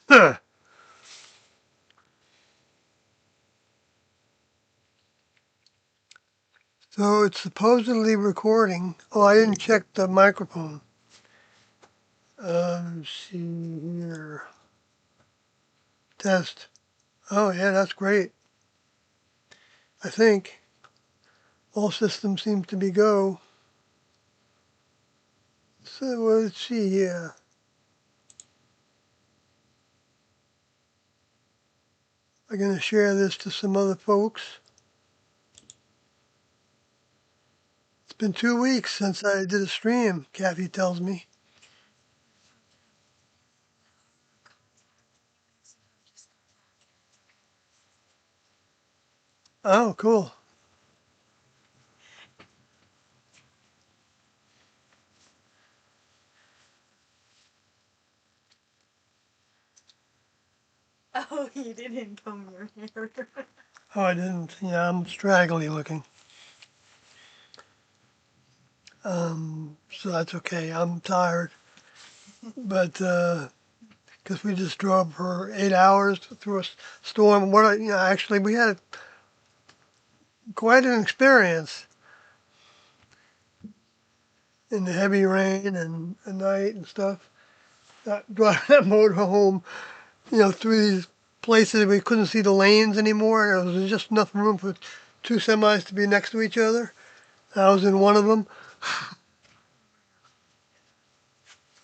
Huh. So it's supposedly recording. Oh, I didn't check the microphone. Let's see here. Test. Oh, yeah, that's great. I think all systems seem to be go. So let's see here. I'm going to share this to some other folks. It's been 2 weeks since I did a stream, Kathy tells me. Oh, cool. Oh, you didn't comb your hair. Oh, I didn't. Yeah, I'm straggly looking. So that's okay. I'm tired. But, because we just drove for 8 hours through a storm. Actually, we had quite an experience in the heavy rain and at night and stuff. That driving that motor home, through these places we couldn't see the lanes anymore. There was just enough room for two semis to be next to each other. I was in one of them.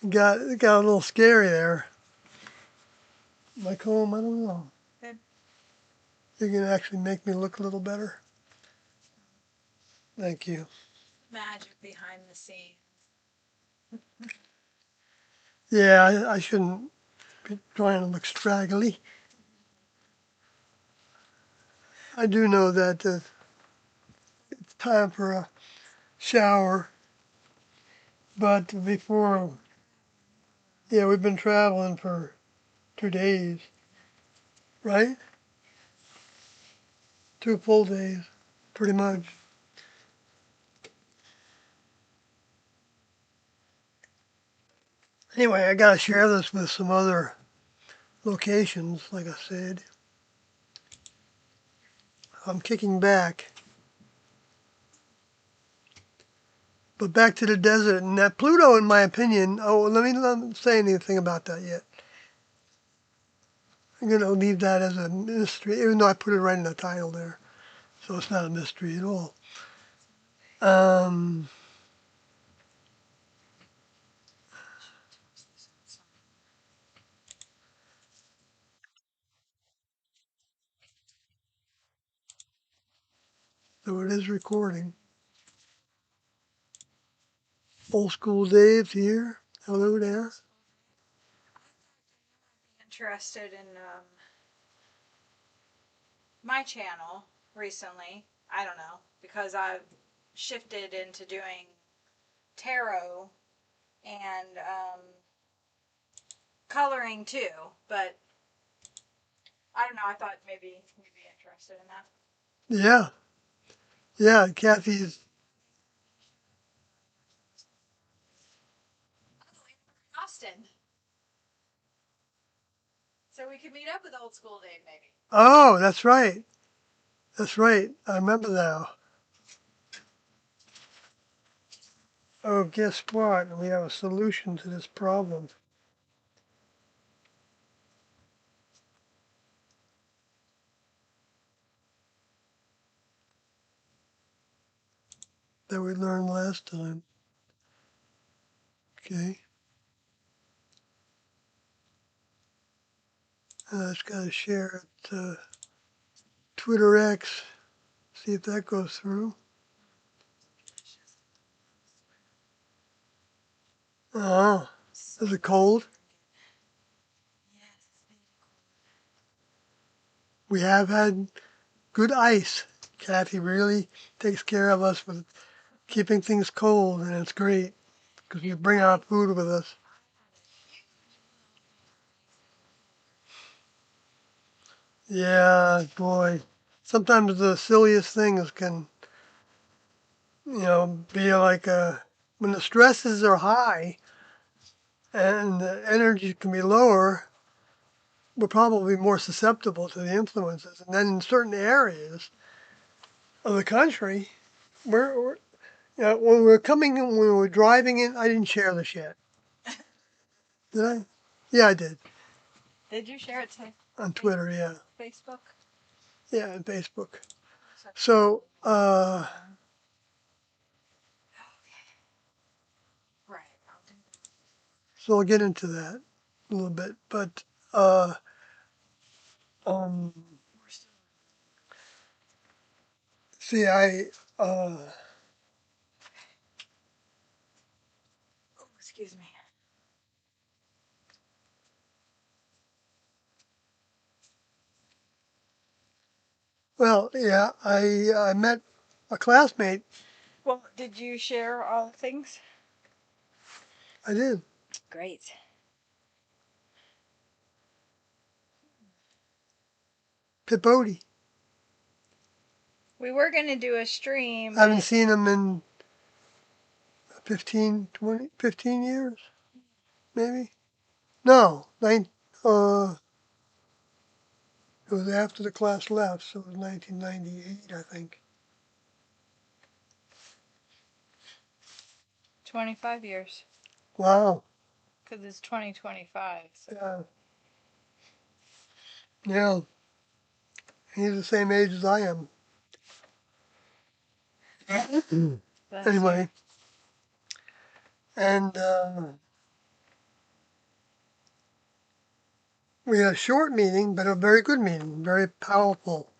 It got a little scary there. Like home, I don't know. Good. You're gonna actually make me look a little better. Thank you. Magic behind the scenes. Yeah, I shouldn't be trying to look straggly. I do know that it's time for a shower, but before, yeah, we've been traveling for 2 days, right? 2 full days, pretty much. Anyway, I gotta share this with some other locations, like I said. I'm kicking back. But back to the desert, and that Pluto, in my opinion, oh, let me say anything about that yet. I'm gonna leave that as a mystery, even though I put it right in the title there, so it's not a mystery at all. Um, so it is recording. Old school Dave's here. Hello there. Interested in my channel recently. I don't know, because I've shifted into doing tarot and coloring too. But I don't know. I thought maybe you'd be interested in that. Yeah, yeah. Kathy's. Austin. So we could meet up with old school Dave maybe. Oh, that's right. That's right. I remember now. Oh, guess what? We have a solution to this problem that we learned last time. Okay. I just gotta share it to Twitter X. See if that goes through. Oh, So is it glad we cold? didn't get. Yes, it's made it cold. We have had good ice. Kathy really takes care of us with keeping things cold, and it's great because we bring our food with us. I had a huge Yeah, boy. Sometimes the silliest things can, be like when the stresses are high, and the energy can be lower, we're probably more susceptible to the influences. And then in certain areas of the country, we're when we're coming in, when we were driving in, I didn't share this yet. Did I? Yeah, I did. Did you share it to On Twitter, yeah. Facebook? Yeah, on Facebook. So, Right. I'll do so I'll get into that a little bit. But, uh, um, see, uh, Oh, excuse me. well, yeah, I met a classmate. Well, did you share all the things? I did. Great. Pypody. We were gonna do a stream, I haven't but seen him in 15 years, maybe. No, it was after the class left, so it was 1998, I think. 25 years. Wow. Because it's 2025. So. Yeah. Yeah. He's the same age as I am. Anyway, and we had a short meeting, but a very good meeting, very powerful.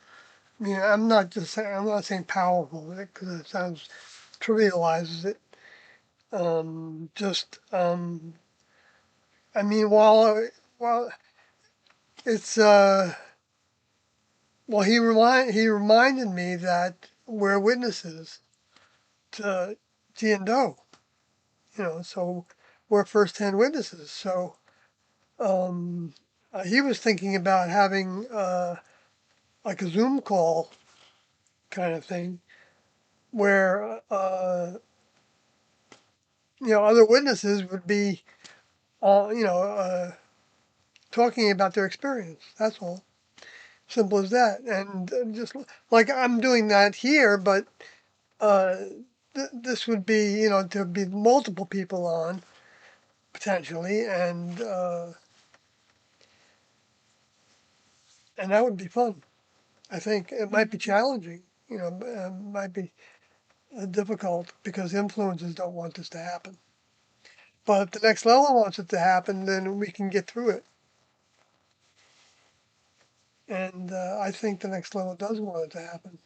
I mean, I'm not saying powerful because it sounds trivializes it. Just, I mean, while it's, well, he reminded me that we're witnesses to G and Do, so we're first-hand witnesses. So, um, he was thinking about having like a Zoom call kind of thing where other witnesses would be talking about their experience. That's all. Simple as that. And just like I'm doing that here, but uh, this would be there'd be multiple people on potentially, and that would be fun. I think it might be challenging. Might be difficult because influences don't want this to happen. But if the next level wants it to happen, then we can get through it. And I think the next level does want it to happen.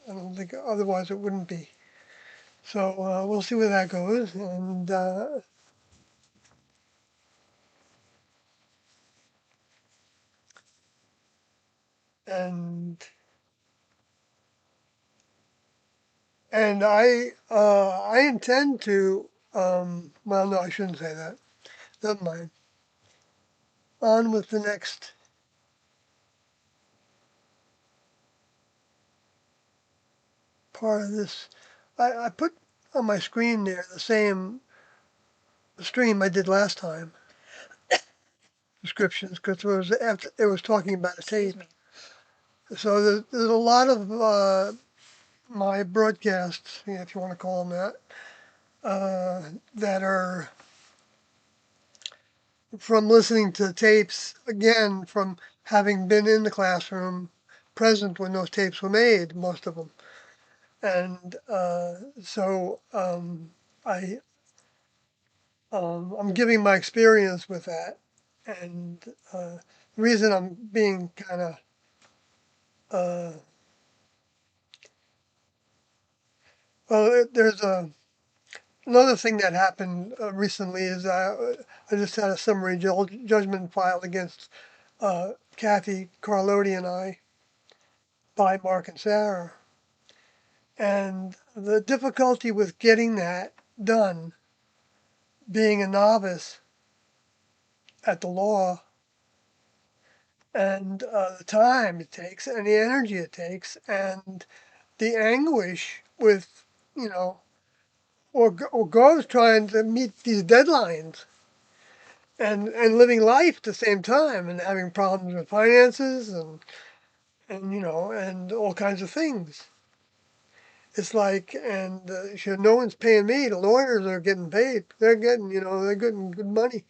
I don't think otherwise it wouldn't be. So we'll see where that goes. And I intend to. Well, no, I shouldn't say that. Never mind. On with the next part of this. I put on my screen there the same stream I did last time. Descriptions because it was talking about a Excuse tape. me. So there's a lot of my broadcasts, if you want to call them that are from listening to tapes, again, from having been in the classroom, present when those tapes were made, most of them. And so I'm giving my experience with that. And the reason I'm being kind of, uh, well, there's another thing that happened recently is I just had a summary judgment filed against Kathy, Carlotti, and I by Mark and Sarah. And the difficulty with getting that done, being a novice at the law, and the time it takes, and the energy it takes, and the anguish with, or goes trying to meet these deadlines. and living life at the same time and having problems with finances and and all kinds of things. It's like, and no one's paying me. The lawyers are getting paid. They're getting, they're getting good money,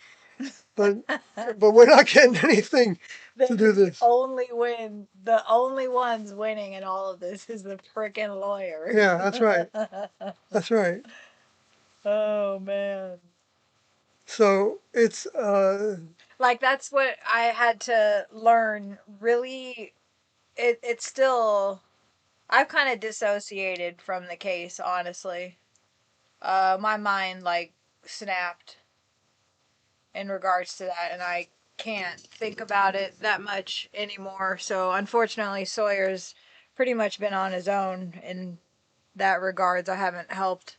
but we're not getting anything to do this. The only ones winning in all of this is the frickin' lawyers. Yeah, that's right. That's right. Oh man. So it's Like that's what I had to learn. Really, it's still. I've kind of dissociated from the case, honestly. My mind like snapped in regards to that, and I can't think about it that much anymore. So unfortunately, Sawyer's pretty much been on his own in that regards. I haven't helped,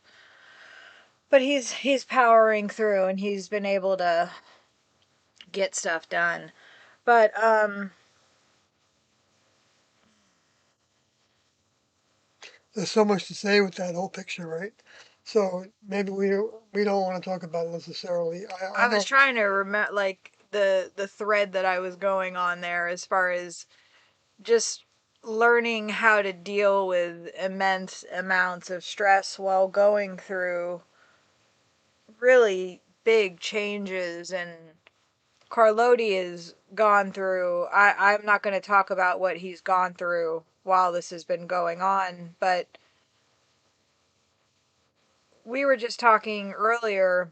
but he's powering through, and he's been able to get stuff done. But there's so much to say with that whole picture, right? So maybe we don't want to talk about it necessarily. I I was don't. trying to remember like the thread that I was going on there as far as just learning how to deal with immense amounts of stress while going through really big changes. And Carloti has gone through, I'm not going to talk about what he's gone through while this has been going on, but we were just talking earlier.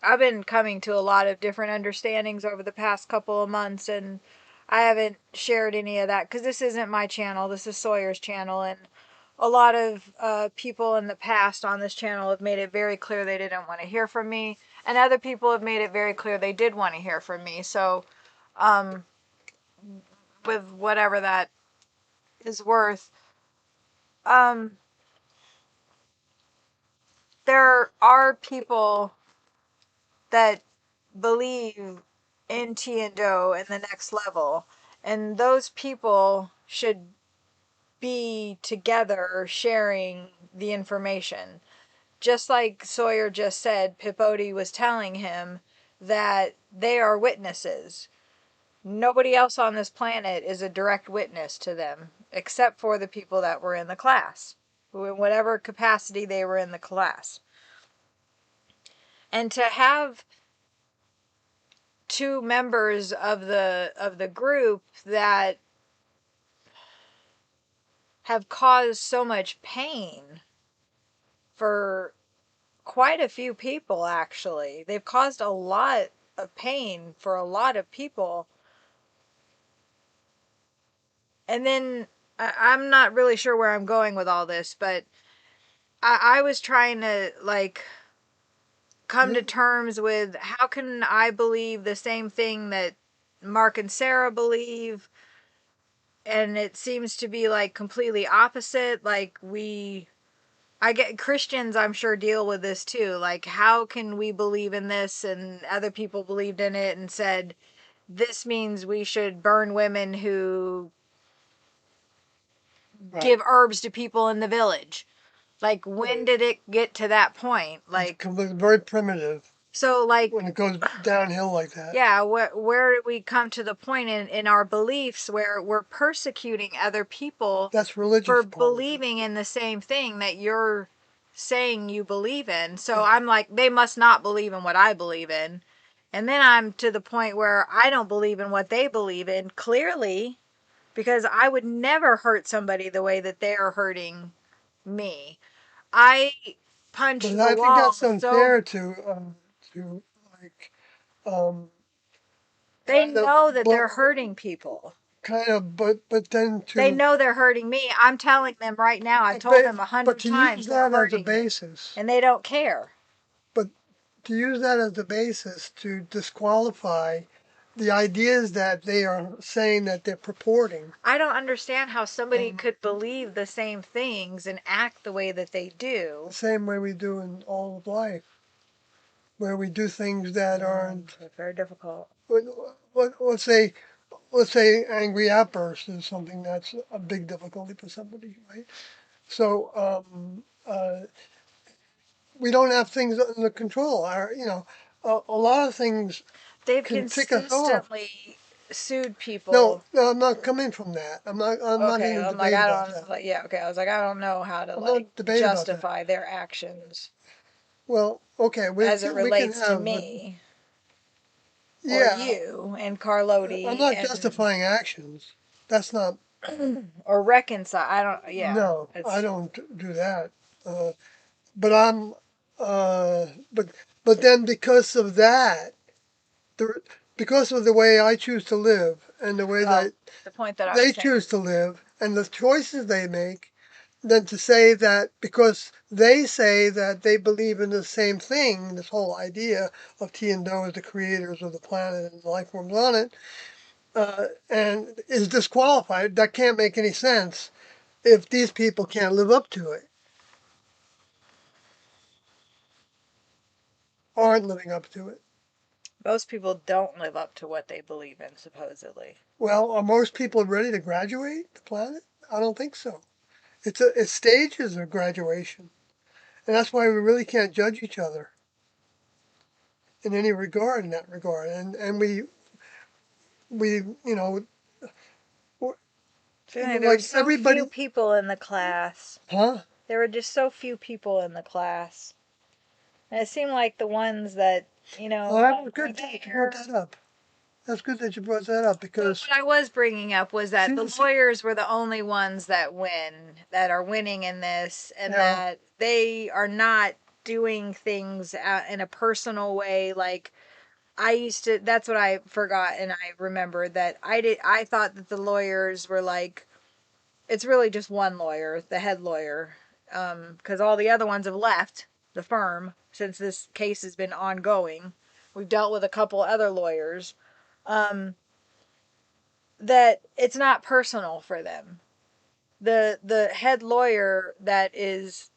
I've been coming to a lot of different understandings over the past couple of months, and I haven't shared any of that because this isn't my channel. This is Sawyer's channel, and a lot of people in the past on this channel have made it very clear they didn't want to hear from me, and other people have made it very clear they did want to hear from me. So, um, with whatever that is worth, um, there are people that believe in T and Do and the next level. And those people should be together sharing the information. Just like Sawyer just said, Pypody was telling him that they are witnesses. Nobody else on this planet is a direct witness to them, except for the people that were in the class, in whatever capacity they were in the class. And to have two members of the group that have caused so much pain for quite a few people, actually. They've caused a lot of pain for a lot of people. And then I'm not really sure where I'm going with all this, but I was trying to like come to terms with how can I believe the same thing that Mark and Sarah believe, and it seems to be like completely opposite. Like I get Christians, I'm sure, deal with this too. Like, how can we believe in this and other people believed in it and said this means we should burn women who give herbs to people in the village? Like, when did it get to that point? Like, It's very primitive so like when it goes downhill like that. yeah, where did we come to the point in our beliefs where we're persecuting other people That's religious for part. believing in the same thing that you're saying you believe in? So I'm like, they must not believe in what I believe in. And then I'm to the point where I don't believe in what they believe in, clearly, because I would never hurt somebody the way that they're hurting me. I punch But the I think wall that's so unfair to like they kind of know that they're hurting people. but then They to know they're hurting me. I'm telling them right now. I've told them but 100 to use times they're that as a hurting me, basis, and they don't care. but to use that as the basis to disqualify the ideas that they are saying that they're purporting. I don't understand how somebody could believe the same things and act the way that they do. The same way we do in all of life, where we do things that aren't. It's very difficult. Let's say angry outbursts is something that's a big difficulty for somebody, right? So we don't have things under control. a lot of things They've can tick us off. consistently sued No, people. no, I'm not coming from that. I'm not Okay, even I'm like, debate I about don't, that. like, yeah, okay. I was like, I don't know how to I'm like not debating about that. justify their actions Well, okay, as it we can relates to have, me or yeah. you and I'm Carloti not and justifying actions. That's not. or reconcile. I don't. Yeah, No, I it's don't do that. Uh, but I'm. Uh, but but then because of that, the because of the way I choose to live and the way well that the point that I they was saying. choose to live and the choices they make, then to say that because they say that they believe in the same thing, this whole idea of T and Do as the creators of the planet and the life forms on it, and is disqualified, that can't make any sense if these people can't live up to it, aren't living up to it. Most people don't live up to what they believe in, supposedly. Well, are most people ready to graduate the planet? I don't think so. It's stages of graduation, and that's why we really can't judge each other in any regard in that regard. And we Feeling there were like so few everybody, people in the class. huh? There were just so few people in the class. And it seemed like the ones that, Well, that's were good that you brought there. that up. That's good that you brought that up But because what I was bringing up was that see, the lawyers were the only ones that that are winning in this, and yeah. that they are not doing things in a personal way. Like I used to, that's what I forgot, and I remembered that I thought that the lawyers were like, it's really just one lawyer, the head lawyer, because all the other ones have left the firm since this case has been ongoing. We've dealt with a couple other lawyers. Um, that it's not personal for them. The head lawyer that is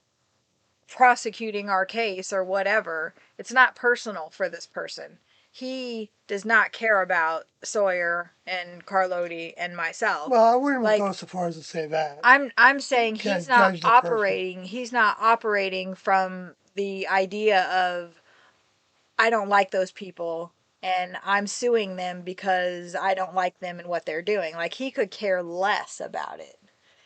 prosecuting our case or whatever, it's not personal for this person. He does not care about Sawyer and Carloti and myself. Well, I wouldn't go Like so far as to say that. I'm saying Can't judge the person. he's not operating from the idea of I don't like those people and I'm suing them because I don't like them and what they're doing. Like he could care less about it.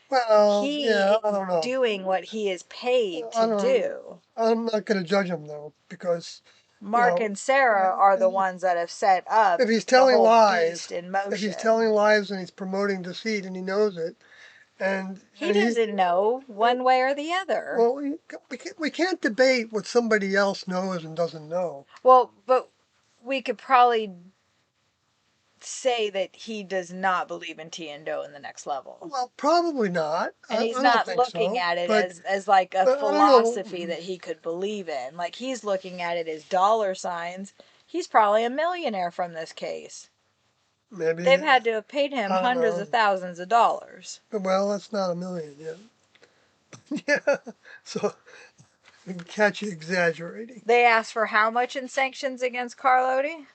Well, yeah, He I is don't know. doing what he is paid I to don't. do. I'm not going to judge him though because you Mark know and Sarah are the ones that have set up if he's the telling whole lies, beast in if he's motion. telling lies and he's promoting deceit and he knows it, He and he doesn't know one way or the other. well, we can't debate what somebody else knows and doesn't know. Well, but we could probably say that he does not believe in T and Do in the next level. Well, probably not. And he's I don't not think looking so. at it as like a But I don't know. philosophy that he could believe in. Like he's looking at it as dollar signs. He's probably a millionaire from this case. Maybe They've had to have paid him I don't hundreds know. of thousands of dollars. Well, that's not a million yet. Yeah. So we can catch you exaggerating. They asked for how much in sanctions against Carloti?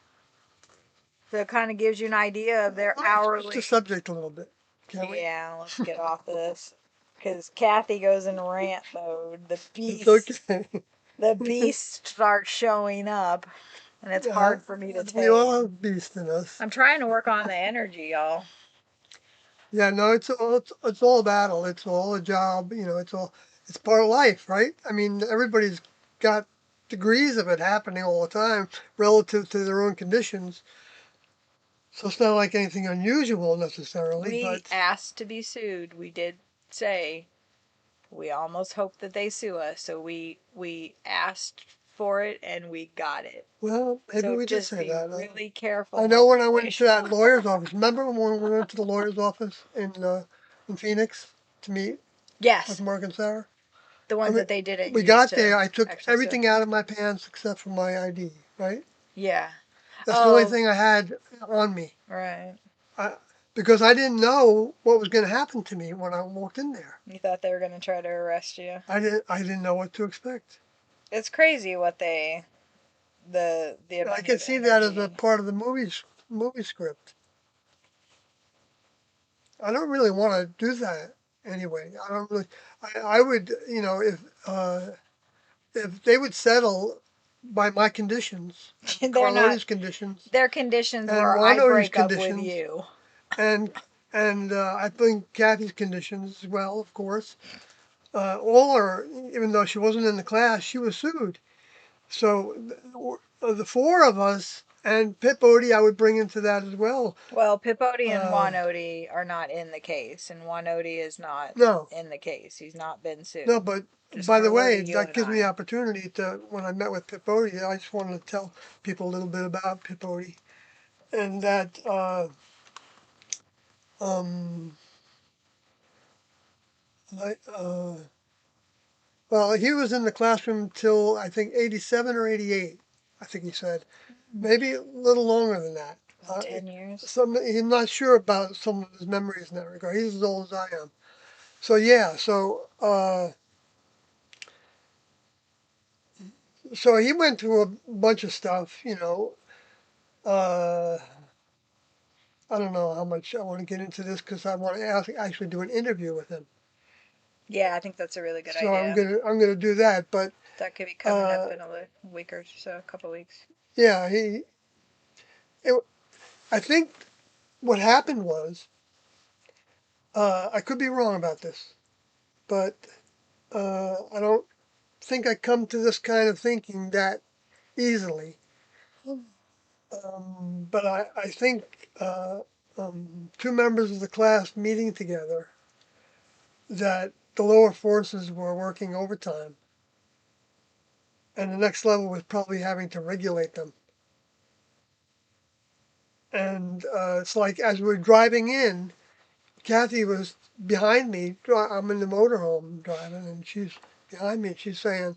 So it kind of gives you an idea of their Let's switch the hourly. subject a little bit, can we? Yeah, let's get off of this. Because Kathy goes in rant mode. It's okay. The beast starts showing up, and it's Yeah, hard for me to we all tame. have beast in us. I'm trying to work on the energy, y'all. Yeah, no, it's all a battle. It's all a job. It's part of life, right? I mean, everybody's got degrees of it happening all the time relative to their own conditions. So it's not like anything unusual necessarily, We but asked to be sued. We did say we almost hoped that they sue us, so we asked for it and we got it. well, maybe So we did just say be that. really careful I what know when you I went wish to that for. lawyer's office. Remember when we went to the lawyer's office in Phoenix to meet with Yes, Mark and Sarah? the I ones mean, that they didn't we use got to there. I took actually sue. everything out of my pants except for my ID. Right? Yeah. That's the only Oh, thing I had on me. right. I, because I didn't know what was going to happen to me when I walked in there. You thought they were going to try to arrest you. I didn't know what to expect. It's crazy what the I amount can of see that as a energy. part of the movie script. I don't really want to do that anyway. I don't really. I would, if they would settle by my conditions, They're not. Carlone's conditions, Their conditions and were I Juan break up with conditions, you. and I think Kathy's conditions as well, of course. All are, even though she wasn't in the class, she was sued. So the four of us and Pip Odie, I would bring into that as well. Well, Pypody and Uh, Wanodi are not in the case, and Wanodi is not no, in the case. He's not been no, sued. but Just by the way, Carlody, you that and gives me the I. opportunity to, when I met with Pip Odie, I just wanted to tell people a little bit about Pip Odie. And that, um, I, well, he was in the classroom till I think 87 or 88, I think he said. Maybe a little longer than that. About 10 years. He's not sure about some of his memories in that regard. He's as old as I am. So yeah, so he went through a bunch of stuff, you know. Uh, I don't know how much I want to get into this because I want to actually do an interview with him. Yeah, I think that's a really good So idea. I'm gonna do that. But That could be coming up uh, in a week or so, a couple weeks. yeah, it, I think what happened was, I could be wrong about this, but I don't think I come to this kind of thinking that easily. But I think two members of the class meeting together that the lower forces were working overtime, and the next level was probably having to regulate them. And it's like as we're driving in, Kathy was behind me. I'm in the motorhome driving, and she's behind me, and she's saying,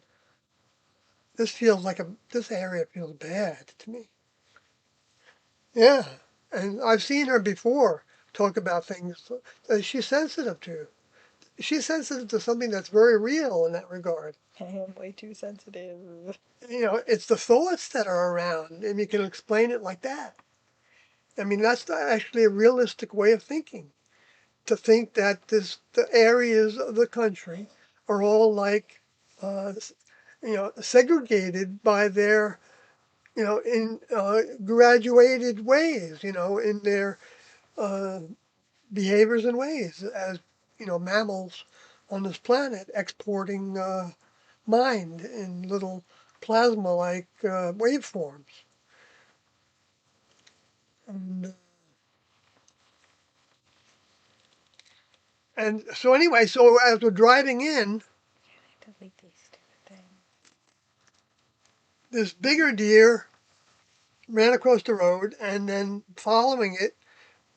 This area feels bad to me." Yeah, and I've seen her before talk about things that she's sensitive to. She's sensitive to something that's very real in that regard. I am way too sensitive. You know, it's the thoughts that are around, and you can explain it like that. I mean, that's actually a realistic way of thinking. To think that the areas of the country are all like, uh, segregated by their, in graduated ways, in their uh, behaviors and ways as, mammals on this planet exporting mind in little plasma-like waveforms. And, and so anyway, so as we're driving in, Delete these stupid things. this bigger deer ran across the road, and then following it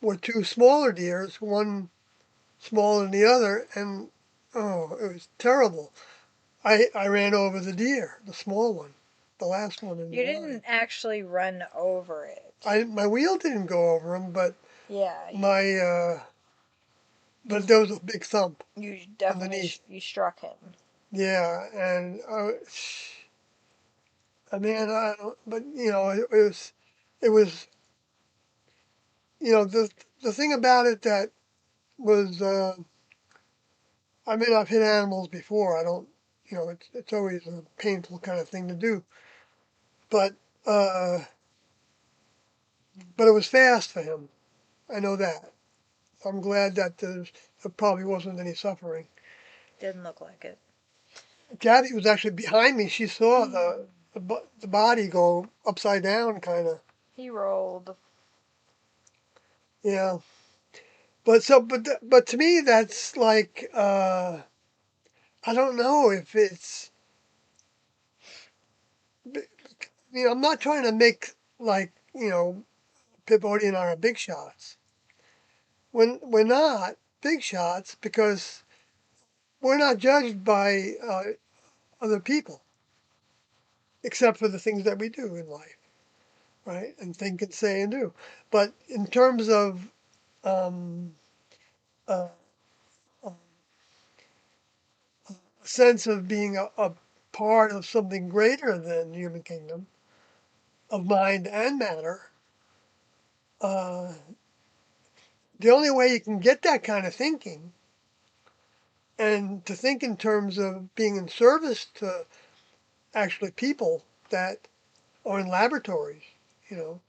were two smaller deers, one smaller than the other, and oh, it was terrible. I ran over the deer, the small one, the last one in the You line. didn't actually run over it. My wheel didn't go over him, Yeah, my you there was a big thump you definitely underneath. you struck him. Yeah, and I mean, I don't, but it was, the thing about it that was, I mean, I've hit animals before. I don't, it's always a painful kind of thing to do, but uh, but it was fast for him. I know that. I'm glad that there probably wasn't any suffering. Didn't look like it. Kathy was actually behind me. She saw the body go upside down, kind of. He rolled. Yeah, but to me that's like, I don't know if it's, I'm not trying to make like, Pip Odie and I are big shots. When we're not big shots because we're not judged by other people except for the things that we do in life, right? And think and say and do. But in terms of um, uh, a sense of being a part of something greater than the human kingdom of mind and matter, uh, the only way you can get that kind of thinking and to think in terms of being in service to actually people that are in laboratories, you know,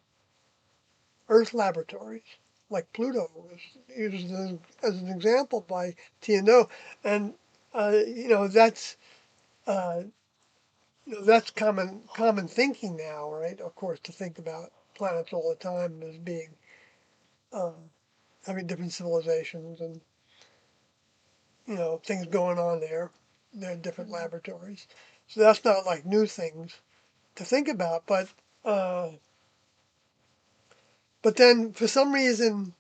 Earth laboratories, like Pluto was used as an example by TNO, and that's uh, that's common thinking now, right? Of course, to think about planets all the time as being uh, having different civilizations and things going on there. They're different laboratories, so that's not like new things to think about. Uh, but then for some reason,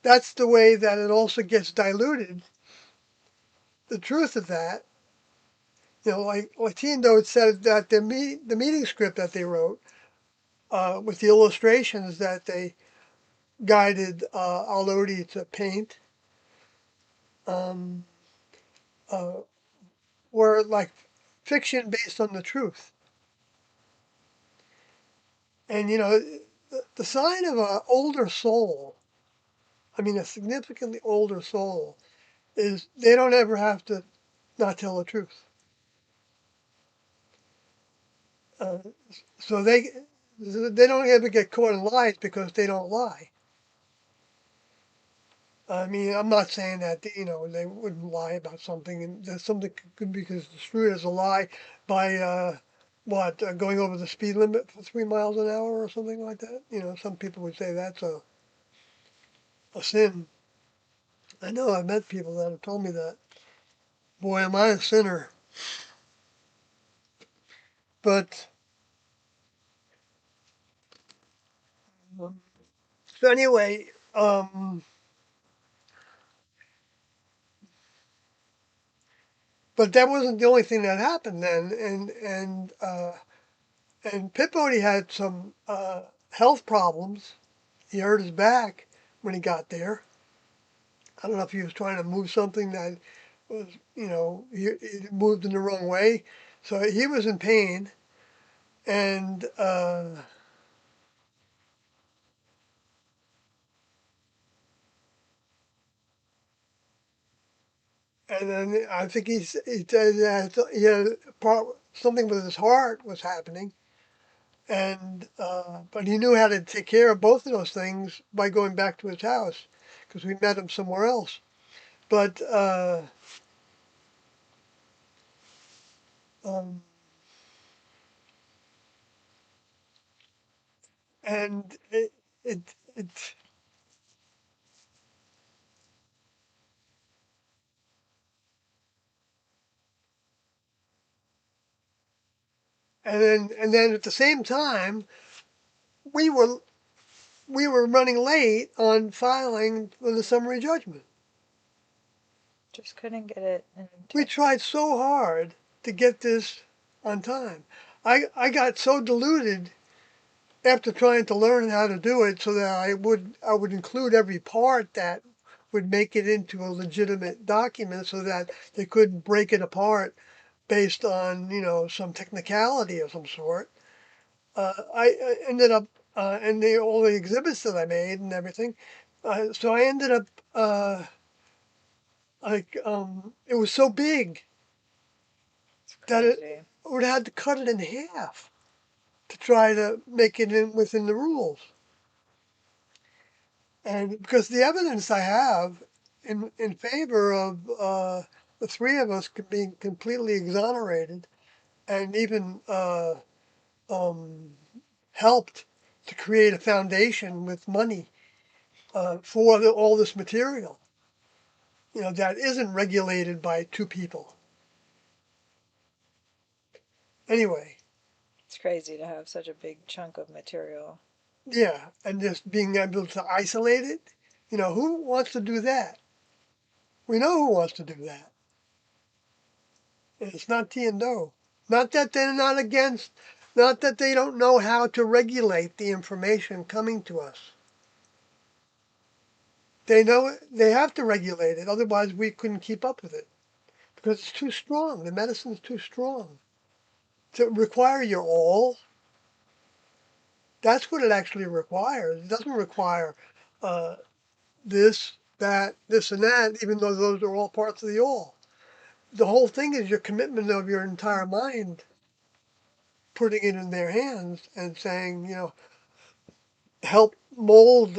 that's the way that it also gets diluted. The truth of that, like Tindo had said that the meeting script that they wrote with the illustrations that they guided Alodi to paint um, uh, were like fiction based on the truth. And the sign of an older soul, I mean a significantly older soul, is they don't ever have to not tell the truth. Uh, so they don't ever get caught in lies because they don't lie. I mean, I'm not saying that they wouldn't lie about something, and that something could be construed as a lie by going over the speed limit for 3 miles an hour or something like that. Some people would say that's a sin. I know I've met people that have told me that. Boy, am I a sinner. But um, so anyway, but that wasn't the only thing that happened then, and Pipodi had some health problems. He hurt his back when he got there. I don't know if he was trying to move something that was, he moved in the wrong way. So he was in pain, and then I think he said that he had something with his heart was happening, and but he knew how to take care of both of those things by going back to his house because we met him somewhere else. But um, and it and then at the same time we were we were running late on filing for the summary judgment. Just couldn't get it in We time. tried so hard to get this on time. I got so deluded after trying to learn how to do it so that I would include every part that would make it into a legitimate document so that they couldn't break it apart based on some technicality of some sort. I ended up and all the exhibits that I made and everything. So I ended up like it was so big It's that it crazy. would have had to cut it in half to try to make it in within the rules. And because the evidence I have in favor of the three of us being completely exonerated and even um, helped to create a foundation with money for all this material, that isn't regulated by two people. Anyway, It's crazy to have such a big chunk of material. yeah, and just being able to isolate it, who wants to do that? We know who wants to do that. And it's not T and O. Not that they're not against, not that they don't know how to regulate the information coming to us. They know they have to regulate it, otherwise we couldn't keep up with it because it's too strong. The medicine's too strong to require your all. That's what it actually requires. It doesn't require uh, this, that, this, and that, even though those are all parts of the all. The whole thing is your commitment of your entire mind. putting it in their hands and saying, help mold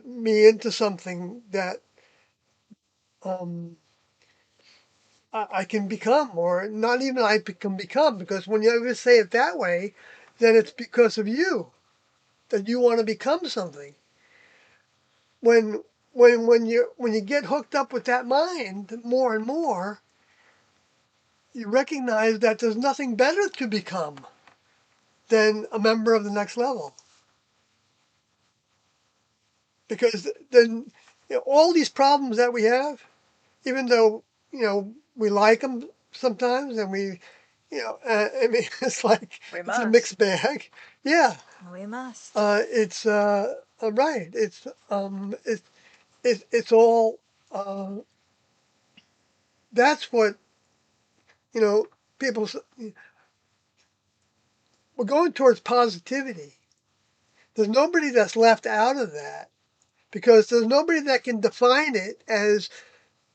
me into something that um, I can become, or not even I can become, because when you ever say it that way, then it's because of you that you want to become something. When when you get hooked up with that mind more and more, you recognize that there's nothing better to become than a member of the next level. Because then all these problems that we have, even though we like them sometimes, and I mean, it's like We it's a must. mixed bag. Yeah, We must. it's right. It's all. That's what you know. People. We're going towards positivity. There's nobody that's left out of that because there's nobody that can define it as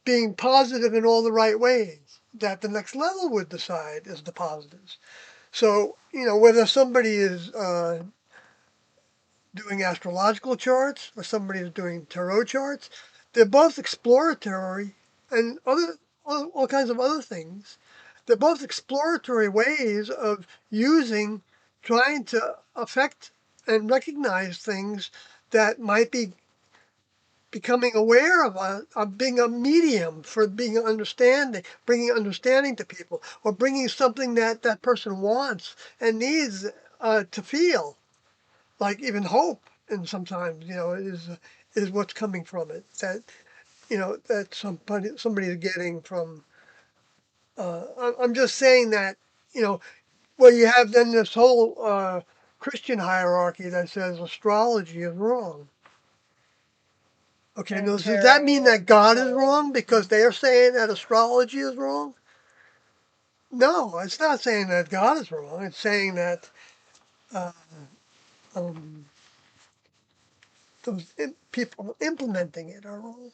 being positive in all the right ways that the next level would decide is the positives. So, whether somebody is doing astrological charts or somebody is doing tarot charts, they're both exploratory and all kinds of other things. They're both exploratory ways of trying to affect and recognize things that might be becoming aware of being a medium for being understanding, bringing understanding to people, or bringing something that that person wants and needs to feel, like even hope. And sometimes, is what's coming from it that somebody is getting from. I'm just saying that you know, well, you have then this whole Christian hierarchy that says astrology is wrong. Okay, And now does that mean tarot that and God is soul. wrong because they're saying that astrology is wrong? No, it's not saying that God is wrong. It's saying that uh, um, those people implementing it are wrong.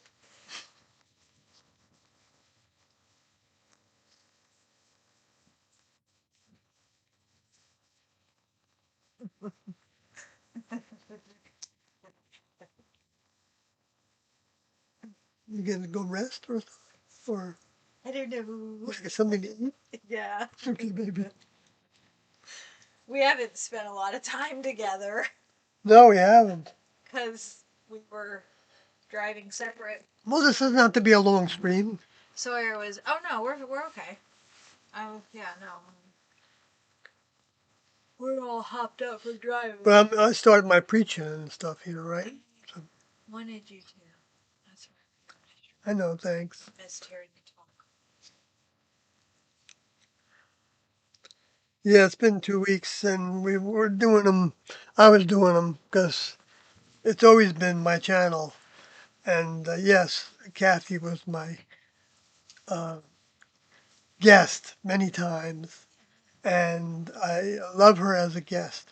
You gonna go rest or I don't know. get something to eat? Yeah. Okay, baby. We haven't spent a lot of time together No, we haven't. because we were driving separate. Well, this doesn't have to be a long stream. Sawyer was. Oh no, we're okay. Oh yeah, no. We're all hopped up for driving. But I started my preaching and stuff here, right? So, Wanted you to. That's I know, thanks. right. Missed hearing you talk. Yeah, it's been 2 weeks, and we were doing them. I was doing them because it's always been my channel. And yes, Kathy was my uh, guest many times, and I love her as a guest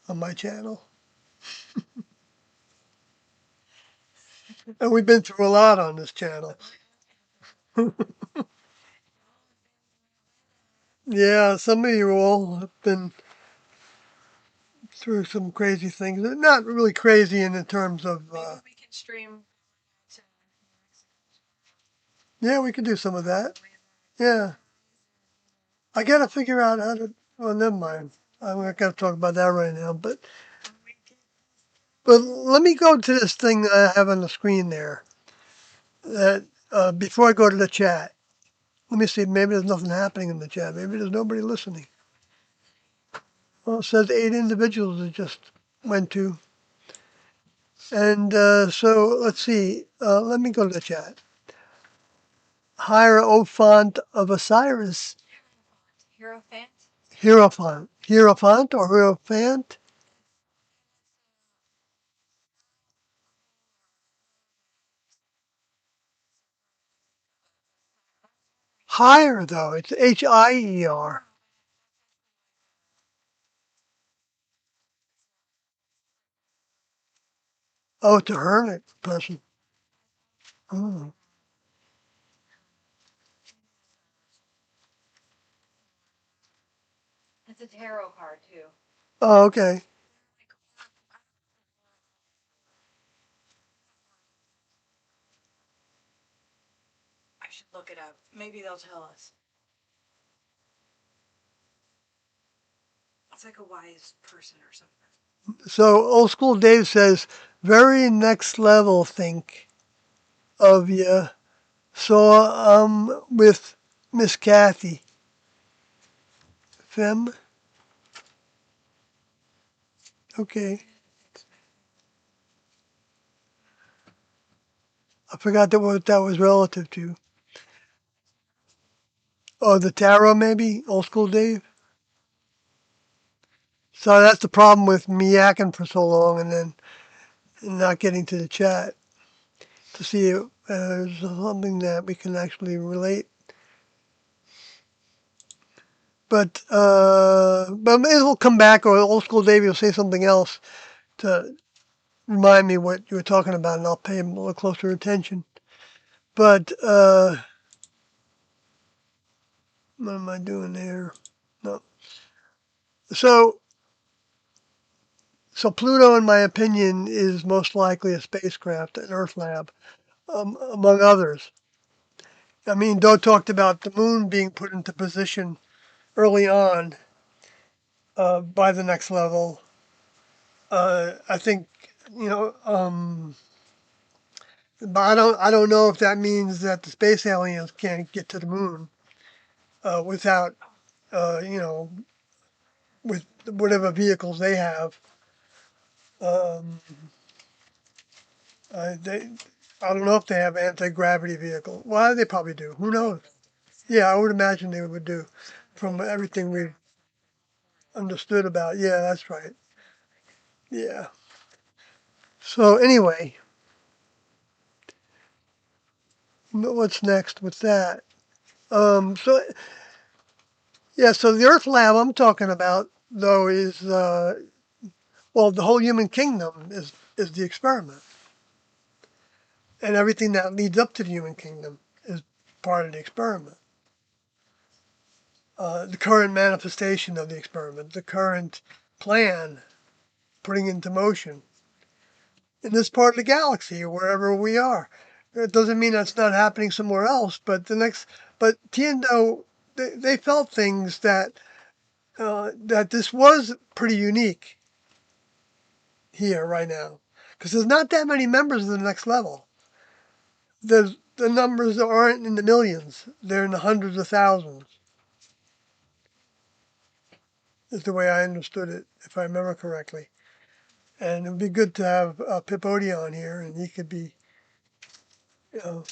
on my channel. And we've been through a lot on this channel. Yeah, some of you all have been through some crazy things. Not really crazy in the terms of, Maybe we can stream to yeah, we could do some of that. Yeah. I got to figure out how to, well, never mind. I'm not going to talk about that right now. But let me go to this thing that I have on the screen there. That before I go to the chat, let me see. Maybe there's nothing happening in the chat. Maybe there's nobody listening. Well, it says 8 individuals it just went to. And so let's see. Let me go to the chat. Hierophant of Osiris. Hierophant. Hierophant. Hierophant or Hierophant? Higher, though. It's Hieer. Oh, it's a hermit person. Oh. It's a tarot card too. Oh, okay. I should look it up. Maybe they'll tell us. It's like a wise person or something. So old school Dave says, very next level think of you. Saw with Miss Kathy. Fem? Okay. I forgot that what that was relative to. Oh, the tarot maybe? Old school Dave? So that's the problem with me yakking for so long and then not getting to the chat to see if there's something that we can actually relate. But maybe we'll come back, or old school Dave will say something else to remind me what you were talking about, and I'll pay him a little closer attention. But what am I doing there? No. So so Pluto, in my opinion, is most likely a spacecraft, an Earth lab, among others. I mean, Doe talked about the moon being put into position early on by the next level. I think you know, but I don't know if that means that the space aliens can't get to the moon without you know with whatever vehicles they have. Um, they I don't know if they have anti-gravity vehicles. Well, they probably do. Who knows? Yeah, I would imagine they would do, from everything we've understood about. Yeah, that's right. Yeah. So anyway, what's next with that? So yeah, so the Earth Lab I'm talking about though is well, the whole human kingdom is the experiment, and everything that leads up to the human kingdom is part of the experiment. The current manifestation of the experiment, the current plan putting into motion in this part of the galaxy or wherever we are. It doesn't mean that's not happening somewhere else, but but Tiendo, they felt things that this was pretty unique here right now, because there's not that many members of the next level. The numbers aren't in the millions; they're in the hundreds of thousands. Is the way I understood it, if I remember correctly. And it would be good to have Pypody on here, and he could be, you know,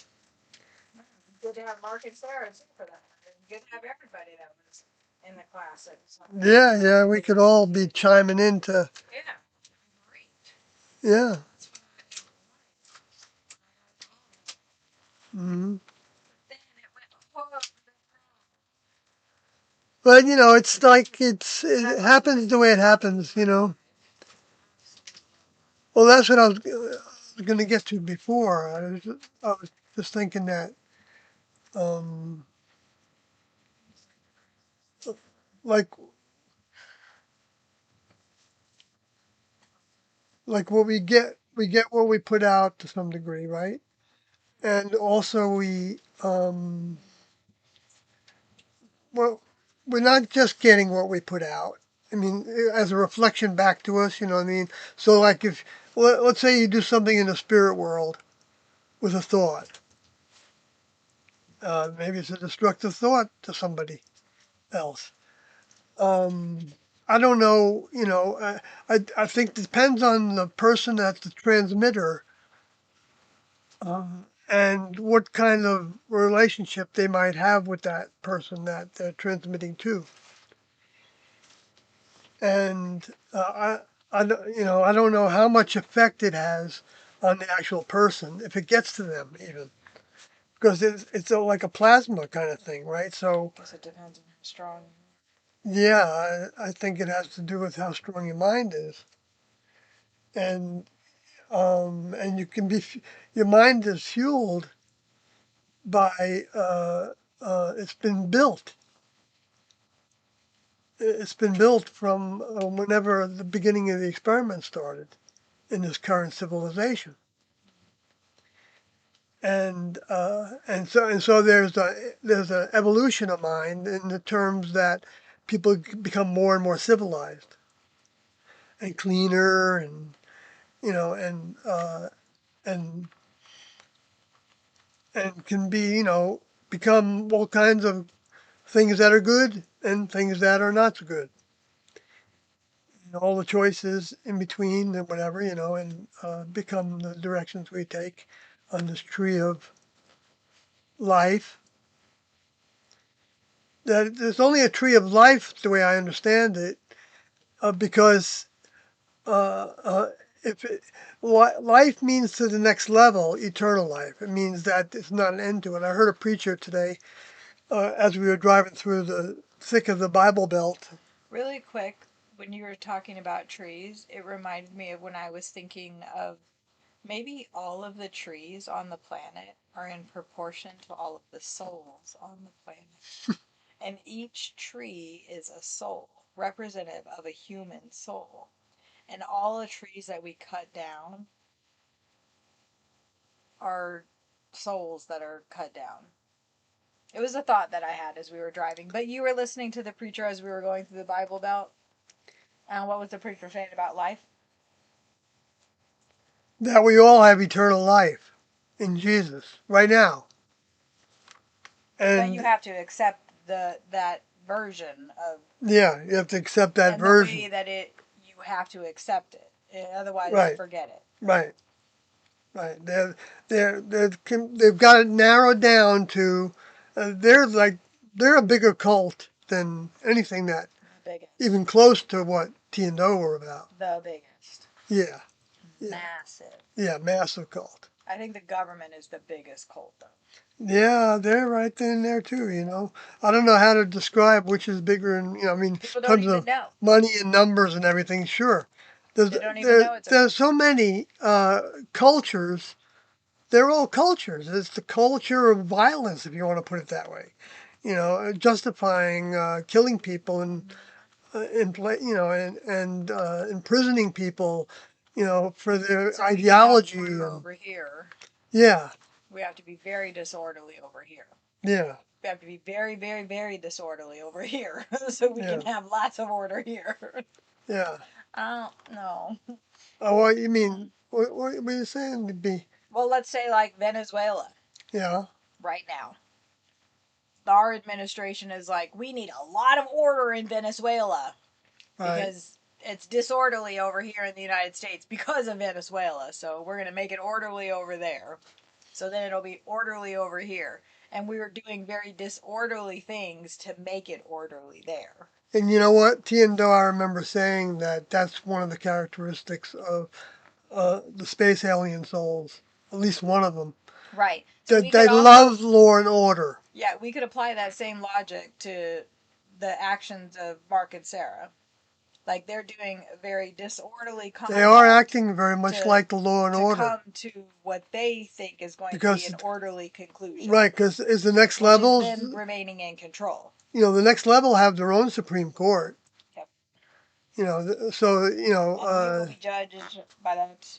Good to have Mark and Sarah too for that. Good to have everybody that was in the class. yeah, yeah, we could all be chiming in to, Yeah, great. yeah. Hmm. Then it went whoa. But it's like it happens the way it happens. Well, that's what I was going to get to before. I was just thinking that, um, like what we get what we put out to some degree, right? And also well, we're not just getting what we put out. I mean, as a reflection back to us, you know what I mean? So, like, if, let's say you do something in the spirit world with a thought, maybe it's a destructive thought to somebody else. Um, I don't know, I think it depends on the person that's the transmitter and what kind of relationship they might have with that person that they're transmitting to. And I don't know how much effect it has on the actual person if it gets to them even, because it's like a plasma kind of thing, right? So I guess it depends on how strong. yeah, I think it has to do with how strong your mind is, and and your mind is fueled by it's been built it's been built from whenever the beginning of the experiment started in this current civilization. And so there's an evolution of mind in the terms that people become more and more civilized and cleaner, and you know and and can be become all kinds of things that are good and things that are not so good. All the choices in between and whatever, and become the directions we take on this tree of life. That there's only a tree of life, the way I understand it, because uh, uh, if it, life means to the next level, eternal life. It means that it's not an end to it. I heard a preacher today as we were driving through the thick of the Bible Belt. Really quick, when you were talking about trees, it reminded me of when I was thinking of maybe all of the trees on the planet are in proportion to all of the souls on the planet. And each tree is a soul, representative of a human soul. And all the trees that we cut down are souls that are cut down. It was a thought that I had as we were driving. But you were listening to the preacher as we were going through the Bible Belt. And what was the preacher saying about life? That we all have eternal life in Jesus right now. But you And have to accept that version of, yeah, you have to accept that and the way version. that you have to accept it. Otherwise, Right, forget it. right, right. They've got it narrowed down to they're a bigger cult than anything that The biggest. even close to what T and O were about. The biggest. Yeah, yeah, Massive. yeah, massive cult. I think the government is the biggest cult, though. Yeah, they're right in there too. I don't know how to describe which is bigger, and I mean, People in don't terms even of know. money and numbers and everything. Sure, They don't even know it's a there's cult. so many cultures. They're all cultures. It's the culture of violence, if you want to put it that way. Justifying killing people and imprisoning people, for their So we can have ideology. order And over here. yeah, We have to be very disorderly over here. yeah, We have to be very, very, very disorderly over here so we yeah, can have lots of order here. yeah. I don't know. Oh, what you mean? What are you saying to be? Well, let's say like Venezuela Yeah, right now. Our administration is like, we need a lot of order in Venezuela right. because it's disorderly over here in the United States because of Venezuela. So we're going to make it orderly over there. So then it'll be orderly over here. And we were doing very disorderly things to make it orderly there. And you know what? T and Do, I remember saying that that's one of the characteristics of the space alien souls. At least one of them. Right. So That we could they also, love law and order. yeah, we could apply that same logic to the actions of Mark and Sarah. Like they're doing very disorderly They are conduct acting very much to like the law and to order. come to what they think is going to be Because, an orderly conclusion, right, because is the next which is levels, them remaining in control. the next level have their own Supreme Court. Yep. So, And we will be judged by that.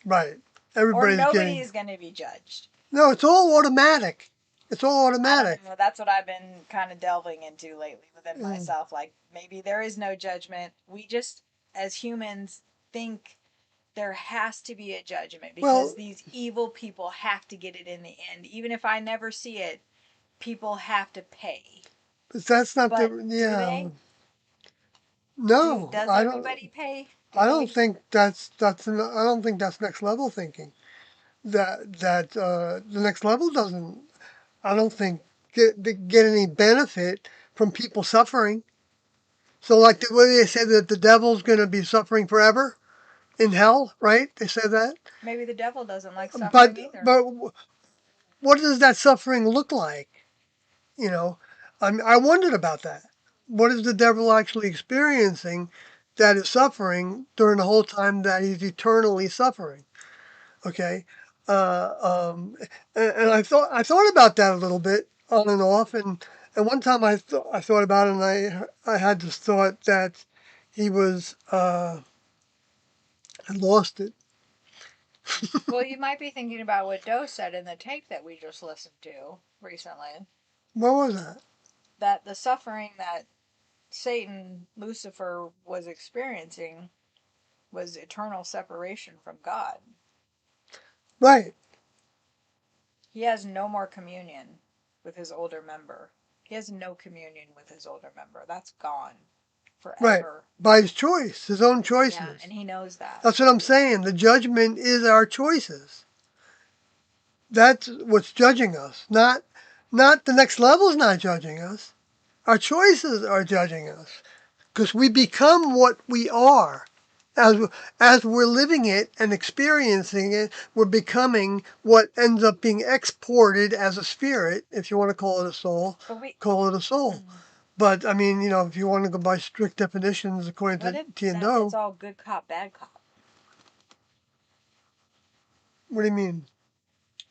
right. Or Everybody's nobody getting, is going to be judged. no, it's all automatic. It's all I don't automatic. know. That's what I've been kind of delving into lately within Mm. myself. Like maybe there is no judgment. We just, as humans, think there has to be a judgment because Well, these evil people have to get it in the end. Even if I never see it, people have to pay. but that's not But the, do yeah. they? No, Does everybody pay? Do I don't they? think I don't think that's next level thinking. That the next level doesn't. I don't think get any benefit from people suffering. So like the way they said that the devil's going to be suffering forever in hell, right? They said that. Maybe the devil doesn't like But suffering either. but what does that suffering look like? You know, I wondered about that. What is the devil actually experiencing that is suffering during the whole time that he's eternally suffering? Okay, uh, um, and I thought about that a little bit on and off, and And one time I thought about it, and I had this thought that he was had lost it. Well, you might be thinking about what Doe said in the tape that we just listened to recently. What was that? That the suffering that Satan, Lucifer, was experiencing was eternal separation from God. Right, He has no more communion with his older member. He has no communion with his older member. That's gone right. forever. By his choice, his own Yeah, choices. and he knows that. That's what I'm saying. The judgment is our choices. That's what's judging us. Not the next level's not judging us. Our choices are judging us because we become what we are. As, as we're living it and experiencing it, we're becoming what ends up being exported as a spirit, if you want to call it a soul, But we, call it a soul. But I mean, if you want to go by strict definitions according but to it T and says it's Doe, all good cop, bad cop. what do you mean?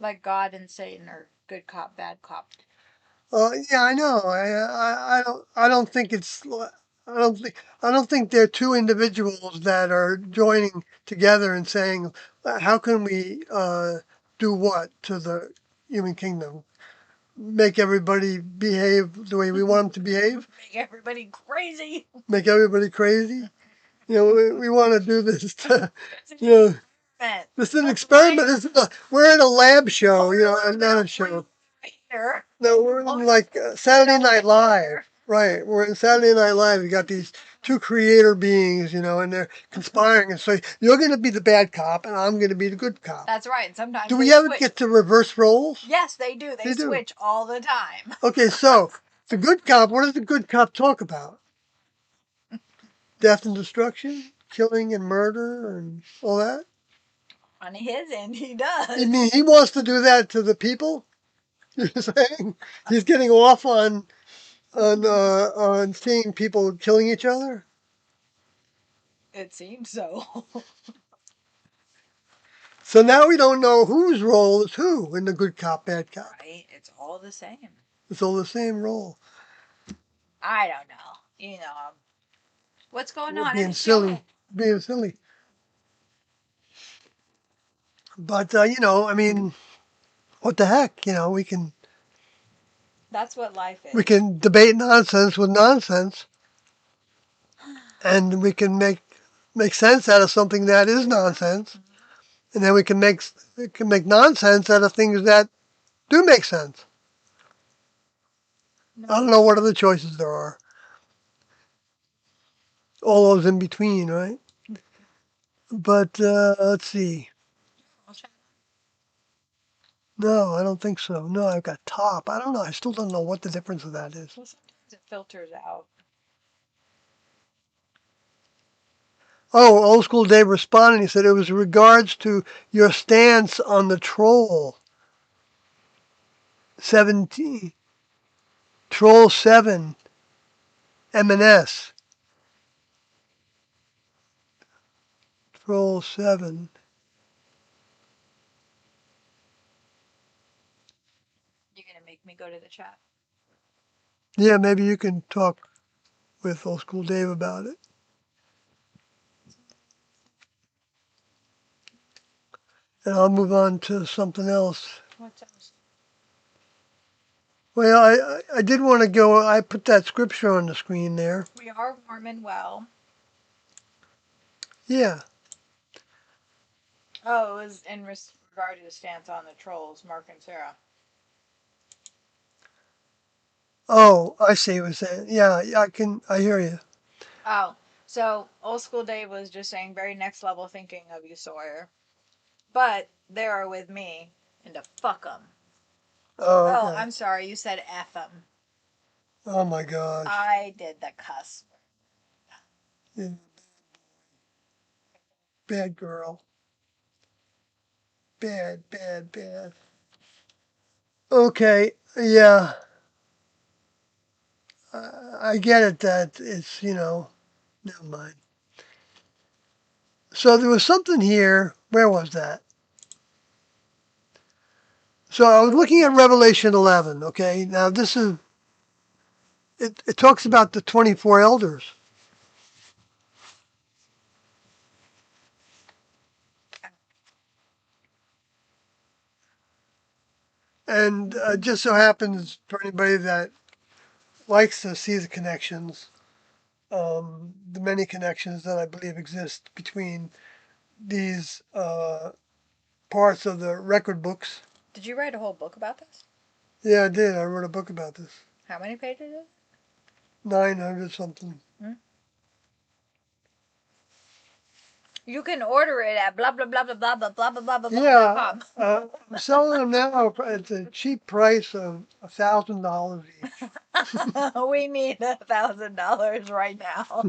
Like God and Satan are good cop, bad cop. Yeah, I know. I don't think it's. I don't think they're two individuals that are joining together and saying, how can we do what to the human kingdom? Make everybody behave the way we want them to behave? Make everybody crazy. Make everybody crazy? We want to do this to, It's an you know, experiment. this is an That's why experiment. We're in a lab show, Spoiler and not a alert, show. later. No, we're in Oh, like Saturday Night Live. Right, we're in Saturday Night Live. You got these two creator beings, and they're conspiring. And so you're going to be the bad cop, and I'm going to be the good cop. That's right. And sometimes Do they we ever switch. get to reverse roles? Yes, they do. They They do. switch all the time. Okay, so the good cop, what does the good cop talk about? Death and destruction, killing and murder, and all that? On his end, he You does. mean he wants to do that to the people? You're saying he's getting off on seeing people killing each other? It seems so. So now we don't know whose role is who in the good cop, bad cop. Right? It's all the same. It's all the same role. I don't know. What's going We're on in being the show? silly, being silly. But I mean, what the heck? That's what life We is. can debate nonsense with nonsense, and we can make sense out of something that is nonsense, and then we can make nonsense out of things that do make sense. I No. don't know what other choices there are. All those in between, right? But let's see. No, I don't think so. No, I've got top. I don't know. I still don't know what the difference of that is. Well, sometimes it filters out. Oh, old school Dave responded. He said it was regards to your stance on the troll 17, troll 7, M&S, troll 7. You're going to make me go to the chat. Yeah, maybe you can talk with old school Dave about it. And I'll move on to something else. What's else? Well, I did want to go. I put that scripture on the screen there. We are warm and well. Yeah. Oh, it was in regard to the stance on the trolls, Mark and Sarah. Oh, I see what you're saying. Yeah, I hear you. Oh, so old school Dave was just saying very next level thinking of you, Sawyer. But they are with me and to fuck them. Oh, Oh, okay. I'm sorry. You said F them. Oh my gosh. I did the cuss. Yeah. Bad girl. Bad, bad, bad. Okay, yeah. I get it that it's, never mind. So there was something here. Where was that? So I was looking at Revelation 11, okay? Now this is it talks about the 24 elders. And just so happens for anybody that likes to see the connections, the many connections that I believe exist between these parts of the record books. Did you write a whole book about this? Yeah, I did. I wrote a book about this. How many pages is it? 900 something. Hmm? You can order it at blah blah blah blah blah blah blah blah blah blah Yeah, com. I'm selling them now at a cheap price of $1,000 each. We need $1,000 right now.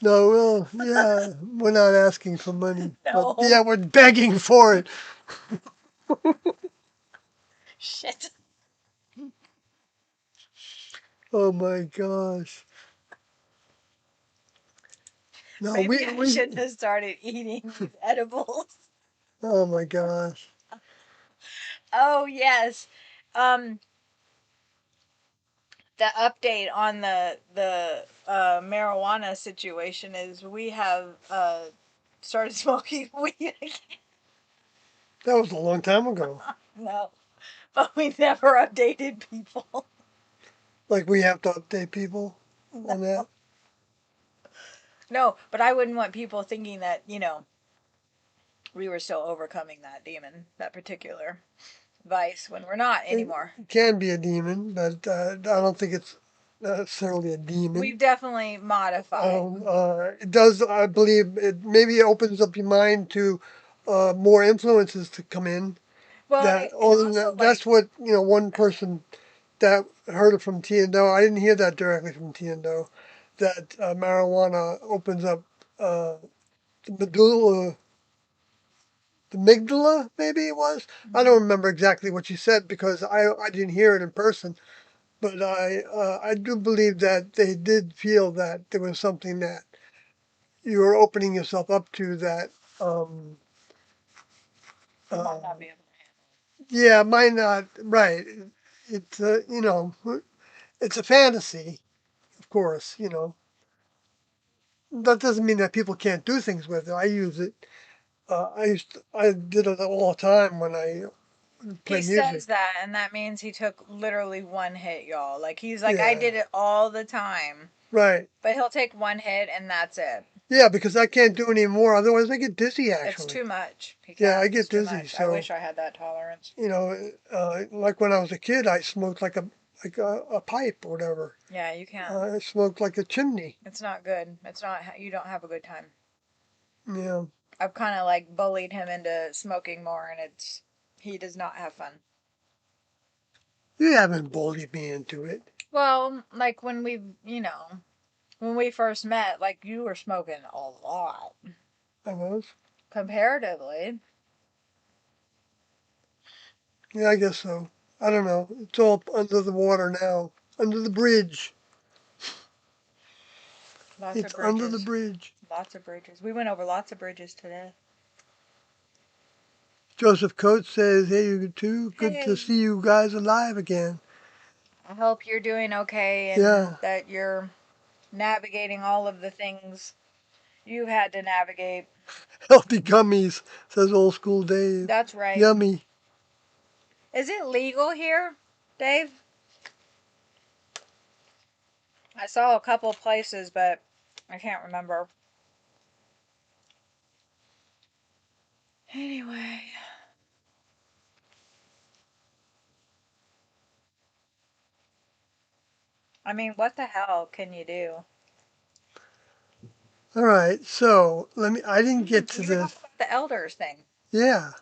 No, well, yeah, we're not asking for money, but No. yeah, we're begging for it. Shit. Oh my gosh. No, Maybe I shouldn't have started eating these edibles. oh my gosh. Oh yes. Um, the update on the marijuana situation is we have started smoking weed again. That was a long time ago. No, but we never updated people. Like we have to update people on that. No, but I wouldn't want people thinking that, we were still overcoming that demon, that particular vice, when we're not It anymore. can be a demon, but I don't think it's necessarily a We've demon. definitely modified. It does, I believe, it maybe opens up your mind to more influences to come in. Well, That and other than also that, like, that's what one person that heard it from T and Do. I didn't hear that directly from T and Do. That marijuana opens up the medulla, the amygdala, maybe it was. I don't remember exactly what she said because I didn't hear it in person. But I do believe that they did feel that there was something that you were opening yourself up to that. Um, you might uh, not be able yeah, might not right. It's it's a fantasy, of course. That doesn't mean that people can't do things with it. I use it. I did it all the time when I He play music. says that, and that means he took literally one hit, y'all. Like, he's like, I Yeah, did it all the time. right. But he'll take one hit, and that's it. Yeah, because I can't do any more. Otherwise, I get dizzy. It's Actually, too much. He yeah, I can't. It's get too dizzy. much. I So wish I had that tolerance. like when I was a kid, I smoked like a pipe or whatever. Yeah, you can't. I smoked like a chimney. It's not good. It's not, you don't have a good time. Yeah, I've kind of like bullied him into smoking more, and he does not have fun. you haven't bullied me into it. Well, like when we first met, like you were smoking a lot I was. comparatively. Yeah, I guess so. I don't know. It's all under the water now. Under the bridge. Lots of It's under the bridges. bridge. Lots of bridges. We went over lots of bridges today. Joseph Coates says, "Hey, you too. Good to Hey, see you guys alive again." I hope you're doing okay and Yeah, that you're navigating all of the things you've had to navigate. healthy gummies, says old school Dave. That's right. Yummy. Is it legal here, Dave? I saw a couple places, but I can't remember. Anyway, I mean, what the hell can you do? All right, so let me. I didn't get to You were this. talking about the elders thing Yeah,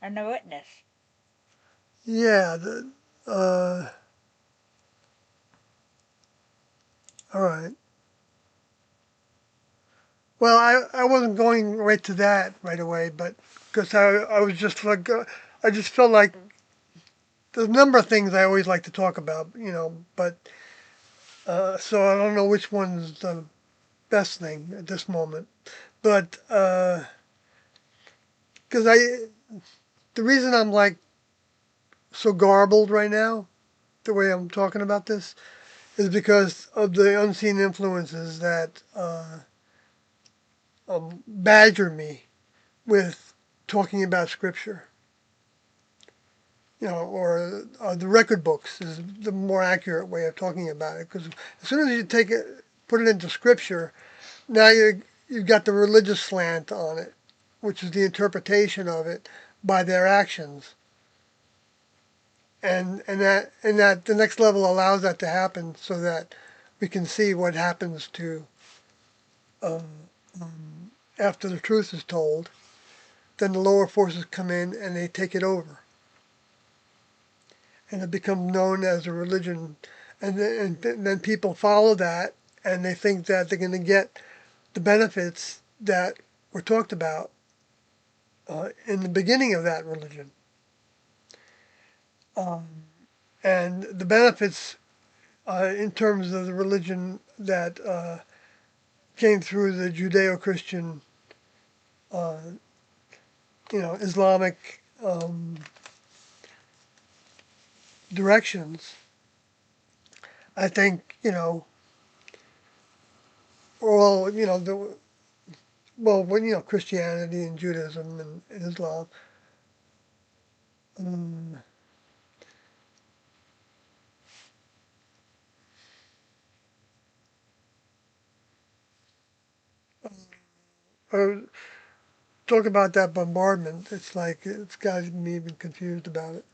and the witness. yeah. All right. Well, I wasn't going right to that right away, but because I was just like I just felt like there's a number of things I always like to talk about, but so I don't know which one's the best thing at this moment. But because the reason I'm like so garbled right now, the way I'm talking about this, is because of the unseen influences that badger me with talking about scripture. Or the record books is the more accurate way of talking about it. Because as soon as you take it, put it into scripture, now you've got the religious slant on it, which is the interpretation of it by their actions, and that the next level allows that to happen, so that we can see what happens to um, after the truth is told. Then the lower forces come in and they take it over, and it becomes known as a religion, and then people follow that, and they think that they're going to get the benefits that were talked about in the beginning of that religion. Um, and the benefits in terms of the religion that came through the Judeo-Christian, uh, Islamic directions, I think, Christianity and Judaism and Islam. Um, or talk about that bombardment. It's like it's got me even confused about it.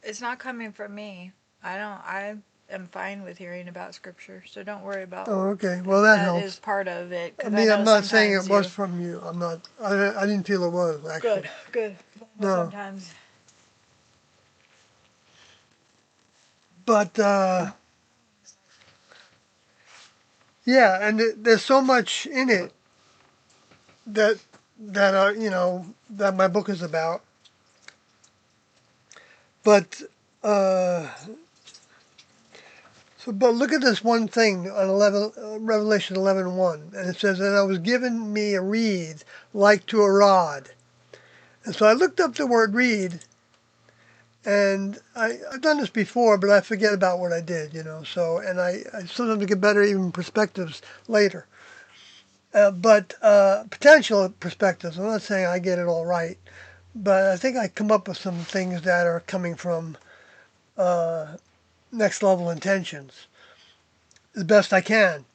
It's not coming from me. I am fine with hearing about scripture, so don't worry about Oh, okay. Well, if that that is helps. part of it, I because I mean, I'm know not saying it sometimes was you. from you. I'm not. I didn't feel it was Good, actually. good. I know No, sometimes. but yeah, and there's so much in it that that my book is about. But uh, but look at this one thing on Revelation 11:1, and it says, "And I was given me a reed like to a rod." And so I looked up the word reed, and I've done this before, but I forget about what I did, So, and I sometimes get better even perspectives later. But potential perspectives. I'm not saying I get it all right, but I think I come up with some things that are coming from uh, next level intentions as best I can.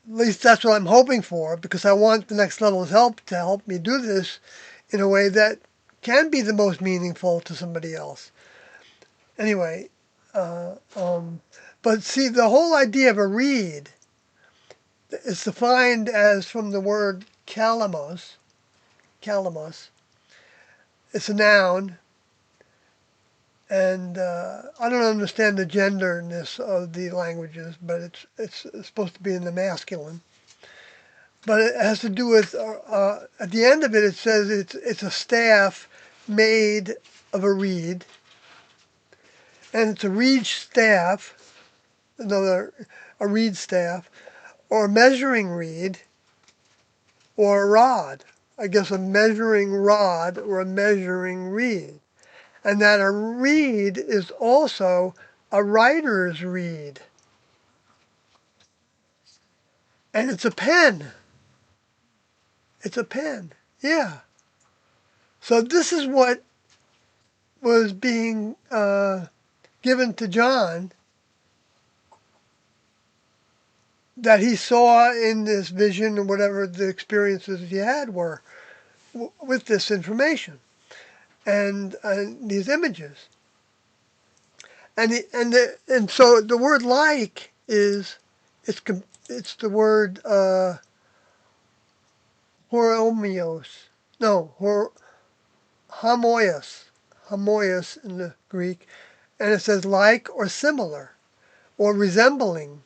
At least that's what I'm hoping for, because I want the next level's help to help me do this in a way that can be the most meaningful to somebody else. Anyway, uh, um, but see, the whole idea of a reed is defined as from the word kalamos. Kalamos. It's a noun, and I don't understand the genderness of the languages, but it's supposed to be in the masculine. But it has to do with at the end of it. It says it's a staff made of a reed, and it's a reed staff, another a reed staff, or a measuring reed, or a rod. I guess a measuring rod or a measuring reed, and that a reed is also a writer's reed, and it's a pen. It's a pen. Yeah. So this is what was being given to John, that he saw in this vision or whatever the experiences he had were with this information and these images. And so the word like is it's it's the word horomios. No, homoios. Homoios in the Greek, and it says like or similar or resembling,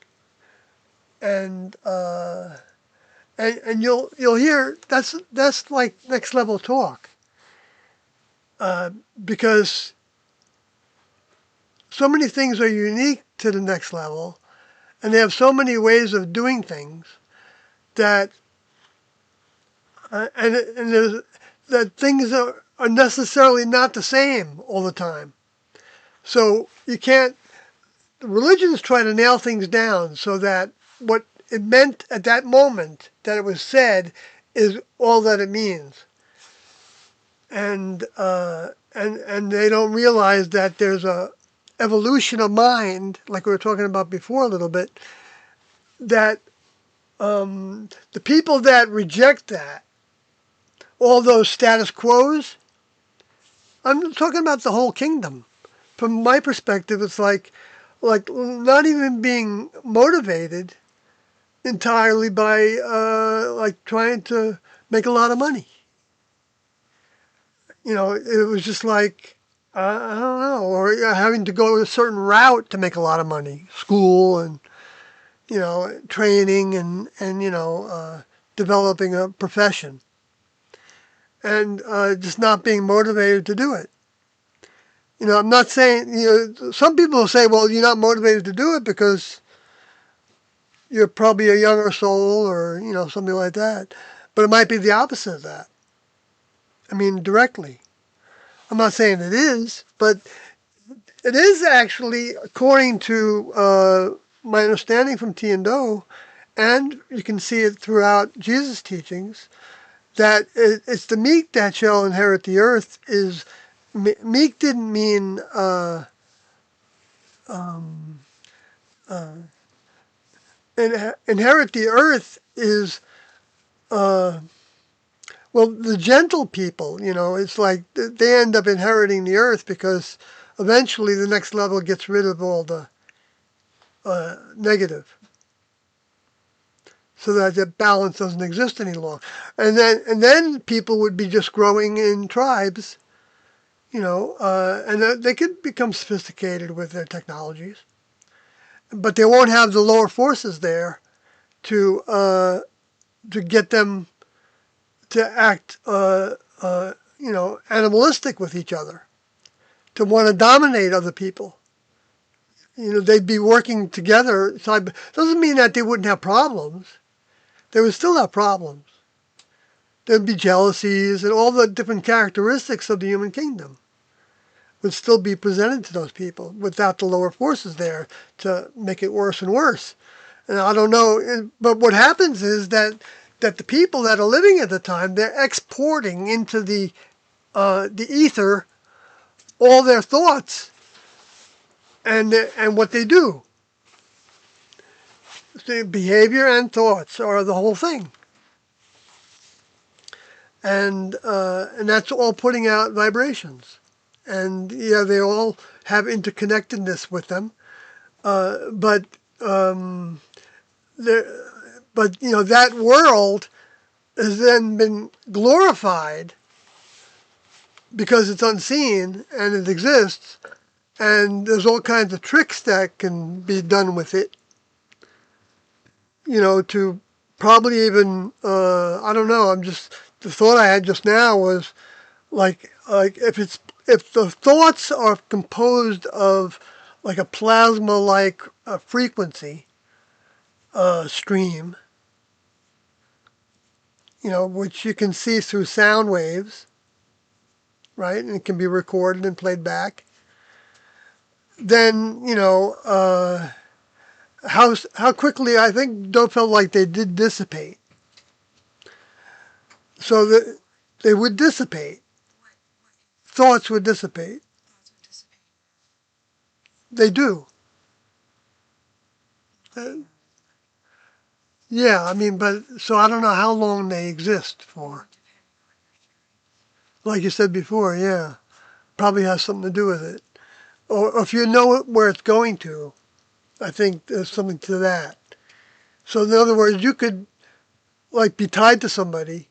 and and you'll hear that's like next level talk, because so many things are unique to the next level, and they have so many ways of doing things that And there's that things are necessarily not the same all the time. So you can't. Religions try to nail things down so that what it meant at that moment that it was said is all that it means, and they don't realize that there's a evolution of mind, like we were talking about before a little bit, that the people that reject that, all those status quos, I'm talking about the whole kingdom. From my perspective, it's like not even being motivated entirely by like trying to make a lot of money. It was just like I don't know, or having to go a certain route to make a lot of money, school and training and developing a profession, and just not being motivated to do it. I'm not saying some people will say, well, you're not motivated to do it because you're probably a younger soul or something like that, but it might be the opposite of that. I mean, directly. I'm not saying it is, but it is actually, according to my understanding from T and Do, and you can see it throughout Jesus' teachings, that it's the meek that shall inherit the earth. Is meek didn't mean inherit the earth is well, the gentle people. It's like they end up inheriting the earth because eventually the next level gets rid of all the negative, so that the balance doesn't exist any longer. And then people would be just growing in tribes, and they could become sophisticated with their technologies, but they won't have the lower forces there to get them to act animalistic with each other, to want to dominate other people. They'd be working together. Doesn't mean that they wouldn't have problems. They would still have problems. There'd be jealousies and all the different characteristics of the human kingdom would still be presented to those people without the lower forces there to make it worse and worse. And I don't know, but what happens is that the people that are living at the time, they're exporting into the ether all their thoughts and what they do. The behavior and thoughts are the whole thing. And that's all putting out vibrations. And yeah, they all have interconnectedness with them. But that world has then been glorified because it's unseen and it exists, and there's all kinds of tricks that can be done with it. To probably even I don't know. The thought I had just now was like if the thoughts are composed of like a plasma like frequency stream, which you can see through sound waves, right? And it can be recorded and played back. Then how quickly I think Doe felt like they did dissipate, so that they would dissipate. Thoughts would dissipate. They do. Uh, yeah, I mean, but so I don't know how long they exist for. Like you said before, yeah, probably has something to do with it. Or if you know where it's going to, I think there's something to that. So in other words, you could like be tied to somebody,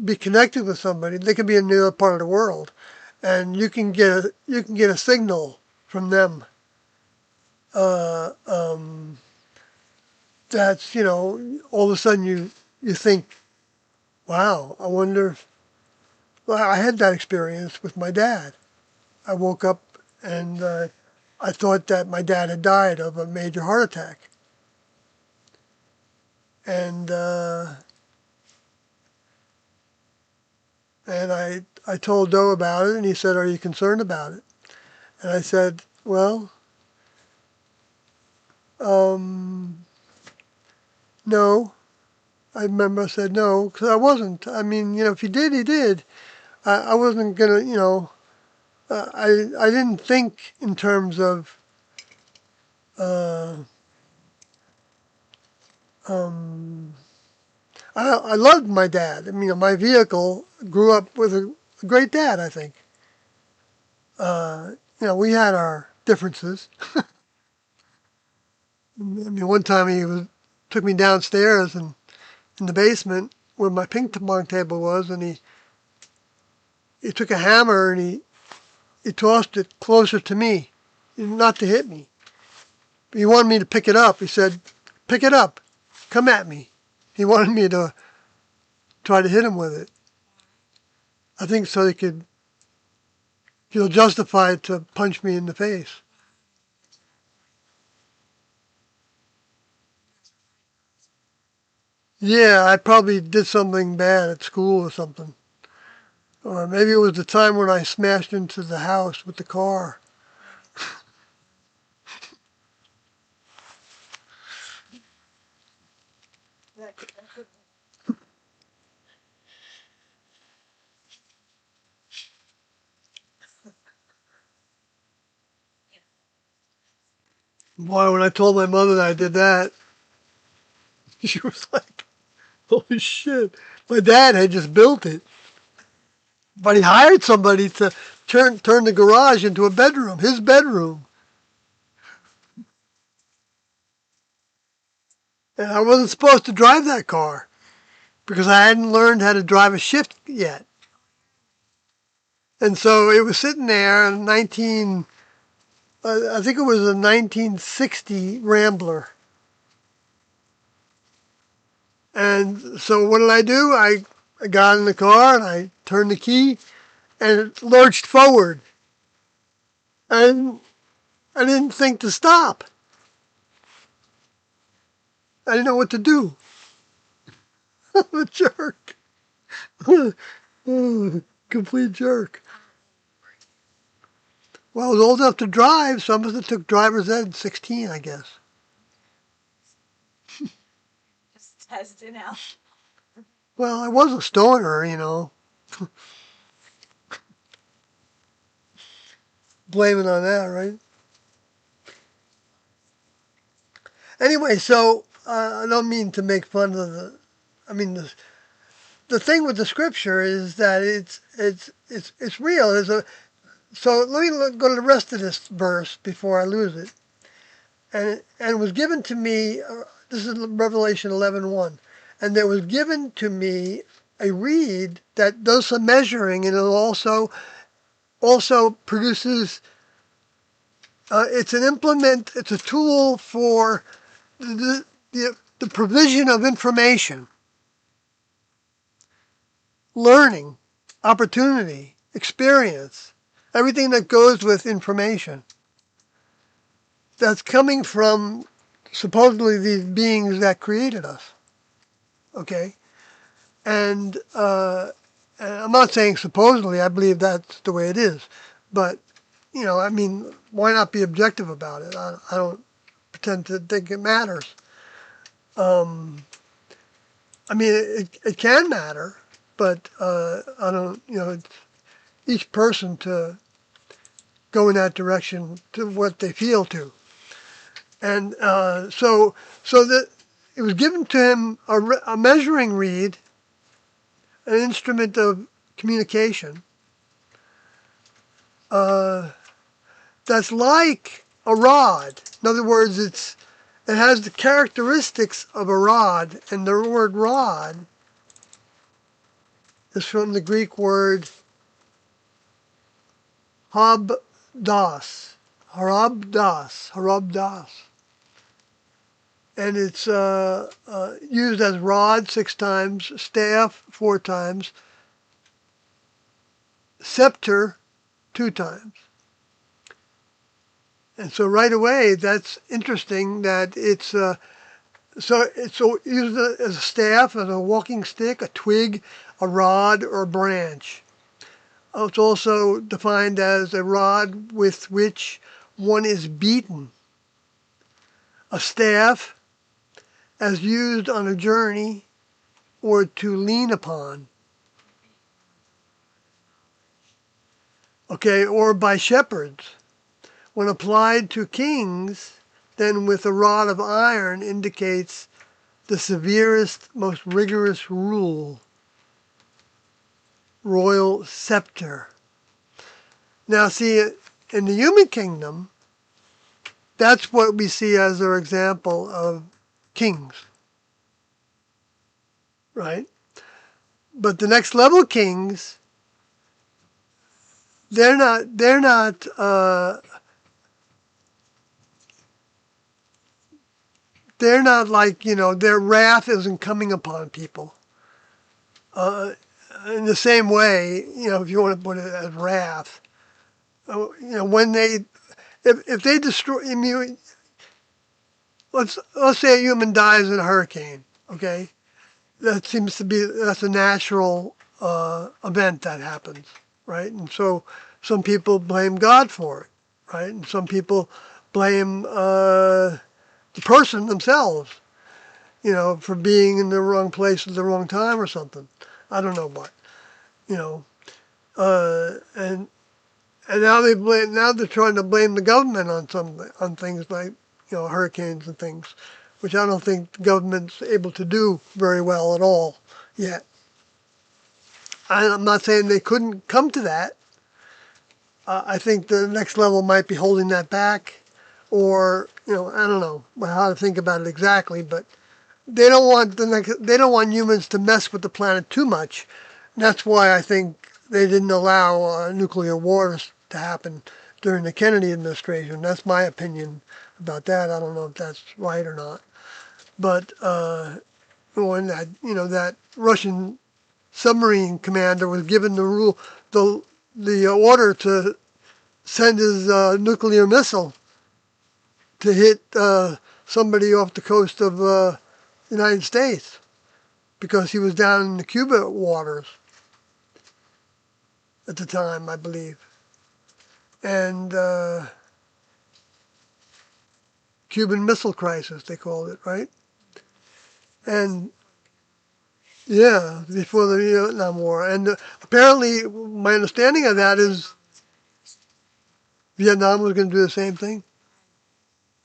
be connected with somebody. They could be in the other part of the world, and you can get a signal from them. Uh, um, that's all of a sudden you think, wow, I wonder if well, I had that experience with my dad. I woke up and I thought that my dad had died of a major heart attack. And And I told Doe about it, and he said, "Are you concerned about it?" And I said, "Well, um, no." I remember I said no, because I wasn't. I mean, if he did, he did. I wasn't gonna, I didn't think in terms of, uh, um, I loved my dad. I mean, my vehicle grew up with a great dad, I think. We had our differences. I mean, one time took me downstairs and in the basement where my ping pong table was, and he took a hammer and he tossed it closer to me, not to hit me. He wanted me to pick it up. He said, "Pick it up, come at me." He wanted me to try to hit him with it. I think so he could feel justified to punch me in the face. Yeah, I probably did something bad at school or something. Or maybe it was the time when I smashed into the house with the car. Boy, when I told my mother that I did that, she was like, "Holy shit." My dad had just built it, but he hired somebody to turn the garage into a bedroom, his bedroom. And I wasn't supposed to drive that car because I hadn't learned how to drive a shift yet. And so it was sitting there in I think it was a 1960 Rambler. And so what did I do? I got in the car and I turned the key and it lurched forward. And I didn't think to stop. I didn't know what to do. I'm a jerk. Complete jerk. Well, I was old enough to drive, so I must have took driver's ed at 16, I guess. Just testing out. Well, I was a stoner. Blame it on that, right? Anyway, so I don't mean to make fun of I mean, the thing with the scripture is that it's real. So let me go to the rest of this verse before I lose it. And it was given to me. This is Revelation 11:1, and there was given to me a reed that does some measuring, and it also produces. It's an implement. It's a tool for the provision of information, learning, opportunity, experience, everything that goes with information. That's coming from supposedly these beings that created us. Okay, and I'm not saying supposedly. I believe that's the way it is, but I mean, why not be objective about it? I don't pretend to think it matters. Um, I mean, it can matter, but I don't. It's each person to go in that direction to what they feel to, and so that it was given to him a measuring reed, an instrument of communication, uh, that's like a rod. In other words, it has the characteristics of a rod, and the word rod is from the Greek word habdos, harabdos, and it's used as rod 6 times, staff 4 times, scepter 2 times. And so right away, that's interesting that it's used as a staff, as a walking stick, a twig, a rod, or a branch. It's also defined as a rod with which one is beaten. A staff as used on a journey or to lean upon. Okay, or by shepherds. When applied to kings, then with a rod of iron indicates the severest, most rigorous rule. Royal scepter. Now see, in the human kingdom, that's what we see as our example of kings, right? But the next level kings, they're not like, their wrath isn't coming upon people. In the same way, if you want to put it as wrath, when if they destroy, I mean, let's say a human dies in a hurricane, okay? That's a natural event that happens, right? And so some people blame God for it, right? And some people blame the person themselves, for being in the wrong place at the wrong time or something. I don't know what, you know. And now they're trying to blame the government on things like hurricanes and things, which I don't think the government's able to do very well at all yet. I'm not saying they couldn't come to that. I think the next level might be holding that back, or I don't know how to think about it exactly, but they don't want humans to mess with the planet too much. And that's why I think they didn't allow nuclear wars to happen during the Kennedy administration. That's my opinion about that. I don't know if that's right or not. But when that Russian submarine commander was given the order to send his nuclear missile to hit somebody off the coast of the United States because he was down in the Cuba waters at the time, I believe. And Cuban Missile Crisis, they called it, right? And yeah, before the Vietnam War. And apparently, my understanding of that is Vietnam was going to do the same thing.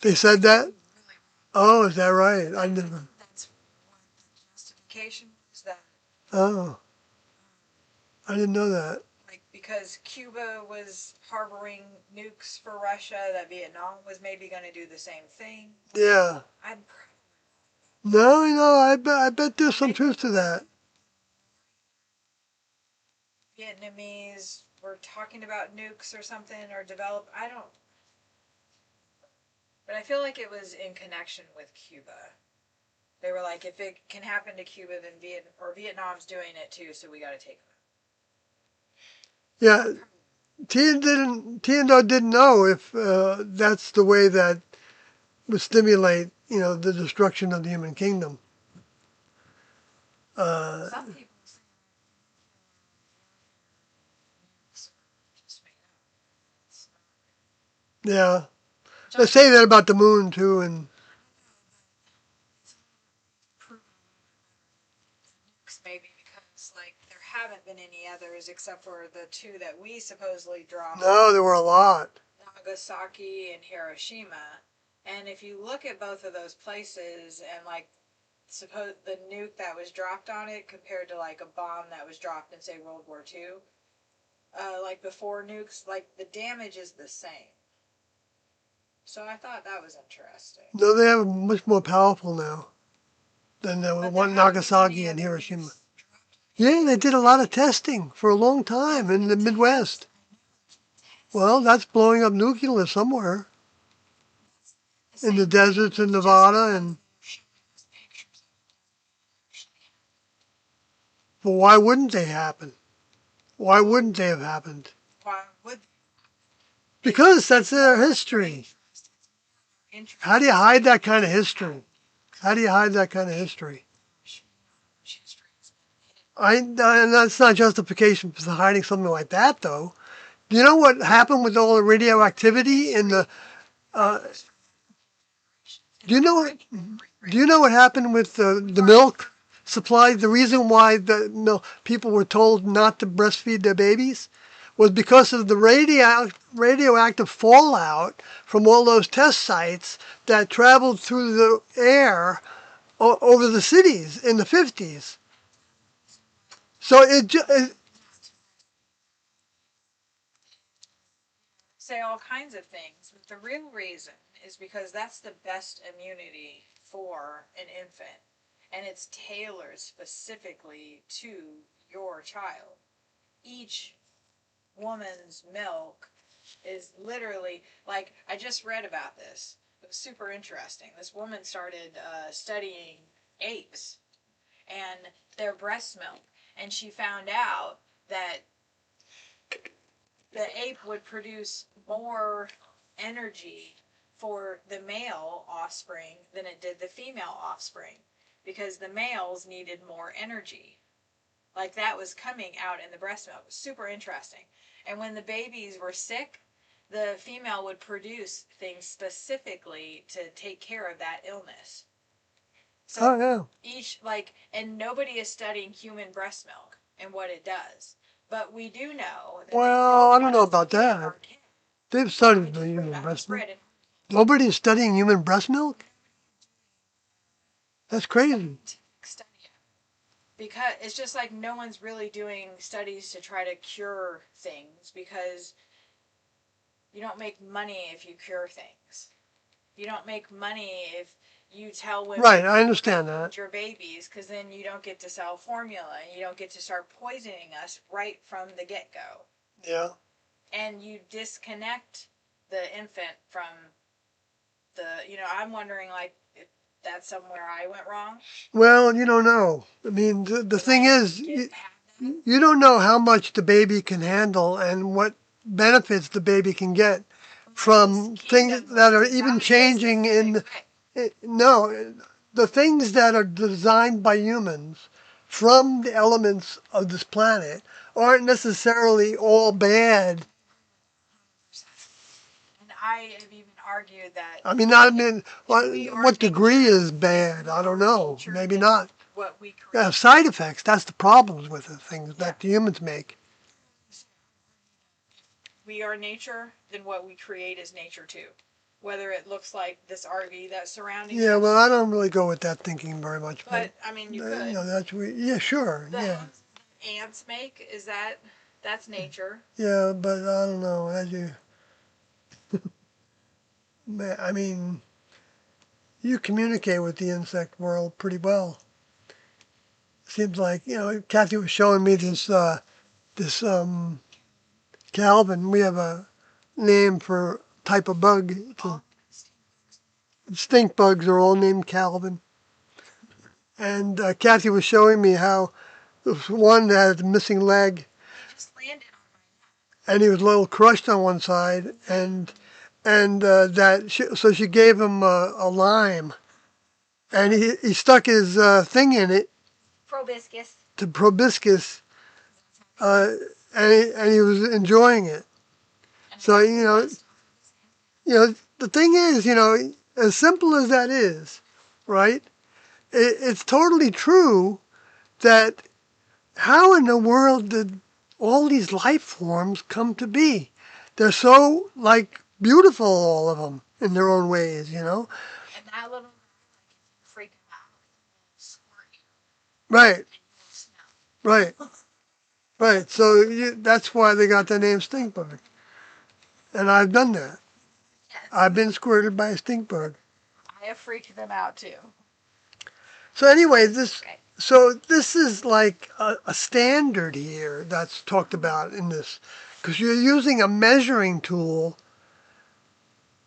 They said that? Oh, is that right? I didn't. That's what the justification was, that Oh, I didn't know that. because Cuba was harboring nukes for Russia, that Vietnam was maybe going to do the same thing. Yeah. I'm No, I bet there's some truth to that. Vietnamese were talking about nukes or something, or develop. I don't. But I feel like it was in connection with Cuba. They were like, if it can happen to Cuba, then Vietnam's doing it too, so we got to take them. Yeah, Tiendo didn't know if that's the way that would stimulate, the destruction of the human kingdom. Some people say nukes are just made up. It's not. Yeah, they say that about the moon too, and Maybe because there haven't been any others except for the two that we supposedly dropped. no, there were a lot. Nagasaki and Hiroshima. And if you look at both of those places and suppose the nuke that was dropped on it compared to a bomb that was dropped in say World War II, before nukes, the damage is the same. So I thought that was interesting. No, they are much more powerful now than the one Nagasaki and Hiroshima. Yeah, they did a lot of testing for a long time in the Midwest. Well, that's blowing up nuclear somewhere in the deserts in Nevada, and but why wouldn't they happen? Why wouldn't they have happened? Why would? Because that's their history. How do you hide that kind of history? How do you hide that kind of history? That's not justification for hiding something like that, though. Do you know what happened with all the radioactivity in the? Uh, do you know what? Do you know what happened with the milk supply? The reason why the people were told not to breastfeed their babies was because of the radioactive fallout from all those test sites that traveled through the air over the cities in the 50s. So Say all kinds of things, but the real reason is because that's the best immunity for an infant, and it's tailored specifically to your child. Each woman's milk is literally like, I just read about this. It was super interesting. This woman started studying apes and their breast milk, and she found out that the ape would produce more energy for the male offspring than it did the female offspring because the males needed more energy. Like that was coming out in the breast milk. It was super interesting. And when the babies were sick, the female would produce things specifically to take care of that illness. oh So yeah. each like, and nobody is studying human breast milk and what it does. But we do know that they Well, don't I don't want know us to about give that. our kids. They've I studied the just read, human I breast just milk. read it. Nobody is studying human breast milk. That's crazy. Study it because it's just like no one's really doing studies to try to cure things because you don't make money if you cure things. You don't make money if you tell women Right, I understand that. your babies because then you don't get to sell formula and you don't get to start poisoning us right from the get-go. Yeah. And you disconnect the infant from I'm wondering like if that's somewhere I went wrong. Well, you don't know. I mean, the thing is, you don't know how much the baby can handle and what benefits the baby can get from things that are even changing in. No, the things that are designed by humans from the elements of this planet aren't necessarily all bad. And I have even argued that I mean, I mean, we are what degree nature, is bad? I don't our know. nature Maybe than not. what we They create. have side effects. That's the problems with the things Yeah. that the humans make. We are nature, then what we create is nature too. Whether it looks like this RV that's surrounding Yeah, us. well, I don't really go with that thinking very much, but But I mean, you could. that's yeah, sure, The yeah, ants make is that's nature. yeah, but I don't know. As you, I mean, you communicate with the insect world pretty well. Seems like Kathy was showing me this Calvin. We have a name for type of bug. Stink bugs are all named Calvin. And Kathy was showing me how this one had a missing leg, They just landed on and he was a little crushed on one side, and so she gave him a lime, and he stuck his thing in it proboscis. to proboscis, uh, and he was enjoying it. So the thing is, as simple as that is, right? It's totally true that how in the world did all these life forms come to be? They're so like beautiful, all of them in their own ways. And that little freak out, squirt you, Right, smell. right, right. So that's why they got the name stink bug. And I've done that. Yes. I've been squirted by a stink bug. I have freaked them out too. So anyway, Okay. this is like a standard here that's talked about in this, because you're using a measuring tool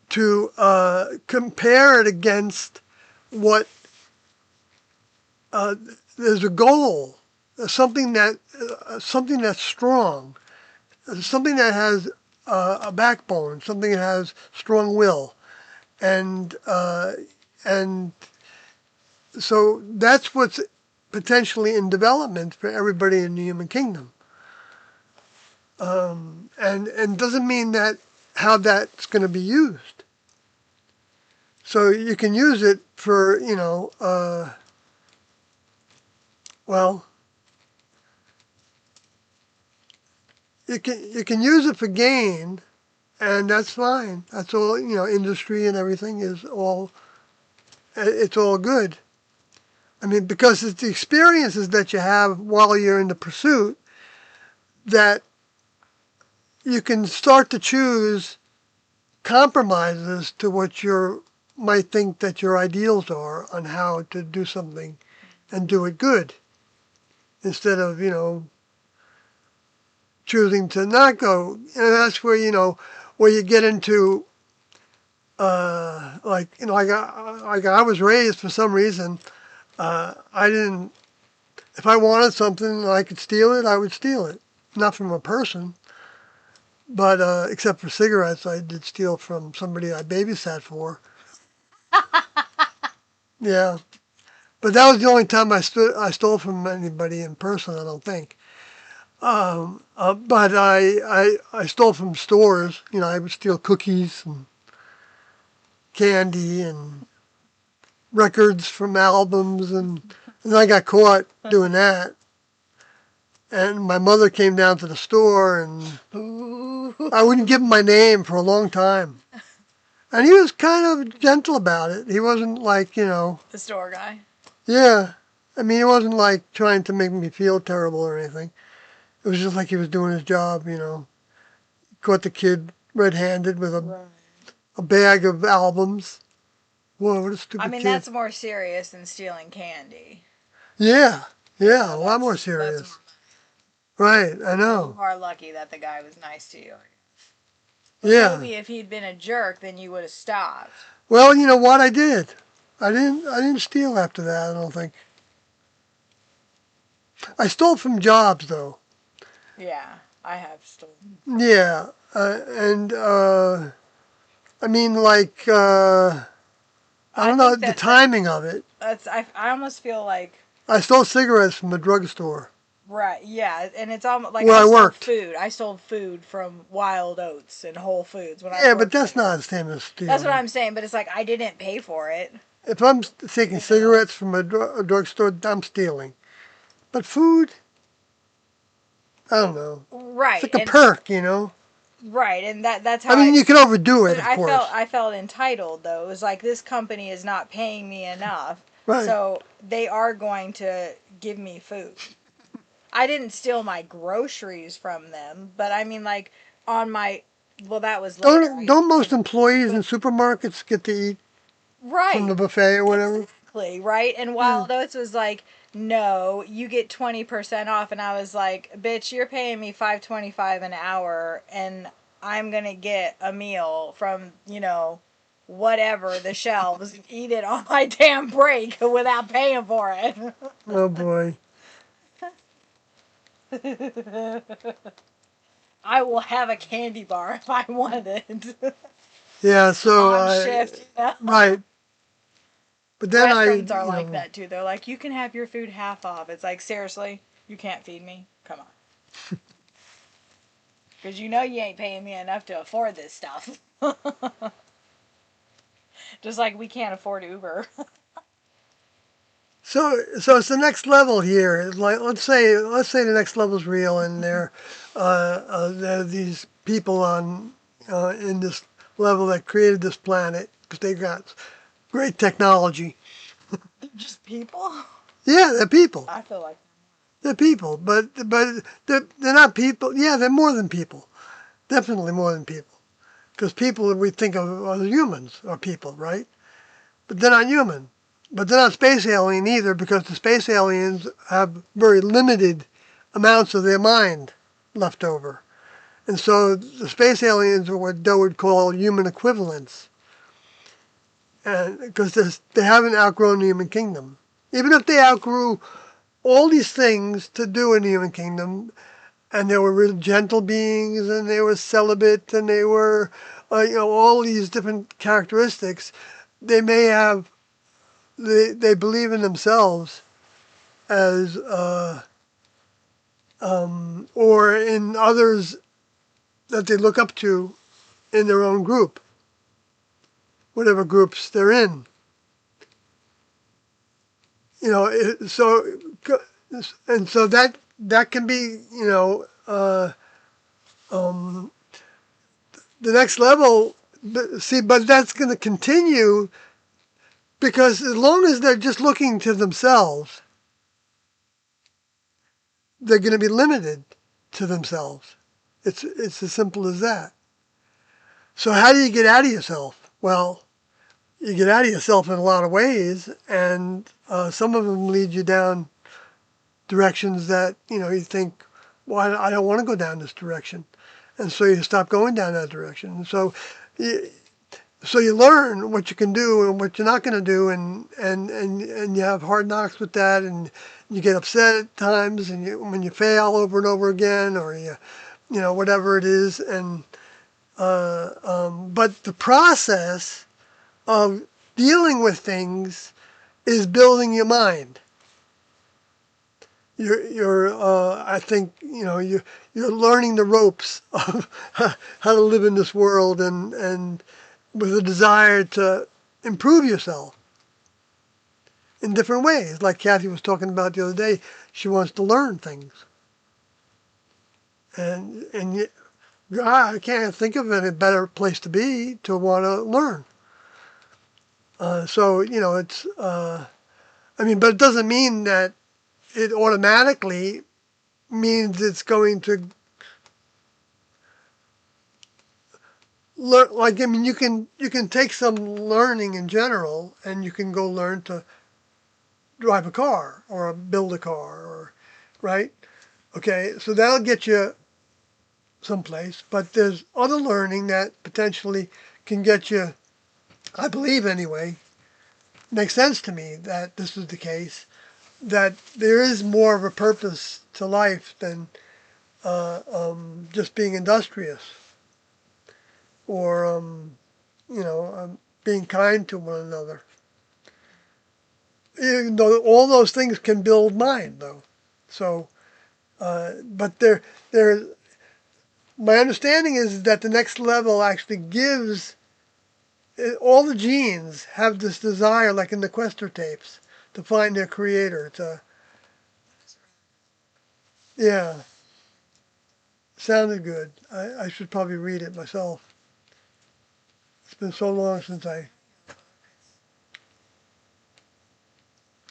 to compare it against what uh, there's a goal, something that's strong, something that has a backbone, something that has strong will, and and so that's what's potentially in development for everybody in the human kingdom. And doesn't mean that how that's going to be used. So you can use it for, well, you can use it for gain, and that's fine. That's all, industry and everything is all, it's all good. I mean, because it's the experiences that you have while you're in the pursuit that you can start to choose compromises to what you might think that your ideals are on how to do something and do it good instead of, choosing to not go. And that's where, where you get into, like I was raised for some reason, I didn't, if I wanted something and I could steal it, I would steal it. Not from a person, but except for cigarettes, I did steal from somebody I babysat for. Yeah. But that was the only time I stole from anybody in person, I don't think. But I stole from stores. I would steal cookies and candy and records from albums, and I got caught doing that. And my mother came down to the store, and I wouldn't give him my name for a long time. And he was kind of gentle about it. He wasn't like, The store guy. yeah. I mean, he wasn't like trying to make me feel terrible or anything. It was just like he was doing his job, Caught the kid red-handed with a bag of albums. Whoa, what a stupid I mean, kid. that's more serious than stealing candy. Yeah, a lot more serious. Right, I know. You are lucky that the guy was nice to you. But Yeah. maybe if he'd been a jerk, then you would have stopped. Well, you know what I did? I didn't steal after that, I don't think. I stole from jobs, though. Yeah, I have stolen. Yeah, and I mean, like, I don't know the timing of it. I almost feel like. I stole cigarettes from a drugstore. Right, yeah, and it's almost like where I worked. Food. I sold food from Wild Oats and Whole Foods when I. Yeah, but that's not the same as stealing. That's what I'm saying, but it's like I didn't pay for it. If I'm taking cigarettes from a drugstore, I'm stealing. But food, I don't know. Right. It's like a perk, Right, and that's how. I mean, you can overdo it, of course. I felt entitled though. It was like this company is not paying me enough, right. So they are going to give me food. I didn't steal my groceries from them, but I mean, like on my. Well, that was later. Don't most employees in supermarkets get to eat from the buffet or whatever? Exactly, right? And Wild Oats was like, no, you get 20% off. And I was like, bitch, you're paying me $5.25 an hour, and I'm going to get a meal from, whatever the shelves, and eat it on my damn break without paying for it. Oh, boy. I will have a candy bar if I want it. Yeah, so on shift, right. But then restaurants are like that too. They're like, you can have your food half off. It's like, seriously, you can't feed me? Come on. Because you ain't paying me enough to afford this stuff. Just like we can't afford Uber. So it's the next level here. Like let's say the next level is real, and there are these people on in this level that created this planet because they got great technology. Just people? Yeah, they're people. I feel like they're people, but they're not people. Yeah, they're more than people. Definitely more than people. Because people we think of as humans are people, right? But they're not human. But they're not space alien either, because the space aliens have very limited amounts of their mind left over. And so the space aliens are what Doe would call human equivalents. And because they haven't outgrown the human kingdom. Even if they outgrew all these things to do in the human kingdom, and they were real gentle beings, and they were celibate, and they were, all these different characteristics, they may have, they believe in themselves as or in others that they look up to in their own group, whatever groups they're in. You know, and so that can be, the next level. See, but that's going to continue because as long as they're just looking to themselves, they're going to be limited to themselves. It's as simple as that. So how do you get out of yourself? Well, you get out of yourself in a lot of ways, and some of them lead you down directions that you think, well, I don't want to go down this direction, and so you stop going down that direction. And so you learn what you can do and what you're not going to do, and you have hard knocks with that, and you get upset at times, and when you fail over and over again, or whatever it is, and but the process of dealing with things is building your mind. I think you're learning the ropes of how to live in this world, and with a desire to improve yourself in different ways. Like Kathy was talking about the other day, she wants to learn things, and I can't think of any better place to be to want to learn. So it's but it doesn't mean that it automatically means it's going to learn. Like you can take some learning in general, and you can go learn to drive a car or build a car, or right. Okay, so that'll get you someplace. But there's other learning that potentially can get you. I believe anyway. Makes sense to me that this is the case. That there is more of a purpose to life than just being industrious, or being kind to one another. Even though all those things can build mind, though. So, but my understanding is that the next level actually gives. All the genes have this desire, like in the Quester tapes, to find their creator. Yeah, sounded good. I should probably read it myself. It's been so long since I.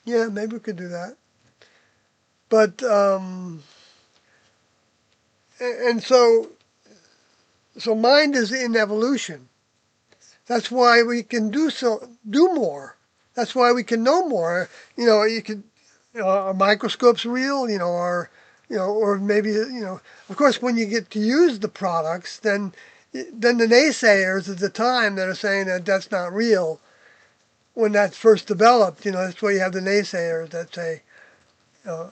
Yeah, maybe we could do that. But and so mind is in evolution. That's why we can do more. That's why we can know more. You could, a microscope's real. Or maybe Of course, when you get to use the products, then the naysayers at the time that are saying that that's not real. When that's first developed, that's why you have the naysayers that say, no,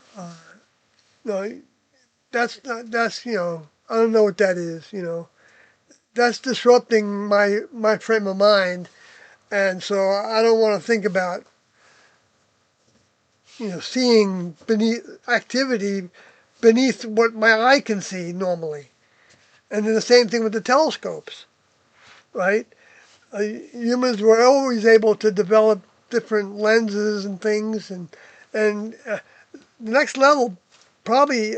that's not, I don't know what that is. That's disrupting my frame of mind, and so I don't want to think about seeing beneath activity beneath what my eye can see normally. And then the same thing with the telescopes, right? Humans were always able to develop different lenses and things, and the next level probably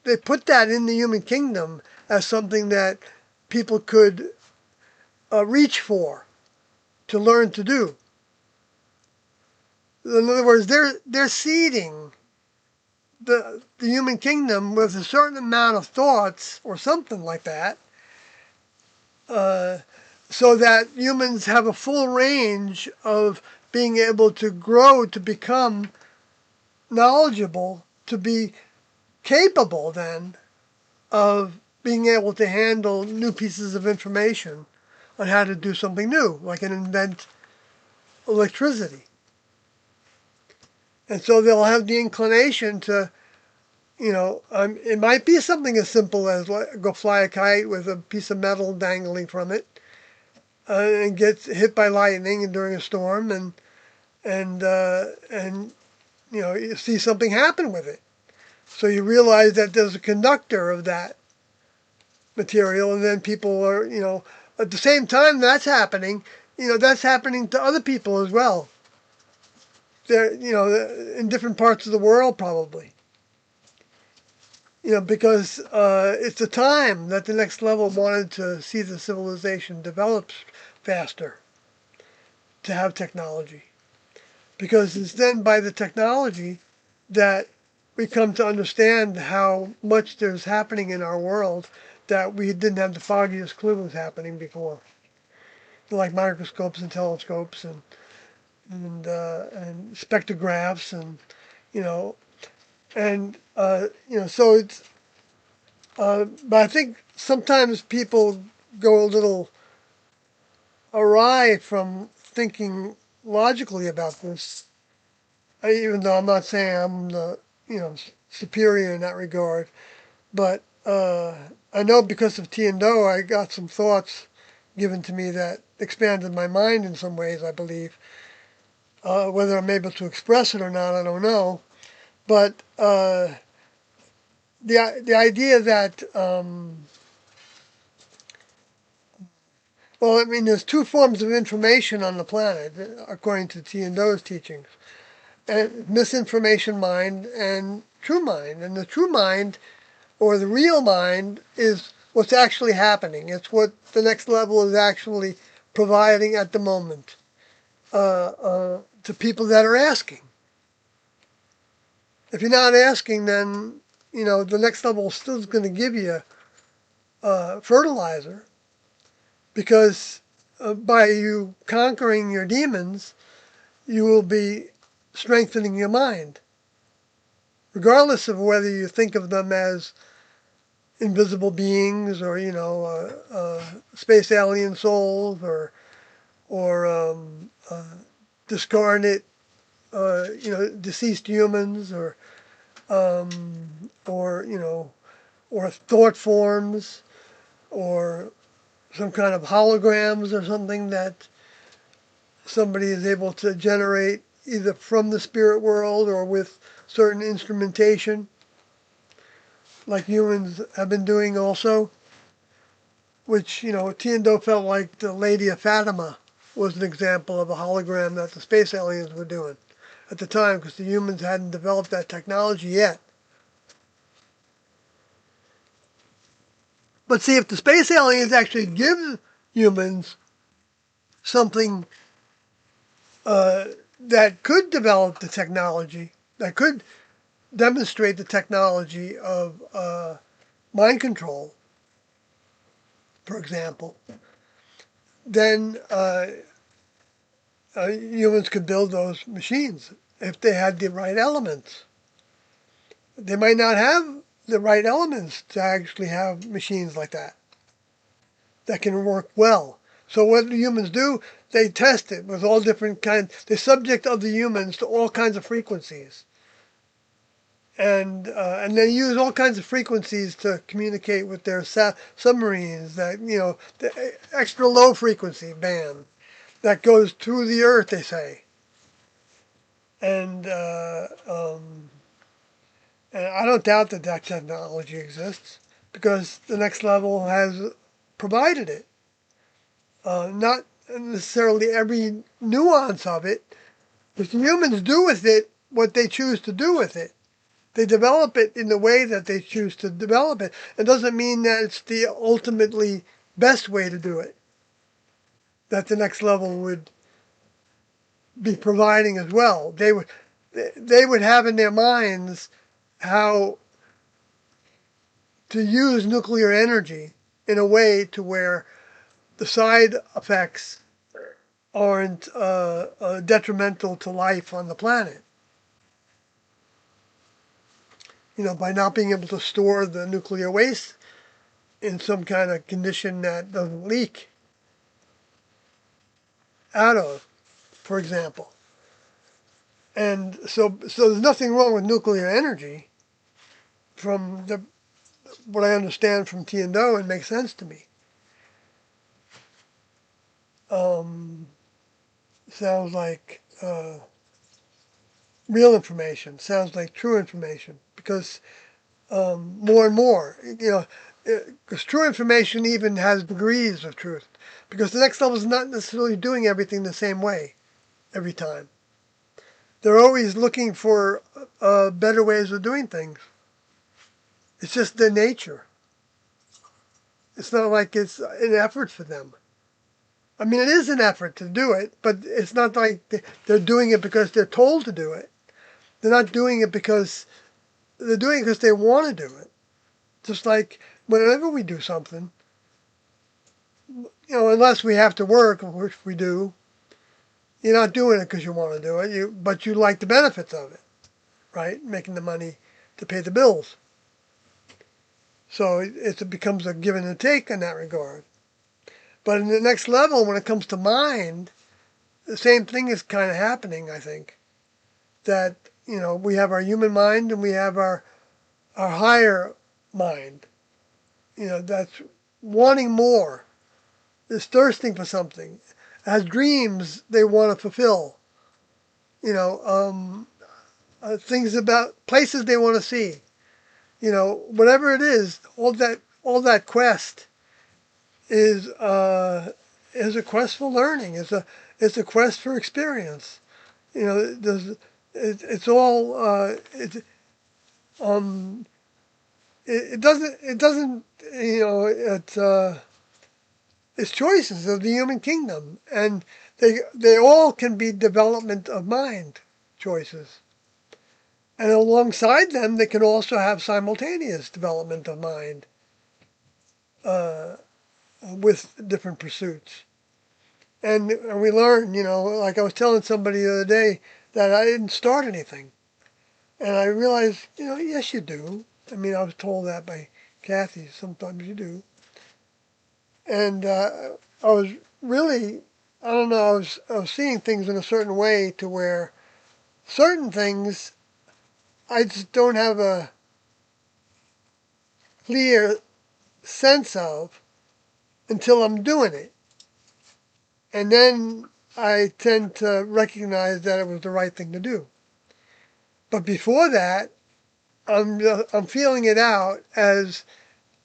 they put that in the human kingdom as something that people could reach for, to learn to do. In other words, they're seeding the human kingdom with a certain amount of thoughts or something like that, so that humans have a full range of being able to grow, to become knowledgeable, to be capable then of being able to handle new pieces of information on how to do something new, like an invent electricity. And so they'll have the inclination to, it might be something as simple as go fly a kite with a piece of metal dangling from it, and get hit by lightning during a storm, and you see something happen with it. So you realize that there's a conductor of that material, and then people are, at the same time that's happening, that's happening to other people as well. They're, in different parts of the world probably. Because it's the time that the next level wanted to see the civilization develop faster, to have technology. Because it's then by the technology that we come to understand how much there's happening in our world that we didn't have the foggiest clue was happening before. Like microscopes and telescopes and spectrographs and you know so it's but I think sometimes people go a little awry from thinking logically about this. Even though I'm not saying I'm the superior in that regard, but I know because of T and Do, I got some thoughts given to me that expanded my mind in some ways. I believe whether I'm able to express it or not, I don't know. But the idea that well, I mean, there's two forms of information on the planet according to T and Do's teachings: and misinformation mind and true mind. And the true mind or the real mind is what's actually happening. It's what the next level is actually providing at the moment to people that are asking. If you're not asking, then the next level is still going to give you fertilizer because by you conquering your demons, you will be strengthening your mind, regardless of whether you think of them as invisible beings or space alien souls or discarnate deceased humans or or thought forms or some kind of holograms or something that somebody is able to generate either from the spirit world or with certain instrumentation like humans have been doing also, which, Tiendo felt like the Lady of Fatima was an example of a hologram that the space aliens were doing at the time because the humans hadn't developed that technology yet. But see, if the space aliens actually give humans something that could develop the technology, that could demonstrate the technology of mind control, for example, then humans could build those machines if they had the right elements. They might not have the right elements to actually have machines like that can work well. So what do humans do? They test it with all different kinds. They subject other humans to all kinds of frequencies, and they use all kinds of frequencies to communicate with their submarines. That the extra low frequency band that goes through the earth, they say, and and I don't doubt that that technology exists because the next level has provided it. Not necessarily every nuance of it, but the humans do with it what they choose to do with it. They develop it in the way that they choose to develop it. It doesn't mean that it's the ultimately best way to do it, that the next level would be providing as well. They would have in their minds how to use nuclear energy in a way to where the side effects aren't detrimental to life on the planet. By not being able to store the nuclear waste in some kind of condition that doesn't leak out of, for example. And so there's nothing wrong with nuclear energy from what I understand from T and O, and makes sense to me. Um, sounds like real information, sounds like true information, because more and more, because true information even has degrees of truth, because the next level is not necessarily doing everything the same way every time. They're always looking for better ways of doing things. It's just their nature. It's not like it's an effort for them. I mean, it is an effort to do it, but it's not like they're doing it because they're told to do it. They're not doing it because they're doing it because they want to do it. Just like whenever we do something, unless we have to work, which we do, you're not doing it because you want to do it. But you like the benefits of it, right? Making the money to pay the bills. So it becomes a give and a take in that regard. But in the next level, when it comes to mind, the same thing is kind of happening, I think. That, we have our human mind and we have our higher mind, that's wanting more, is thirsting for something, has dreams they want to fulfill, things about places they want to see, whatever it is, all that quest is a quest for learning. It's a quest for experience. It's all um, it doesn't it's choices of the human kingdom, and they all can be development of mind choices, and alongside them they can also have simultaneous development of mind uh, with different pursuits. And we learn, like I was telling somebody the other day, that I didn't start anything. And I realized, yes, you do. I mean, I was told that by Kathy. Sometimes you do. And I was really, I don't know, I was seeing things in a certain way to where certain things I just don't have a clear sense of until I'm doing it. And then I tend to recognize that it was the right thing to do. But before that, I'm feeling it out as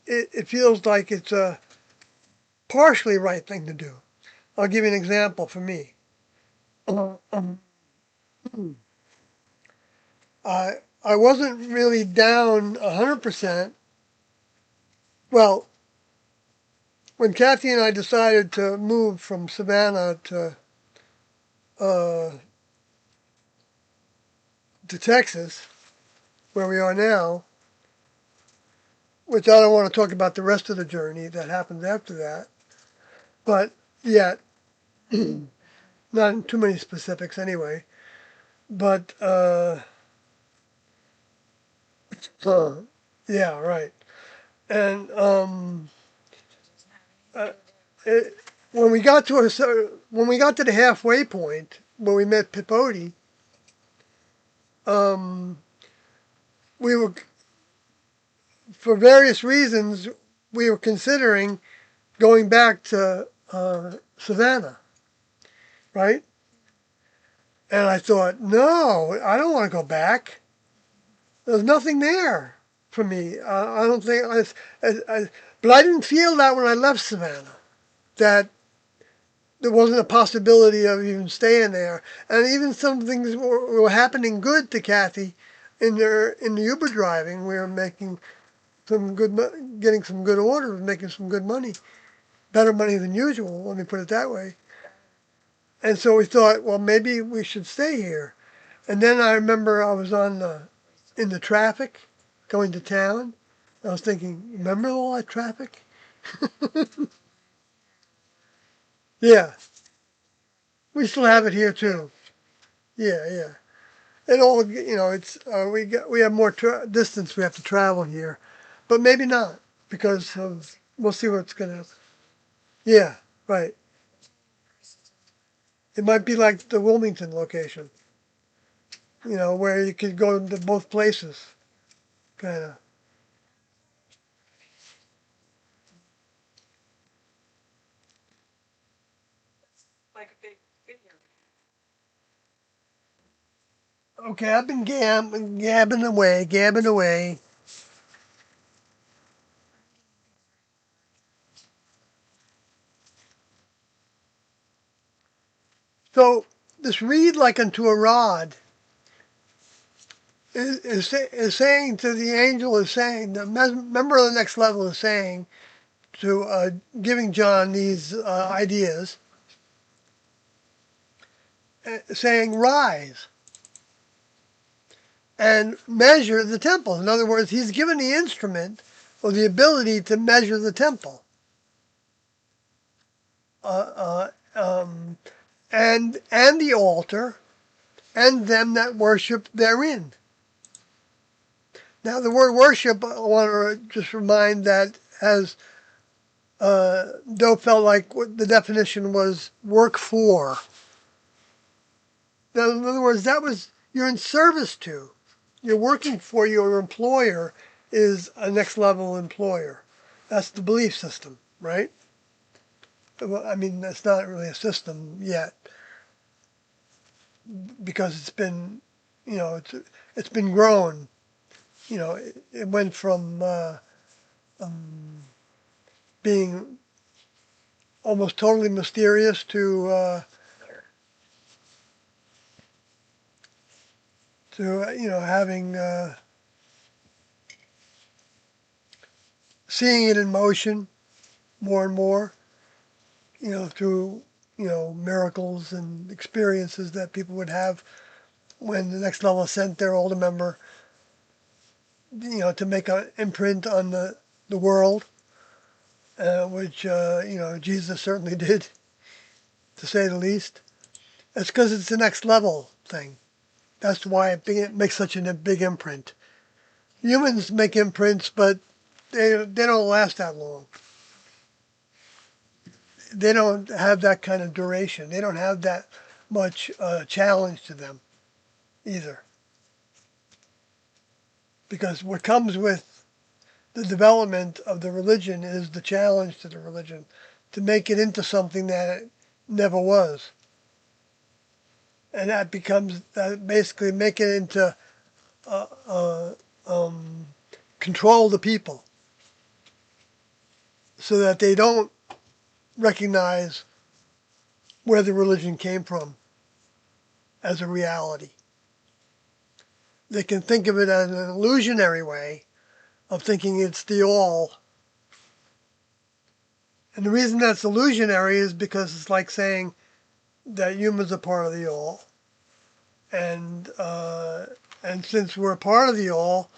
it feels like it's a partially right thing to do. I'll give you an example for me. Um, I wasn't really down 100%. Well, when Kathy and I decided to move from Savannah uh, to Texas, where we are now, which I don't want to talk about the rest of the journey that happens after that, but yet, not in too many specifics anyway. But uh, yeah, right. And uh, it, when we got to the halfway point when we met Pypody, um, we were, for various reasons, we were considering going back to Savannah, right? And I thought, no, I don't want to go back. There's nothing there for me. I don't think but I didn't feel that when I left Savannah. That there wasn't a possibility of even staying there. And even some things were happening good to Kathy in the Uber driving. We were making getting some good orders, making some good money, better money than usual. Let me put it that way. And so we thought, well, maybe we should stay here. And then I remember I was in the traffic going to town. I was thinking, remember all that traffic? Yeah, we still have it here too. Yeah, yeah. It all, it's we have more distance we have to travel here, but maybe not because of we'll see what's gonna. Yeah, right. It might be like the Wilmington location, where you could go to both places, kind of. Okay, I've been gabbing away. So this reed like unto a rod is saying to the angel, is saying, the member of the next level is saying to, giving John these ideas, saying, rise and measure the temple. In other words, he's given the instrument or the ability to measure the temple. Uh, and the altar and them that worship therein. Now, the word worship, I want to just remind that as Doe felt like the definition was work for. Now, in other words, that was you're in service to. You're working for your employer is a next level employer. That's the belief system, right? Well, I mean, that's not really a system yet because it's been, it's been grown. It went from being almost totally mysterious to having seeing it in motion more and more, through miracles and experiences that people would have when the next level sent their older member, to make an imprint on the world, which Jesus certainly did, to say the least. It's because it's the next level thing. That's why it makes such a big imprint. Humans make imprints, but they don't last that long. They don't have that kind of duration. They don't have that much challenge to them either. Because what comes with the development of the religion is the challenge to the religion to make it into something that it never was. And that becomes, that basically make it into uh, uh, um, control the people so that they don't recognize where the religion came from as a reality. They can think of it as an illusionary way of thinking it's the all. And the reason that's illusionary is because it's like saying that humans are part of the all. And since we're a part of the all,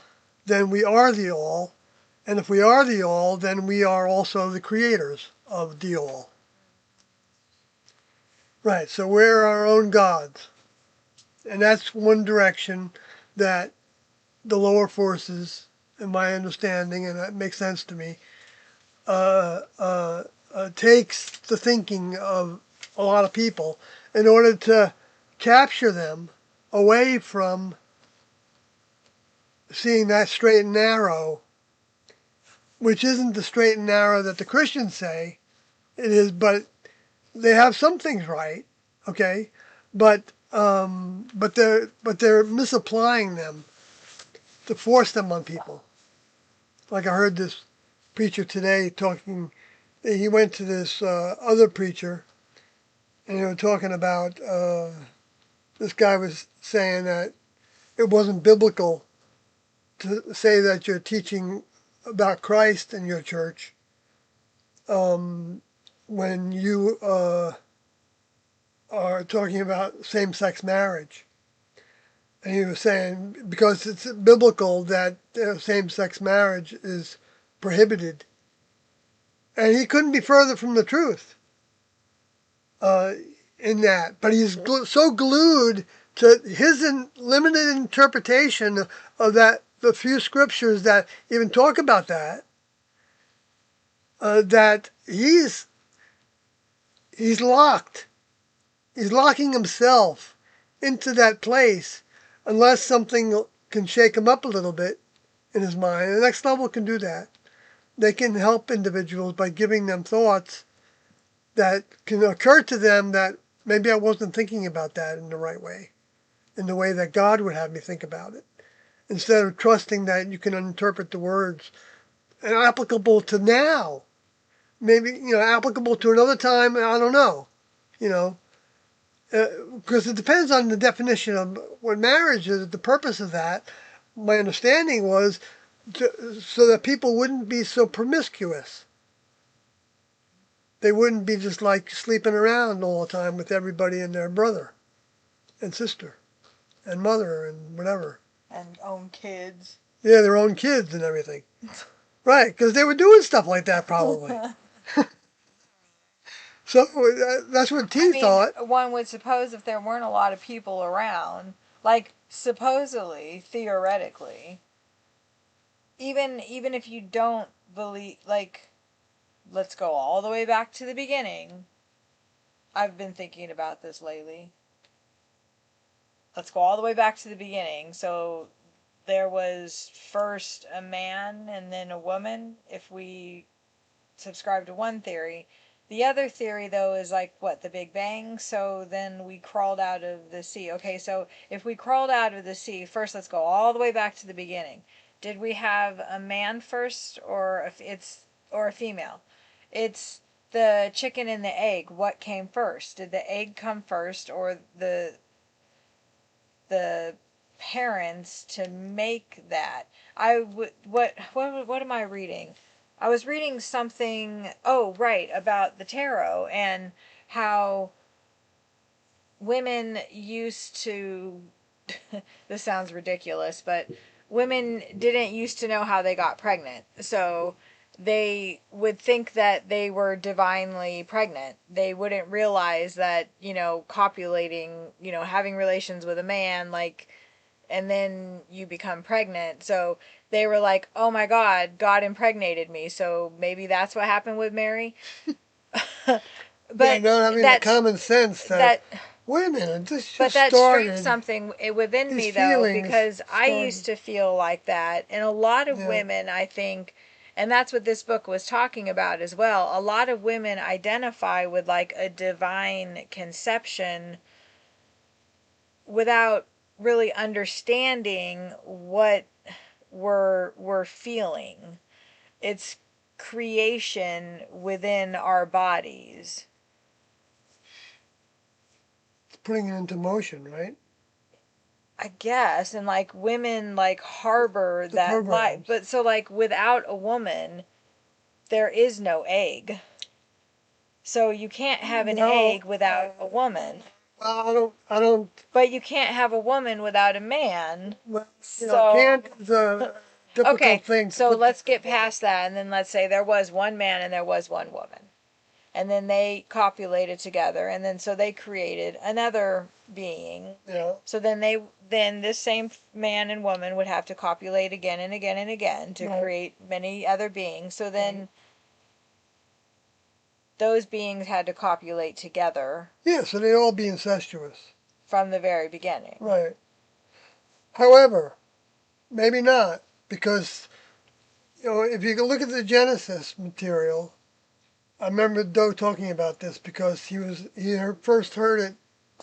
then we are the all. And if we are the all, then we are also the creators of the all. Right, so we're our own gods. And that's one direction that the lower forces, in my understanding, and that makes sense to me, takes the thinking of a lot of people in order to capture them away from seeing that straight and narrow, which isn't the straight and narrow that the Christians say it is, but they have some things right, okay, but they're misapplying them to force them on people. Like I heard this preacher today talking. He went to this other preacher, and they were talking about. This guy was saying that it wasn't biblical to say that you're teaching about Christ in your church when you are talking about same-sex marriage. And he was saying because it's biblical that same-sex marriage is prohibited. And he couldn't be further from the truth uh, in that. But he's so glued to his limited interpretation of that, the few scriptures that even talk about that, that he's locked. He's locking himself into that place unless something can shake him up a little bit in his mind. And the next level can do that. They can help individuals by giving them thoughts that can occur to them that maybe I wasn't thinking about that in the right way. in the way that God would have me think about it, instead of trusting that you can interpret the words and applicable to now. Maybe, applicable to another time, I don't know, you know, because it depends on the definition of what marriage is. The purpose of that, my understanding was so that people wouldn't be so promiscuous. They wouldn't be just like sleeping around all the time with everybody and their brother and sister and mother and whatever. And own kids. Yeah, their own kids and everything. Right, because they were doing stuff like that probably. So that's what T thought. One would suppose if there weren't a lot of people around, like supposedly, theoretically, even if you don't believe, like, let's go all the way back to the beginning. I've been thinking about this lately. Let's go all the way back to the beginning. So there was first a man and then a woman, if we subscribe to one theory. The other theory, though, is like what, the Big Bang? So then we crawled out of the sea. Okay, so if we crawled out of the sea, first let's go all the way back to the beginning. Did we have a man first, or or a female? It's the chicken and the egg. What came first? Did the egg come first, or the parents to make that? I would what am I reading? I was reading something, oh right, about the tarot and how women used to this sounds ridiculous, but women didn't used to know how they got pregnant. So they would think that they were divinely pregnant. They wouldn't realize that, copulating, having relations with a man, like, and then you become pregnant. So they were like, oh my God, God impregnated me. So maybe that's what happened with Mary. Yeah, But not having the common sense that, that wait a minute, this but just that struck started. something within These me, though, feelings because I started. used to feel like that. And a lot of Yeah. women, I think, and that's what this book was talking about as well. A lot of women identify with like a divine conception without really understanding what we're feeling. It's creation within our bodies. It's putting it into motion, right? I guess, and like women like harbor The that life, programs. but so like without a woman, there is no egg. So you can't have an No, egg without a woman, well, I don't. but you can't have a woman without a man. Well, So can't is a okay, difficult thing to so put let's get together. past that, and then let's say there was one man and there was one woman, and then they copulated together, and then so they created another being. Yeah. So then this same man and woman would have to copulate again and again and again to Right. create many other beings. So then those beings had to copulate together Yeah, so they all be incestuous. from the very beginning. Right. However, maybe not, because if you can look at the Genesis material, I remember Doe talking about this because first heard it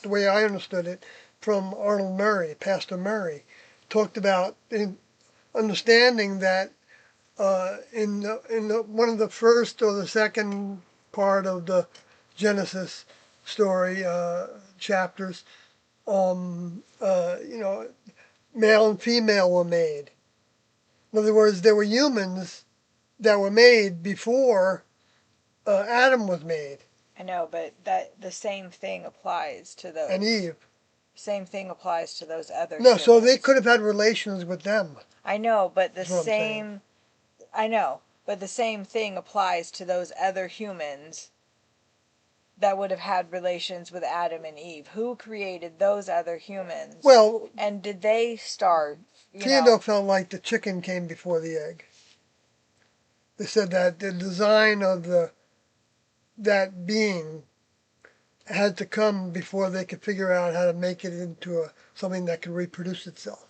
the way I understood it from Arnold Murray, Pastor Murray, talked about understanding that one of the first or the second part of the Genesis story chapters, male and female were made. In other words, there were humans that were made before Adam was made, I know, but that the same thing applies to and those. Eve. Same thing applies to those other No, so they humans. could have had relations with them. I know, but That's what I'm saying. I know, but the same thing applies to those other humans that would have had relations with Adam and Eve. Who created those other humans? Well, And did they start, Theodore felt like the chicken came before the egg. They said that the design of that being had to come before they could figure out how to make it into something that could reproduce itself.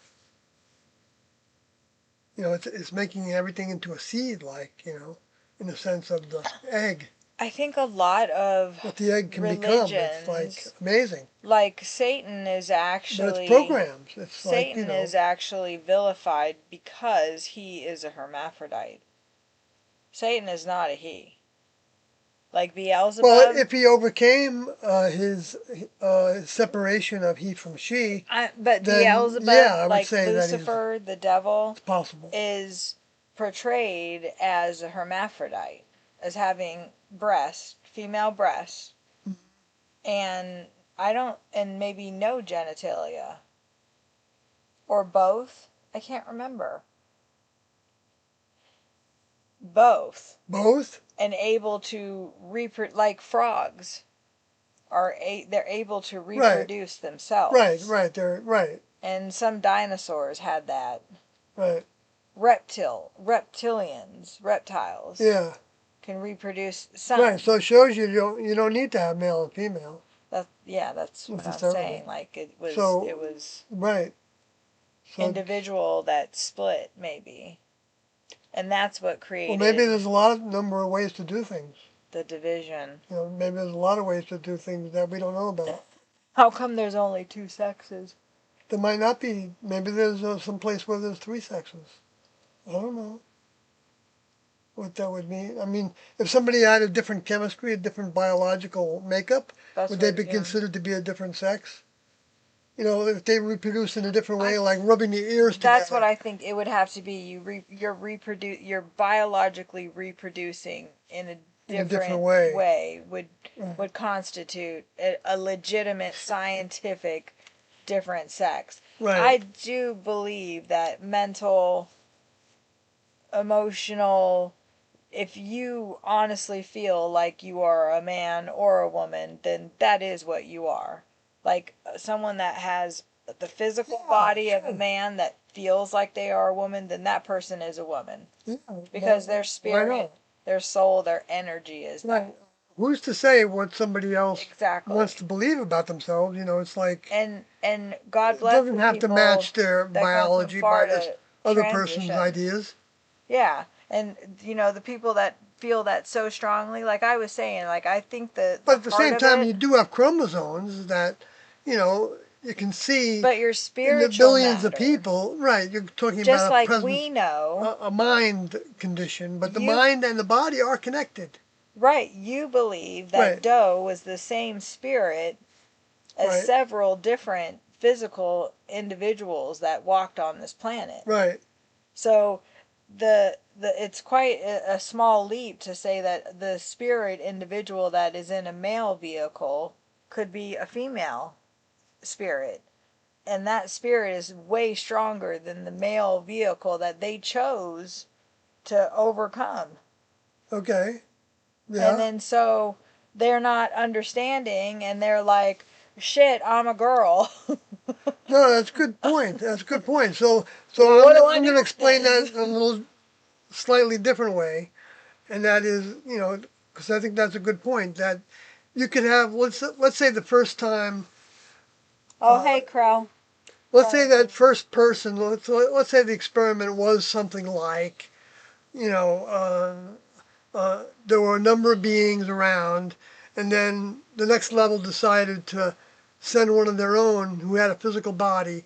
It's making everything into a seed, like, in the sense of the egg. I think a lot of what the egg can become. It's like religions, amazing. like Satan is But it's actually programs. It's like, Satan is actually vilified because he is a hermaphrodite. Satan is not a he. Like well, Beelzebub, if he overcame his separation of he from she, but then yeah, Beelzebub, I would like say that Lucifer, the devil, it's possible. is portrayed as a hermaphrodite, as having breasts, female breasts, and and maybe no genitalia, or both. I can't remember. Both, Both? and able to like frogs they're able to Right, reproduce right, themselves, right. They're right, and some dinosaurs had that. right. Reptiles Yeah, can reproduce right. some. So it shows you don't need to have male and female That's what I'm necessarily. saying. Like So it was right. So individual that split maybe, and that's what well, maybe created there's a lot of number of ways to do things. the division. Maybe there's a lot of ways to do things that we don't know about. How come there's only two sexes? There might not be. Maybe there's some place where there's three sexes. I don't know what that would mean. I mean, if somebody had a different chemistry, a different biological makeup, That's would they what, be yeah. considered to be a different sex? If they reproduce in a different I way, like rubbing the ears That's what together I think it would have to be. You're biologically reproducing in a in a different different way. way Right. would constitute a legitimate scientific different sex. I Right. do believe that mental, emotional, if you honestly feel like you are a man or a woman, then that is what you are. Like someone that has the physical Yeah, body of a sure. man that feels like they are a woman, then that person is a woman. Yeah. Because their Why spirit, not? their soul, their energy is Right. that. Who's to say what somebody else wants Exactly. to believe about themselves? It's like And God it bless doesn't the have to people match their that go so biology by far this to other person's transition. ideas. Yeah, and the people that feel that so strongly, like I was saying, like I think the But at the heart same of time, it, you do have chromosomes that, you can see but your in the spiritual billions of matter, people. Right, you're talking just about a like presence, we know, a mind condition, but the you mind and the body are connected. right, you believe that Right, Doe was the same spirit as right, several different physical individuals that walked on this planet. right. So the it's quite a small leap to say that the spirit individual that is in a male vehicle could be a female spirit, and that spirit is way stronger than the male vehicle that they chose to overcome. Okay, And yeah. then so they're not understanding, and they're like, shit, I'm a girl. No, that's a good point. That's a good point. So, Well, so what I'm, do I I'm do going to explain then? that in a little slightly different way, and that is, because I think that's a good point. That you could have, let's say the first time, Oh, hey, Crow. let's say Crow. that first person, let's say the experiment was something like, you know, there were a number of beings around, and then the next level decided to send one of their own who had a physical body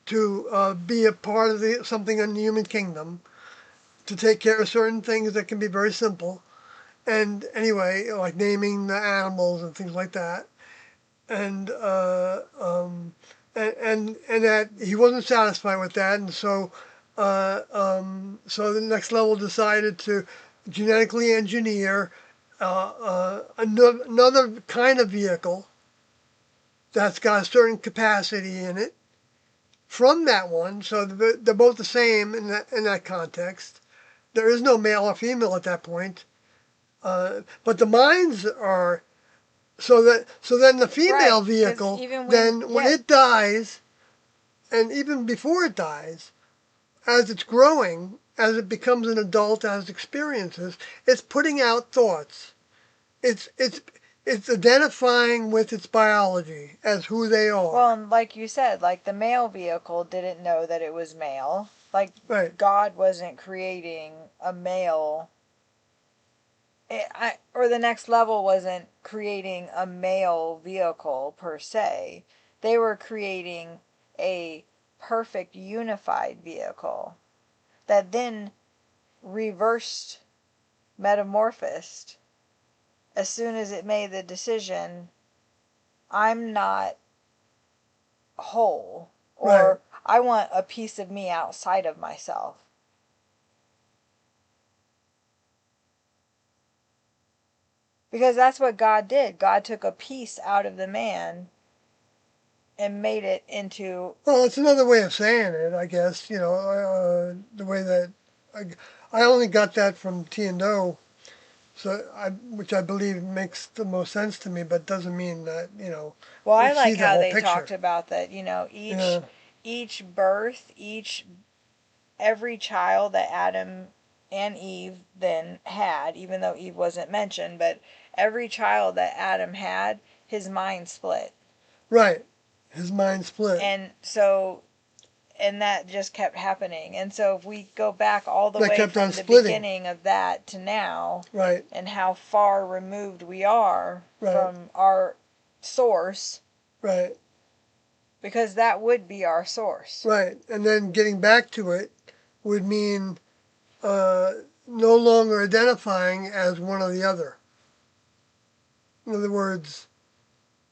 to be a part of something in the human kingdom to take care of certain things that can be very simple. And anyway, like naming the animals and things like that. And and that he wasn't satisfied with that, and so the next level decided to genetically engineer another kind of vehicle that's got a certain capacity in it from that one. So they're both the same in that context. There is no male or female at that point, but the minds are so then the female Right, because vehicle, even then when yeah, it dies, and even before it dies, as it's growing, as it becomes an adult, as it experiences, it's putting out thoughts. It's identifying with its biology as who they well, are. and like you said, like the male vehicle didn't know that it was male. Like Right. God wasn't creating a male or the next level wasn't creating a male vehicle per se. They were creating a perfect unified vehicle that then reversed metamorphosed as soon as it made the decision, I'm not whole, Right. or I want a piece of me outside of myself. Because that's what God did. God took a piece out of the man and made it into. Well, it's another way of saying it, I guess. The way that I, I only got that from T and O, which I believe makes the most sense to me, but doesn't mean that Well, we I see like the how whole they picture. talked about that. Yeah. Each birth, every child that Adam and Eve then had, even though Eve wasn't mentioned, but every child that Adam had, his mind split. Right. His mind split. And so, and that just kept happening. And so, if we go back all the That way kept on from the splitting. beginning of that to now, Right. and how far removed we are Right. from our source, Right. because that would be our source. Right. And then getting back to it would mean no longer identifying as one or the other. In other words,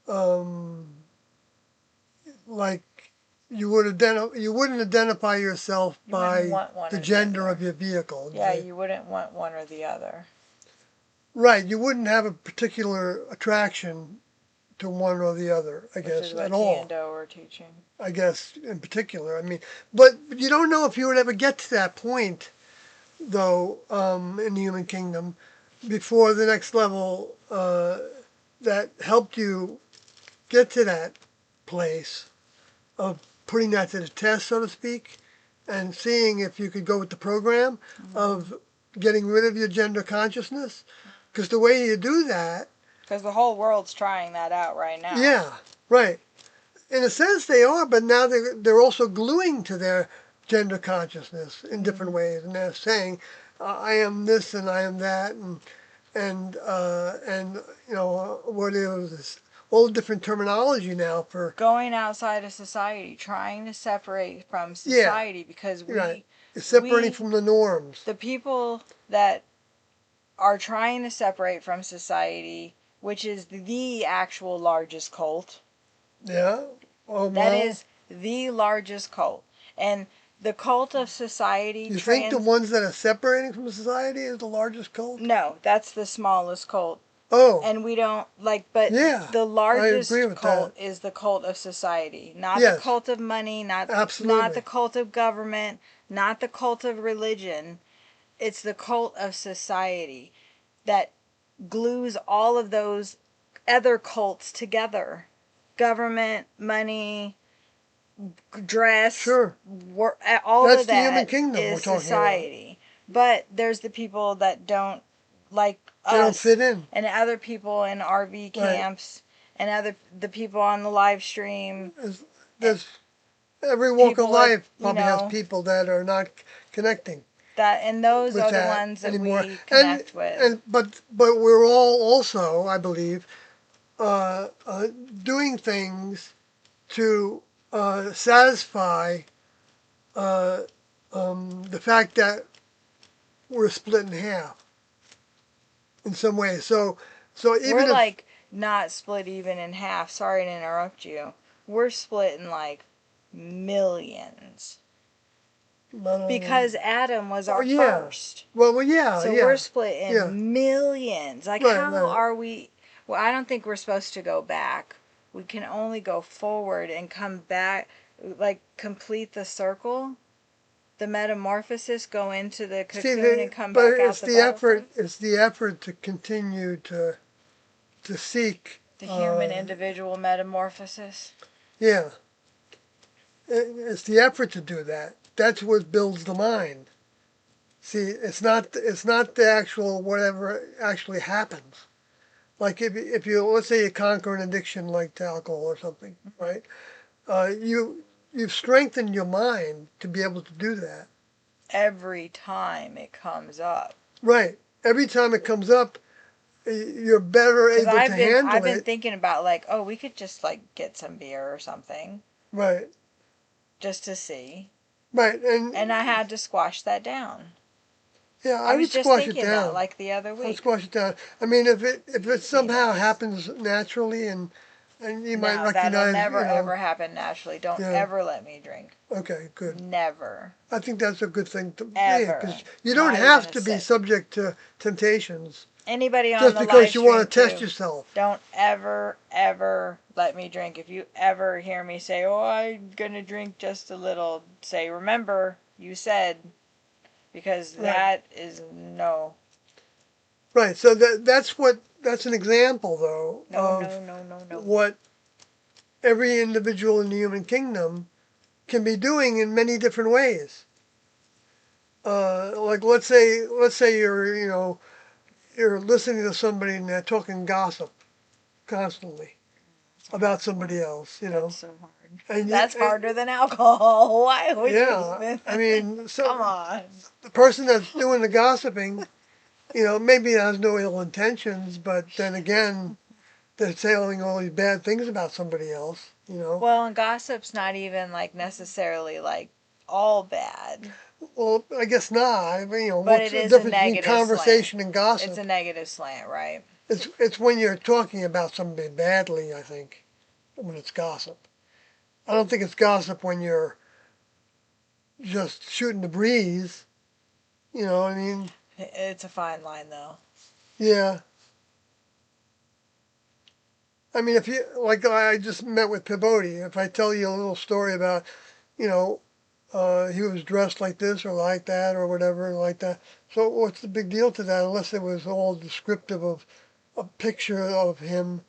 um, like you wouldn't identify yourself You wouldn't by want one the or the gender other. of your vehicle. Yeah, you wouldn't want one or the other. Right. You wouldn't have a particular attraction to one or the other, I Which guess, is at what T all. and O are teaching. I guess in particular. I mean, but you don't know if you would ever get to that point, though, in the human kingdom, before the next level that helped you get to that place of putting that to the test, so to speak, and seeing if you could go with the program of getting rid of your gender consciousness. Because the way you do that, Because the whole world's trying that out right now. yeah, right. In a sense, they are, but now they're also gluing to their gender consciousness in different ways, and they're saying, "I am this and I am that," and what is this? All different terminology now for Going outside of society, trying to separate from yeah, society, because right. It's separating from the norms. the people that are trying to separate from society, which is the actual largest cult. Yeah. Oh That well. is the largest cult. And the cult of society You think the ones that are separating from society is the largest cult? No, that's the smallest cult. Oh. And we don't but Yeah. the I agree largest with cult that. is the cult of society, not the Yes. cult of money, not the Absolutely. cult of government, not the cult of religion. It's the cult of society that glues all of those other cults together. Government, money, dress, Sure. all That's of the human that kingdom we're is talking about. society. But there's the people that don't, like They don't us, fit in. and other people in RV Right. camps, and the people on the live stream, There's every walk of people at, life probably has people that are not connecting and those with are the that ones that anymore. we And connect with. but we're all also, I believe, uh, uh, doing things to satisfy uh, the fact that we're split in half in some way. So We're even if like not split even in half. Sorry to interrupt you. We're split in like millions. Because Adam was oh our yeah, first. well yeah, So we're yeah, split yeah, in millions. Like, right, how right. are we? Well, I don't think we're supposed to go back. We can only go forward and come back, like, complete the circle, the metamorphosis, go into the See, cocoon and come but back out the butterfly. it's the effort to continue to seek. The human individual metamorphosis. Yeah, it's the effort to do that. That's what builds the mind. See, it's not the actual whatever actually happens. Like if you let's say you conquer an addiction like to alcohol or something, right? You've strengthened your mind to be able to do that. Every time it comes up. Right. Every time it comes up, you're better Because able to I've handle been it. thinking about like, oh, we could just like get some beer or something Right. just to see. Right. And I had to squash that down. Yeah, I I was would just squash it thinking that down. like the other I would week. squash it down. I mean, if it Be somehow nice. happens naturally and you might No, that'll recognize, never ever happen naturally. Don't yeah. ever let me drink. Okay, good. Never. I think that's a good thing to, yeah, Ever. because you don't Not even have a to be sip. subject to temptations Anybody on just the because live you want stream to test too. yourself. Don't ever, ever let me drink. If you ever hear me say, oh, I'm going to drink just a little, say, remember, you said, because Right. that is no. Right. So that's an example though No, no, of no, no, no. what every individual in the human kingdom can be doing in many different ways. Like let's say you're listening to somebody and they're talking gossip constantly It's a about hard somebody one. else, That's so hard. and That's harder than alcohol. Why would you yeah, even? I mean, Come so on. the person that's doing the gossiping, maybe has no ill intentions, but then again, they're saying all these bad things about somebody else. Well, and gossip's not even like necessarily like all bad, Well, I guess not. I mean, but what's it the is a difference between negative slant. conversation and It's a gossip? negative slant, right? It's when you're talking about somebody badly, I think, when it's gossip. I don't think it's gossip when you're just shooting the breeze. You know what I mean? It's a fine line, though. Yeah. I mean, if you, like I just met with Pypody, if I tell you a little story about, you know, he was dressed like this or like that or whatever like that. So what's the big deal to that unless it was all descriptive of a picture of him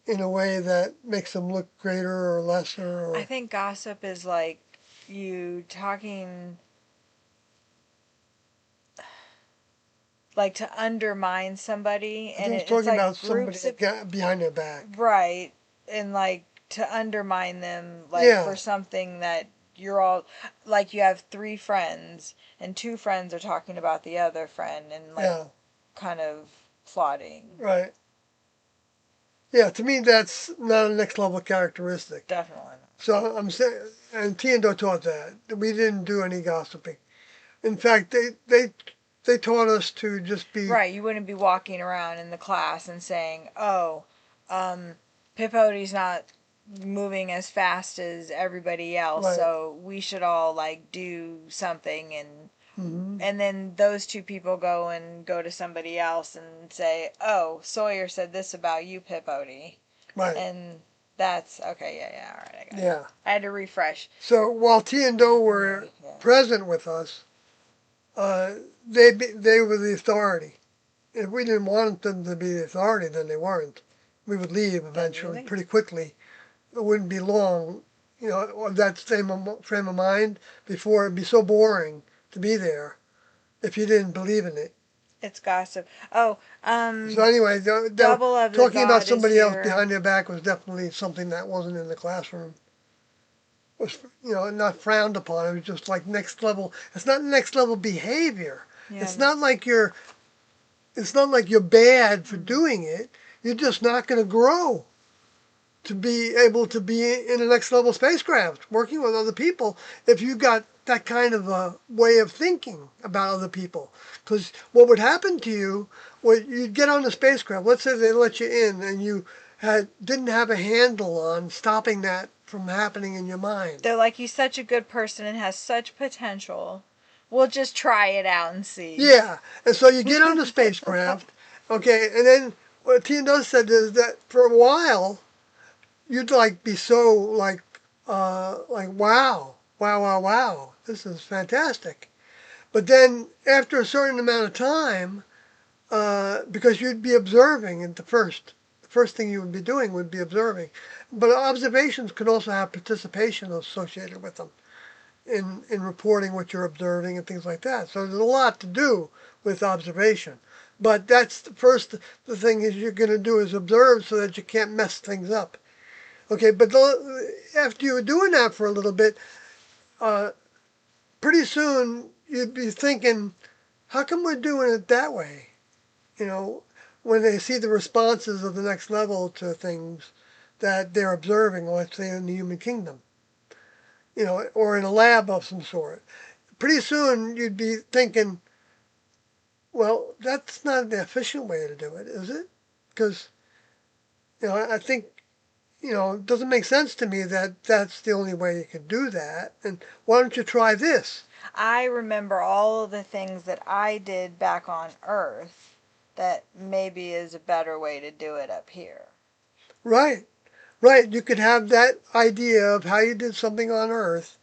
in a way that makes him look greater or lesser I or think gossip is like you talking like to undermine somebody, I think and he's it's talking like about somebody groups of behind their back. right, and like to undermine them, like for Yeah, something that you're all like you have three friends, and two friends are talking about the other friend, and like yeah, kind of plotting. right. Yeah, to me that's not a next level characteristic. Definitely not. So I'm saying, and Tiendo taught that we didn't do any gossiping. In fact, they taught us to just be Right, you wouldn't be walking around in the class and saying, "Oh, um, Pipody's not moving as fast as everybody else, right. so we should all like do something." Hmm. And then those two people go to somebody else and say, "Oh, Sawyer said this about you, Pipody," Right. and that's okay. Yeah, yeah, all right, I got it. Yeah. I had to refresh So while T and Do for were me. Yeah, present with us, uh, they were the authority. If we didn't want them to be the authority, then they weren't. We would leave then you eventually, leave. pretty quickly. It wouldn't be long, of that same frame of mind before it'd be so boring to be there if you didn't believe in it. It's gossip. Oh, So anyway, Double of the talking about God is somebody else here. behind their back was definitely something that wasn't in the classroom. It was not frowned upon. It was just like next level. It's not next level behavior. Yeah. It's not like you're. It's not like you're bad for Mhm. doing it. You're just not going to grow to be able to be in a next level spacecraft working with other people if you got that kind of a way of thinking about other people. Because what would happen to you, when you'd get on the spacecraft, let's say they let you in and you didn't have a handle on stopping that from happening in your mind. They're like, he's such a good person and has such potential. We'll just try it out and see. Yeah, and so you get on the spacecraft, okay, and then what Tina does said is that for a while you'd like be so like wow, wow, wow, wow, this is fantastic. But then after a certain amount of time, because you'd be observing at the first thing you would be doing would be observing. But observations could also have participation associated with them in reporting what you're observing and things like that. So there's a lot to do with observation. But that's the thing is you're going to do is observe so that you can't mess things up. Okay, but after you were doing that for a little bit, uh, pretty soon you'd be thinking, how come we're doing it that way? You know, when they see the responses of the next level to things that they're observing, let's say in the human kingdom, or in a lab of some sort. Pretty soon you'd be thinking, well, that's not the efficient way to do it, is it? Because, I think, it doesn't make sense to me that that's the only way you can do that. And why don't you try this? I remember all of the things that I did back on Earth that maybe is a better way to do it up here. Right, right. You could have that idea of how you did something on Earth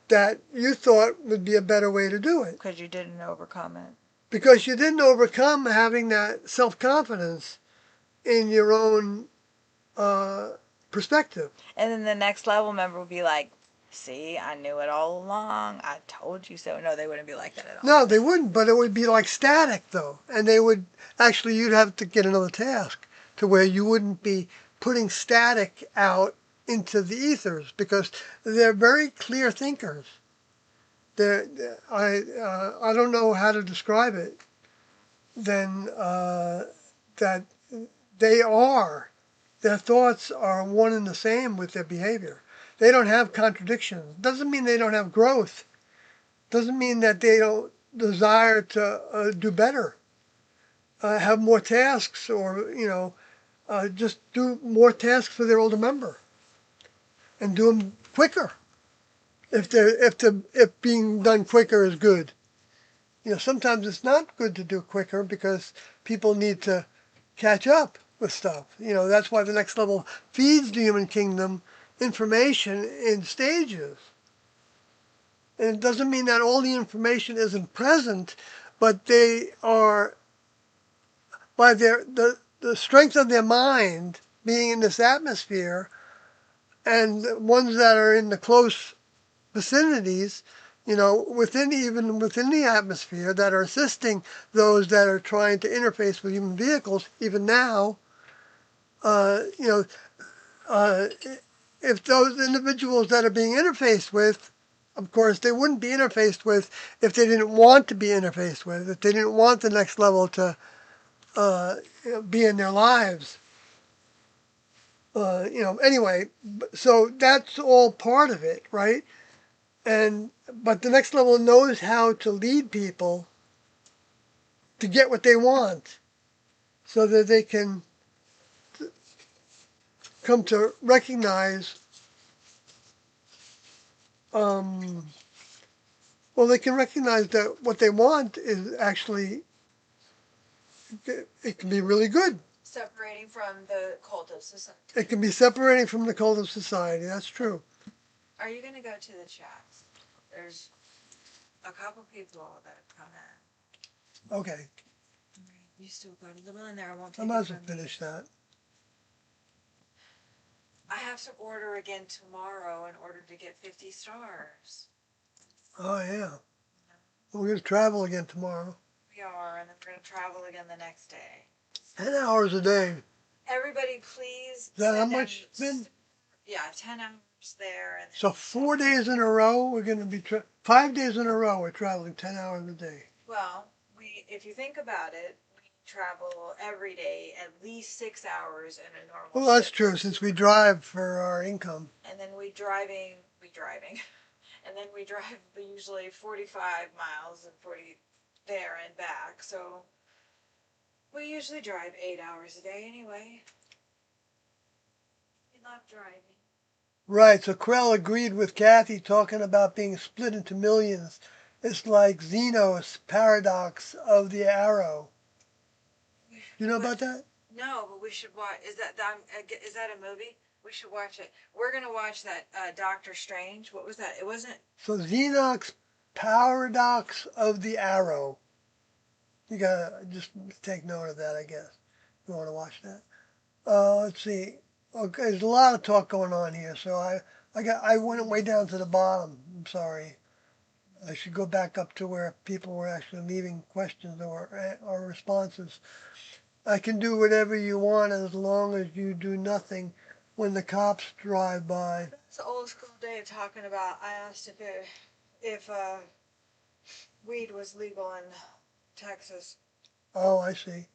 that you thought would be a better way to do it. Because you didn't overcome it. Because you didn't overcome having that self confidence in your own perspective. And then the next level member would be like, see, I knew it all along. I told you so. No, they wouldn't be like that at all. No, they wouldn't, but it would be like static, though. And they would actually, you'd have to get another task to where you wouldn't be putting static out into the ethers because they're very clear thinkers. I don't know how to describe it. Then that their thoughts are one and the same with their behavior. They don't have contradictions. Doesn't mean they don't have growth. Doesn't mean that they don't desire to do better, have more tasks, or just do more tasks for their older member, and do them quicker. If being done quicker is good, sometimes it's not good to do quicker because people need to catch up with stuff. That's why the next level feeds the human kingdom information in stages. And it doesn't mean that all the information isn't present, but they are, by the strength of their mind being in this atmosphere, and ones that are in the close vicinities, within the atmosphere, that are assisting those that are trying to interface with human vehicles, even now, uh, you know, uh, if those individuals that are being interfaced with, of course, they wouldn't be interfaced with if they didn't want to be interfaced with, if they didn't want the next level to be in their lives. Anyway, so that's all part of it, right? But the next level knows how to lead people to get what they want, so that they can come to recognize. Um, well, they can recognize that what they want is actually, it can be really good. Separating from the cult of society. It can be separating from the cult of society. That's true. Are you going to go to the chats? There's a couple people that have come in. Okay. You still got a little in there. I won't take I it might as from well you. finish that. I have to order again tomorrow in order to get 50 stars. Oh, yeah. We're going to travel again tomorrow. We are, and then we're going to travel again the next day. 10 hours a day. Everybody, please. Is that how much it's been? Yeah, 10 hours there. And So 4 days in a row, we're going to be, 5 days in a row, we're traveling 10 hours a day. Well, if you think about it, we travel every day at least 6 hours in a normal Well, that's shift. true, since we drive for our income. And then we driving. And then we drive usually 45 miles and 40 there and back. So we usually drive 8 hours a day anyway. We love driving. Right, so Krell agreed with Kathy talking about being split into millions. It's like Zeno's paradox of the arrow. You know about that? No, but we should watch. Is that a movie? We should watch it. We're gonna watch that Doctor Strange. What was that? It wasn't. So Zeno's paradox of the arrow. You gotta just take note of that, I guess. You want to watch that? Let's see. Okay, there's a lot of talk going on here, so I went way down to the bottom. I'm sorry. I should go back up to where people were actually leaving questions or responses. I can do whatever you want as long as you do nothing when the cops drive by. That's an old school day of talking about. I asked if weed was legal in Texas. Oh, I see.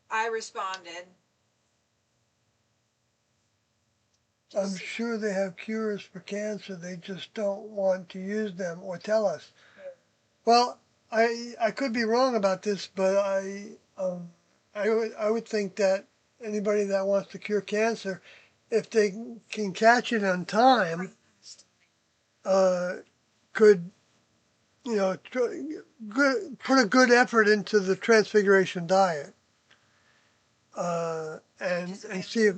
I responded. I'm sure they have cures for cancer. They just don't want to use them or tell us. Well, I could be wrong about this, but I would think that anybody that wants to cure cancer, if they can catch it on time, uh, could put a good effort into the transfiguration diet, and see if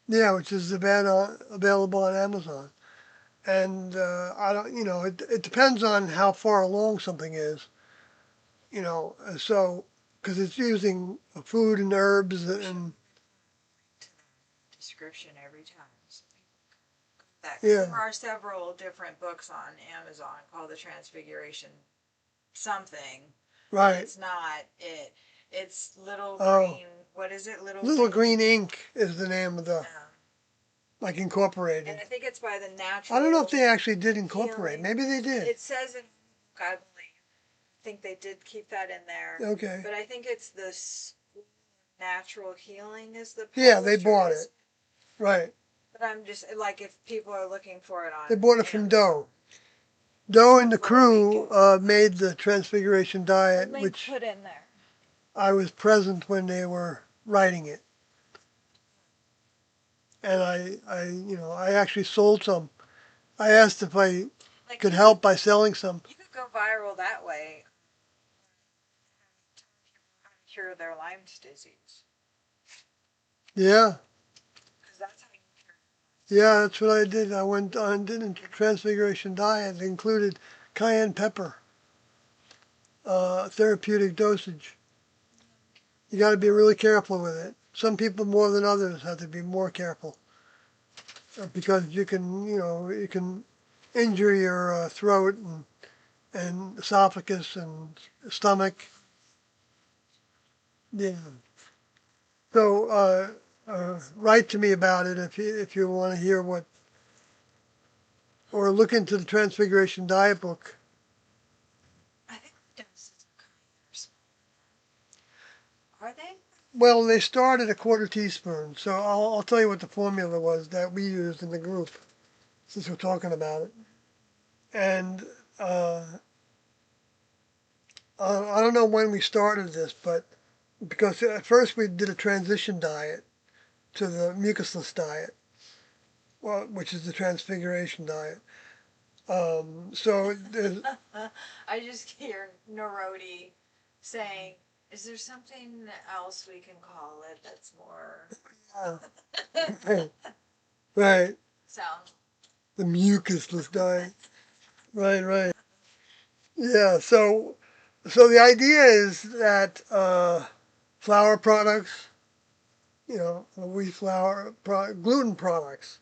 yeah, which is available on Amazon. And I don't, it depends on how far along something is, so because it's using food and herbs and Description every time. So that yeah, there are several different books on Amazon called The Transfiguration something. right. It's not it. It's Little Oh, Green. What is it? Little Green Ink is the name of the Yeah. like And incorporated. I think it's by the I don't know if Natural they actually did incorporate. Healing. Maybe they did. It says in, I believe, I think they did keep that in there. Okay. But I think it's the Natural Healing is the Yeah, they publisher. bought it. Right. But I'm just like, if people are looking for it on They bought it from Amazon. Doe. Doe and the Little crew Weekend. made the Transfiguration diet, Link which put in there. I was present when they were writing it, and I actually sold some. I asked if I Like could help by selling some. you could go viral that way. How to cure their Lyme's disease. Yeah, Because that's how you cure. yeah, that's what I did. I went on did a Transfiguration diet. It included cayenne pepper, therapeutic dosage. You got to be really careful with it. Some people more than others have to be more careful because you can injure your throat and esophagus and stomach. Yeah. So write to me about it if you want to hear what or look into the Transfiguration Diet book. I think the doses of cayenne are smaller. Are they? Well, they start at a quarter teaspoon. So I'll tell you what the formula was that we used in the group since we're talking about it. And uh, I don't know when we started this, but because at first we did a transition diet to the mucusless diet, well, which is the Transfiguration diet. So there's, I just hear Narodi saying, "Is there something else we can call it that's more right, right, sound?" the mucusless diet. Right, right. Yeah. So the idea is that flour products, wheat flour, gluten products,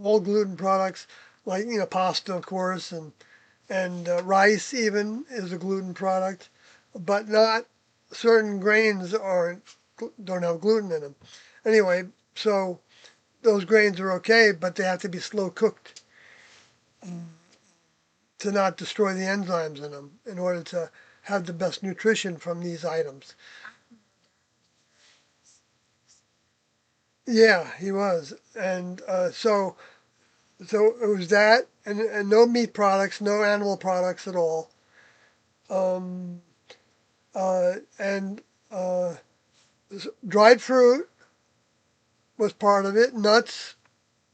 all gluten products, like pasta, of course, and rice even is a gluten product, but not certain grains don't have gluten in them. Anyway, so those grains are okay, but they have to be slow cooked to not destroy the enzymes in them in order to have the best nutrition from these items. Yeah, he was, and so it was that, and no meat products, no animal products at all, um, and dried fruit was part of it, nuts,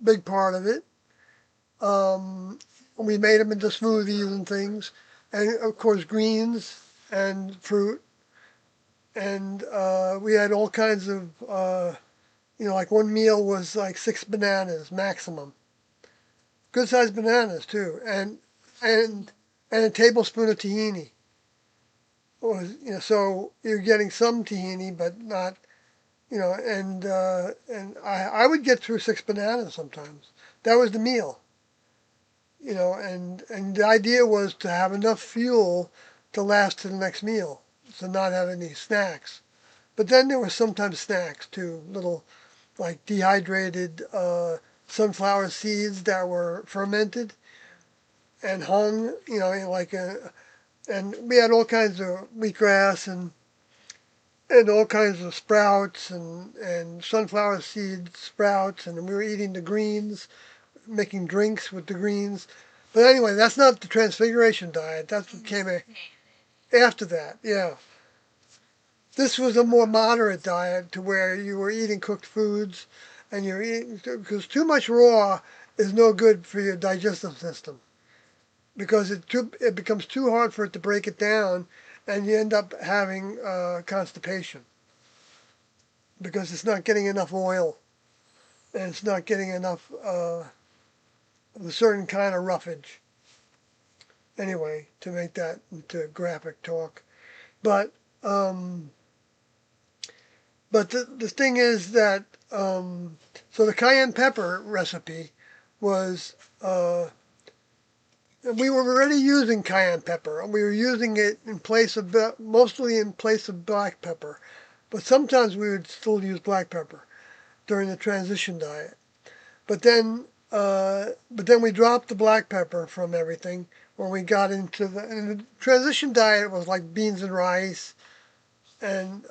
big part of it. Um, we made them into smoothies and things, and of course greens and fruit, and we had all kinds of like one meal was like 6 bananas maximum, good sized bananas too, and and a tablespoon of tahini. So you're getting some tahini, but not, and I would get through 6 bananas sometimes. That was the meal, and the idea was to have enough fuel to last to the next meal, to not have any snacks. But then there were sometimes snacks too, little like dehydrated sunflower seeds that were fermented and hung, and we had all kinds of wheatgrass and all kinds of sprouts and sunflower seed sprouts, and we were eating the greens, making drinks with the greens. But anyway, that's not the Transfiguration diet. That's what came after that. Yeah, this was a more moderate diet to where you were eating cooked foods, and you're eating because too much raw is no good for your digestive system because it becomes too hard for it to break it down, and you end up having constipation because it's not getting enough oil and it's not getting enough of a certain kind of roughage. Anyway, to make that into graphic talk, but um, the thing is that so the cayenne pepper recipe was we were already using cayenne pepper, and we were using it in place of mostly in place of black pepper, but sometimes we would still use black pepper during the transition diet. But then we dropped the black pepper from everything when we got into the transition diet was like beans and rice and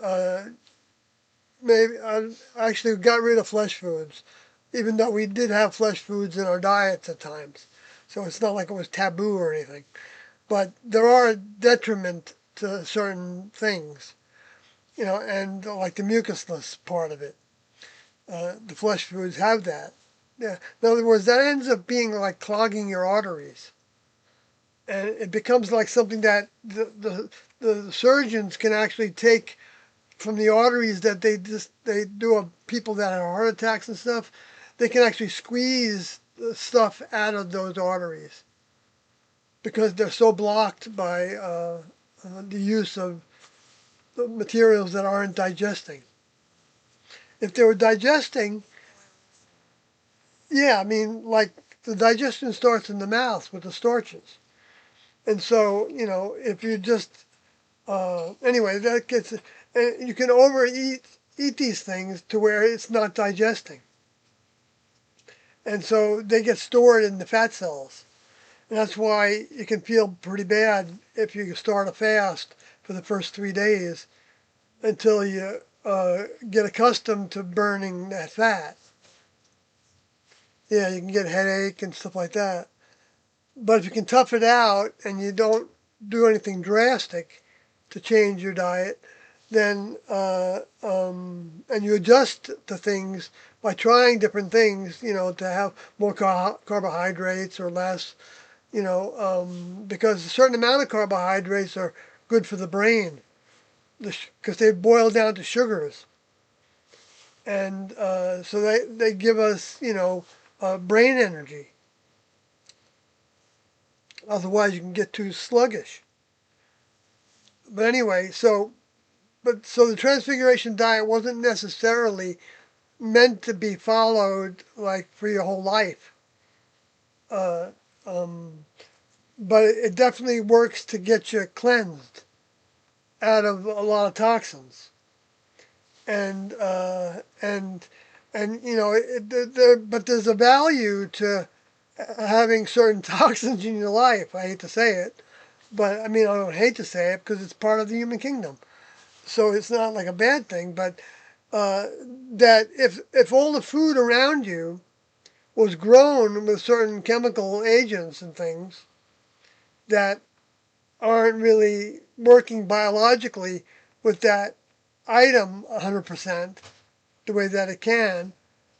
maybe I actually got rid of flesh foods, even though we did have flesh foods in our diets at times. So it's not like it was taboo or anything. But there are a detriment to certain things, and like the mucusless part of it. The flesh foods have that. Yeah. In other words, that ends up being like clogging your arteries, and it becomes like something that the surgeons can actually take from the arteries that they do of people that have heart attacks and stuff. They can actually squeeze the stuff out of those arteries because they're so blocked by the use of the materials that aren't digesting. If they were digesting, yeah, I mean, like the digestion starts in the mouth with the starches. And so, if you just, anyway, that gets, you can eat these things to where it's not digesting. And so they get stored in the fat cells. And that's why you can feel pretty bad if you start a fast for the first 3 days until you get accustomed to burning that fat. Yeah, you can get a headache and stuff like that. But if you can tough it out and you don't do anything drastic to change your diet, then and you adjust to things by trying different things, to have more carbohydrates or less, because a certain amount of carbohydrates are good for the brain because they boil down to sugars, and so they give us, brain energy. Otherwise, you can get too sluggish. But anyway, so the Transfiguration diet wasn't necessarily meant to be followed like for your whole life. Uh, um, but it definitely works to get you cleansed out of a lot of toxins, and but there's a value to having certain toxins in your life. I hate to say it, but I mean I don't hate to say it because it's part of the human kingdom. So it's not like a bad thing, but uh, that if all the food around you was grown with certain chemical agents and things that aren't really working biologically with that item 100% the way that it can,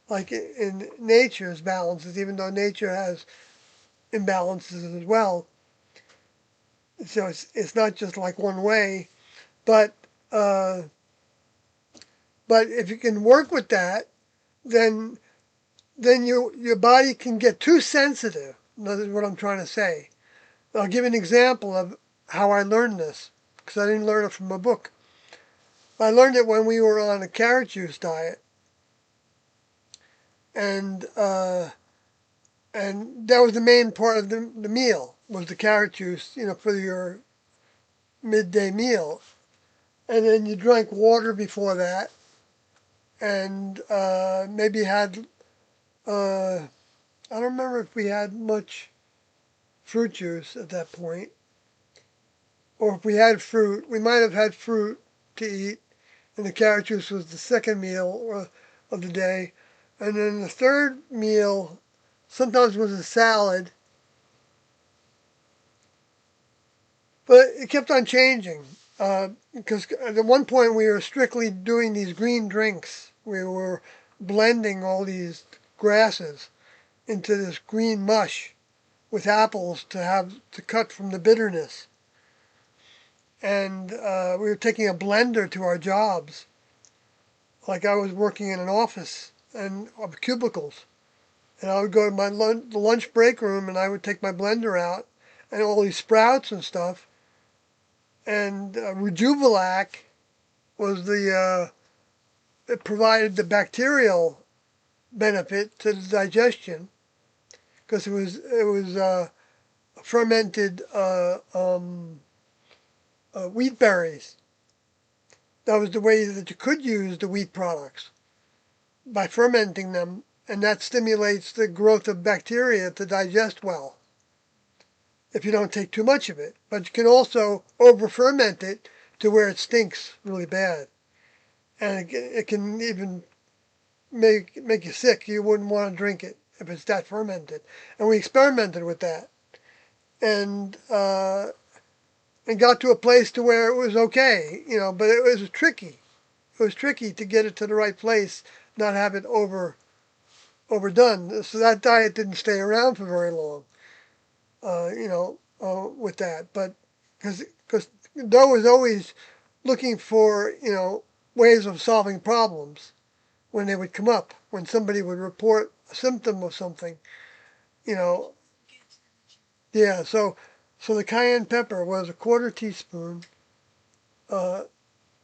like in nature's balances, even though nature has imbalances as well. So it's not just like one way, but uh, but if you can work with that, then your body can get too sensitive. That's what I'm trying to say. I'll give an example of how I learned this because I didn't learn it from a book. I learned it when we were on a carrot juice diet, and that was the main part of the meal was the carrot juice, for your midday meal, and then you drank water before that, and maybe had I don't remember if we had much fruit juice at that point, or if we had fruit, we might have had fruit to eat, and the carrot juice was the second meal of the day. And then the third meal sometimes was a salad, but it kept on changing. Because at one point we were strictly doing these green drinks. We were blending all these grasses into this green mush with apples to have to cut from the bitterness. And we were taking a blender to our jobs, like I was working in an office and of cubicles. And I would go to the lunch break room and I would take my blender out and all these sprouts and stuff. And Rejuvelac was it provided the bacterial benefit to the digestion because it was fermented wheat berries. That was the way that you could use the wheat products by fermenting them, and that stimulates the growth of bacteria to digest well if you don't take too much of it. But you can also over ferment it to where it stinks really bad, and it can even make you sick. You wouldn't want to drink it if it's that fermented. And we experimented with that, and and got to a place to where it was okay, but it was tricky. It was tricky to get it to the right place, not have it overdone. So that diet didn't stay around for very long, with that. But because Doe was always looking for, ways of solving problems when they would come up, when somebody would report a symptom of something, you know. Yeah, so the cayenne pepper was a quarter teaspoon uh,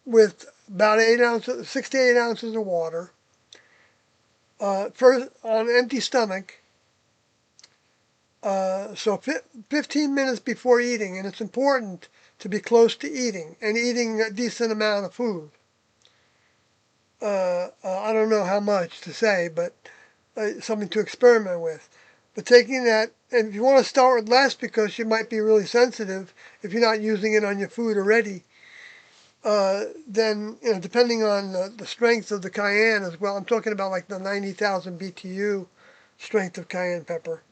with about 8 ounces, 6 to 8 ounces of water. First on an empty stomach, so 15 minutes before eating, and it's important to be close to eating and eating a decent amount of food. I don't know how much to say, but something to experiment with. But taking that, and if you want to start with less because you might be really sensitive if you're not using it on your food already, then depending on the strength of the cayenne as well. I'm talking about like the 90,000 BTU strength of cayenne pepper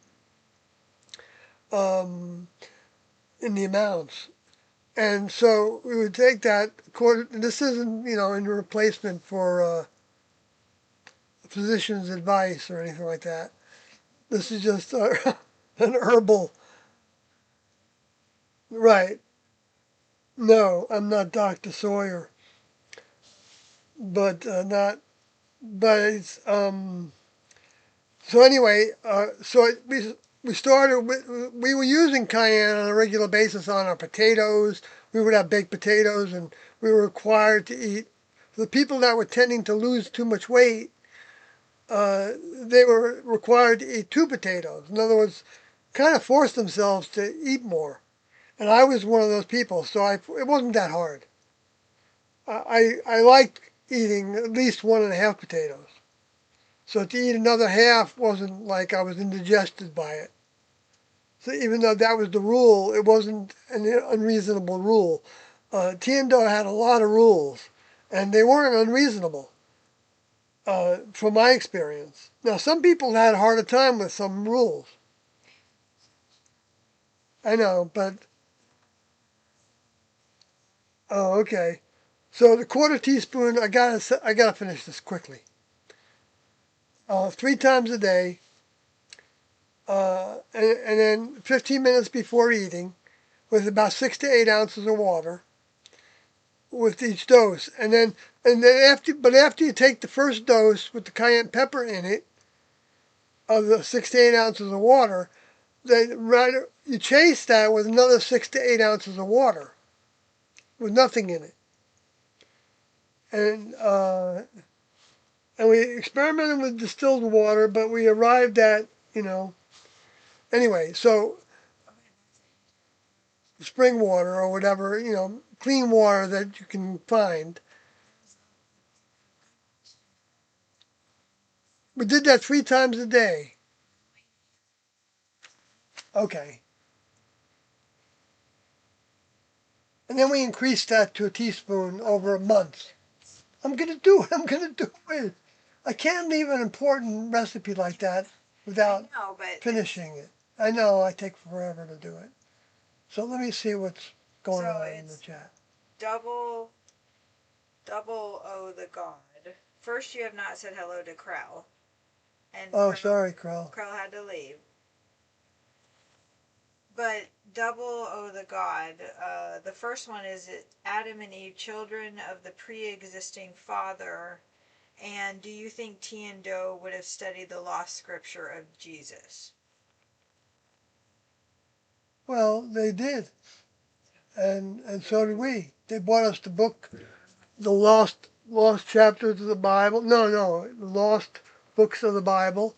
um, in the amounts. And so we would take that. This isn't in replacement for physician's advice or anything like that. This is just an herbal. Right. No, I'm not Dr. Sawyer, but not. But it's So anyway, we started. We were using cayenne on a regular basis on our potatoes. We would have baked potatoes, and we were required to eat. The people that were tending to lose too much weight, they were required to eat two potatoes. In other words, kind of force themselves to eat more. And I was one of those people, so it wasn't that hard. I liked eating at least 1.5 potatoes. So to eat another half wasn't like I was indigested by it. So even though that was the rule, it wasn't an unreasonable rule. Tiendo had a lot of rules, and they weren't unreasonable, from my experience. Now, some people had a harder time with some rules. I know, but oh, okay. So the quarter teaspoon, I gotta finish this quickly. 3 times a day, and then 15 minutes before eating, with about 6 to 8 ounces of water with each dose, and then after you take the first dose with the cayenne pepper in it of the 6 to 8 ounces of water, then you chase that with another 6 to 8 ounces of water with nothing in it, and we experimented with distilled water, but we arrived at anyway. So spring water or whatever, clean water that you can find. We did that 3 times a day. Okay. And then we increased that to a teaspoon over a month. I'm gonna do it. I'm gonna do it. I can't leave an important recipe like that without No, but finishing it. I know I take forever to do it. So let me see what's going So on in the it's chat. double O the God. First, you have not said hello to Krell, and Oh, sorry, Krell. Krell had to leave. But double O the God. The first one is Adam and Eve, children of the pre-existing Father. And do you think T and Do would have studied the lost scripture of Jesus? Well, they did, and so did we. They brought us the book, the lost chapters of the Bible. No, the lost books of the Bible,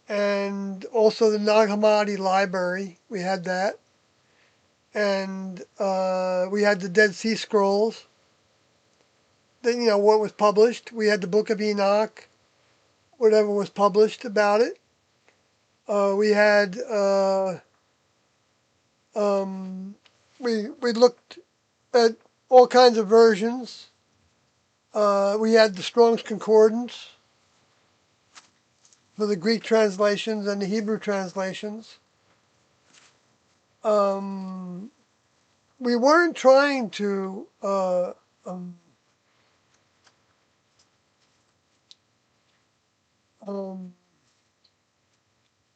and also the Nag Hammadi library. We had that, and we had the Dead Sea Scrolls. Then what was published. We had the Book of Enoch, whatever was published about it. We had we looked at all kinds of versions. We had the Strong's Concordance for the Greek translations and the Hebrew translations. Um, we weren't trying to. Um,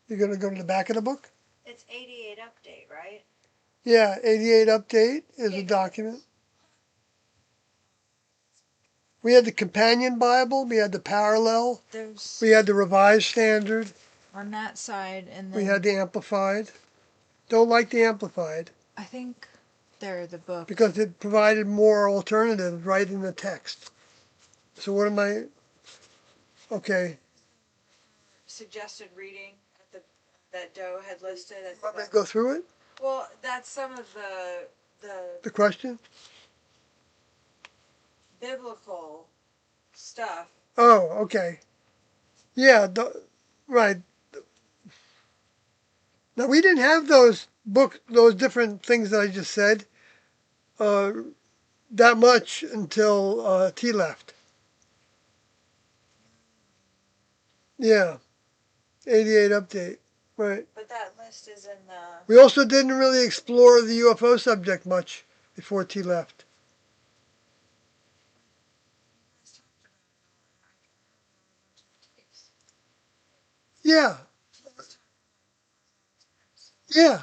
you're going to go to the back of the book? It's 88 update, right? Yeah, 88 update is a document. We had the Companion Bible, we had the Parallel, we had the Revised Standard, on that side, and we then had the Amplified. Don't like the Amplified I think they're the books. because it provided more alternatives right in the text. So what am I? Okay. Suggested reading at that Doe had listed. Want me to go through it? Well, that's some of the The question? biblical stuff. Oh, okay. Yeah, right. Now we didn't have those books, those different things that I just said, uh, that much until T left. Yeah, 88 update. Right. But that list is in the. We also didn't really explore the UFO subject much before T left. Yeah, yeah.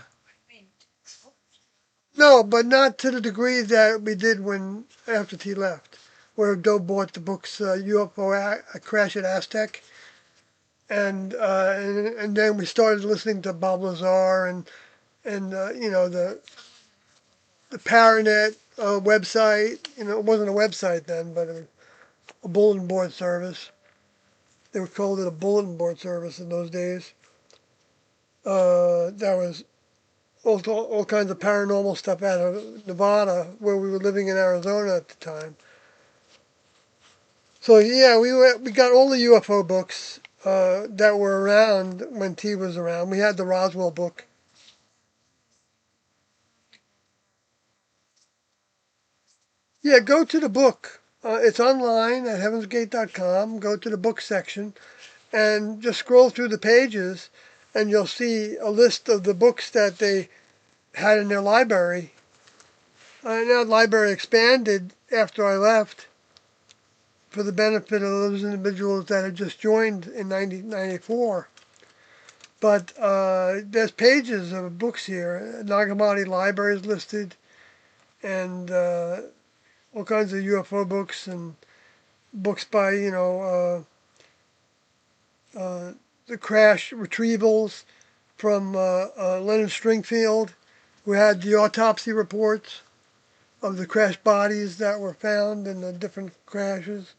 No, but not to the degree that we did when after T left, where Doe bought the books UFO Crash at Aztec, and then we started listening to Bob Lazar and the Paranet website. It wasn't a website then, but it was a bulletin board service. They would call it a bulletin board service in those days. That was all kinds of paranormal stuff out of Nevada, where we were living in Arizona at the time. So yeah, we got all the UFO books that were around when T was around. We had the Roswell book. Yeah, go to the book. It's online at heavensgate.com. Go to the book section and just scroll through the pages, and you'll see a list of the books that they had in their library. Now the library expanded after I left for the benefit of those individuals that had just joined in 1994. But there's pages of books here. Nagamati Library is listed, and all kinds of UFO books and books by, the crash retrievals from Leonard Stringfield, who had the autopsy reports of the crash bodies that were found in the different crashes.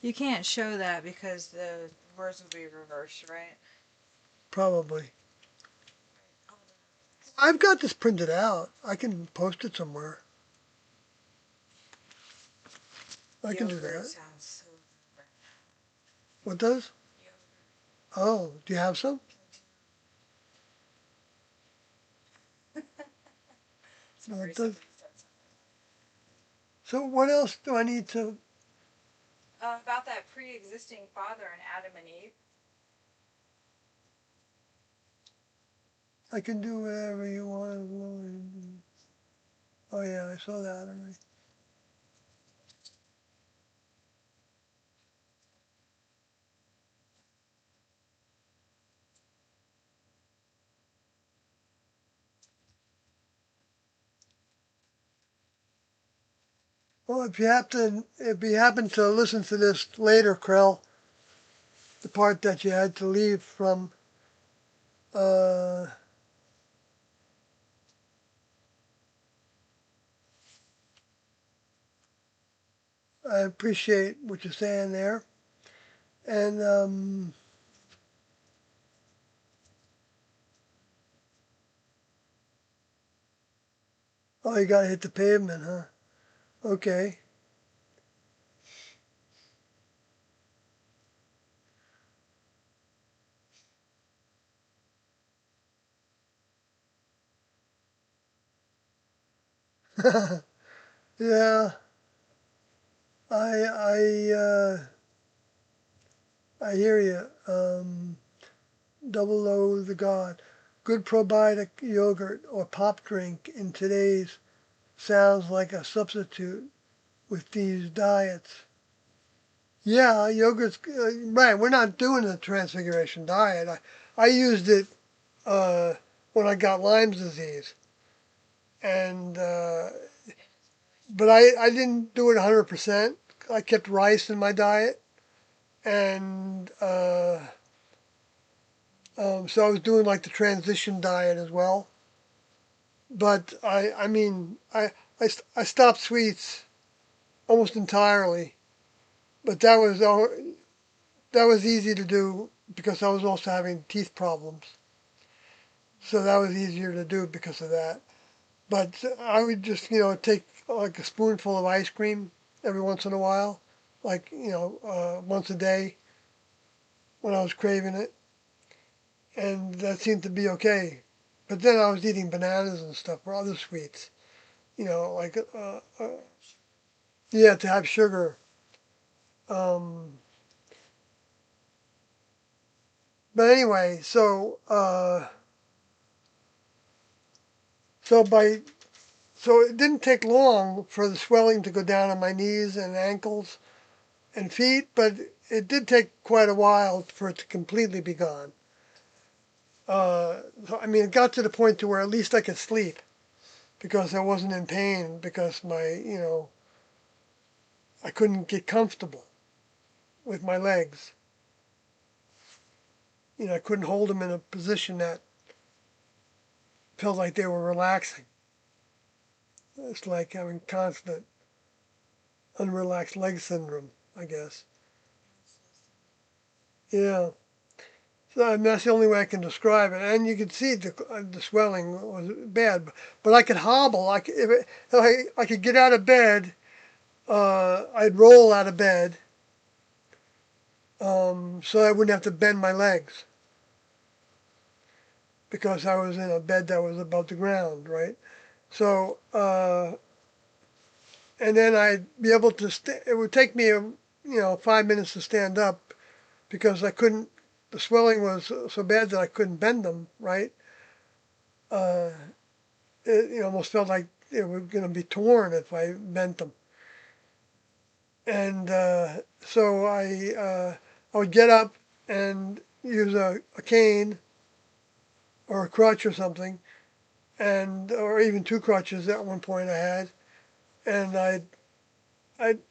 You can't show that because the words will be reversed, right? Probably. I've got this printed out. I can post it somewhere. I can do that. Sounds so. What does? Oh, do you have some? No, it does. So what else do I need to About that pre-existing father in Adam and Eve. I can do whatever you want. Oh yeah, I saw that already. Well, if you happen to listen to this later, Krell, the part that you had to leave from, uh, I appreciate what you're saying there. And oh, you got to hit the pavement, huh? Okay. Yeah, I hear you. Double O the God. Good probiotic yogurt or pop drink in today's sounds like a substitute with these diets. Yeah, yogurt's right. We're not doing the transfiguration diet. I used it uh, when I got Lyme's disease, and but I didn't do it 100%. I kept rice in my diet, and so I was doing like the transition diet as well. But I mean, I stopped sweets almost entirely. But that was easy to do because I was also having teeth problems. So that was easier to do because of that. But I would just, take like a spoonful of ice cream every once in a while, like, once a day when I was craving it. And that seemed to be okay. But then I was eating bananas and stuff or other sweets, like, yeah, to have sugar. Um, but anyway, so by so it didn't take long for the swelling to go down on my knees and ankles and feet, but it did take quite a while for it to completely be gone. So, I mean, it got to the point to where at least I could sleep because I wasn't in pain because I couldn't get comfortable with my legs. I couldn't hold them in a position that felt like they were relaxing. It's like having constant unrelaxed leg syndrome, I guess. Yeah. So I mean, that's the only way I can describe it. And you could see the swelling was bad, but I could hobble. If I could get out of bed, I'd roll out of bed, so I wouldn't have to bend my legs because I was in a bed that was above the ground, right? So, and then I'd be able to. It would take me, 5 minutes to stand up because I couldn't. The swelling was so bad that I couldn't bend them, right? Uh, it almost felt like they were going to be torn if I bent them. And so I would get up and use a cane or a crutch or something, and or even two crutches at one point I had. And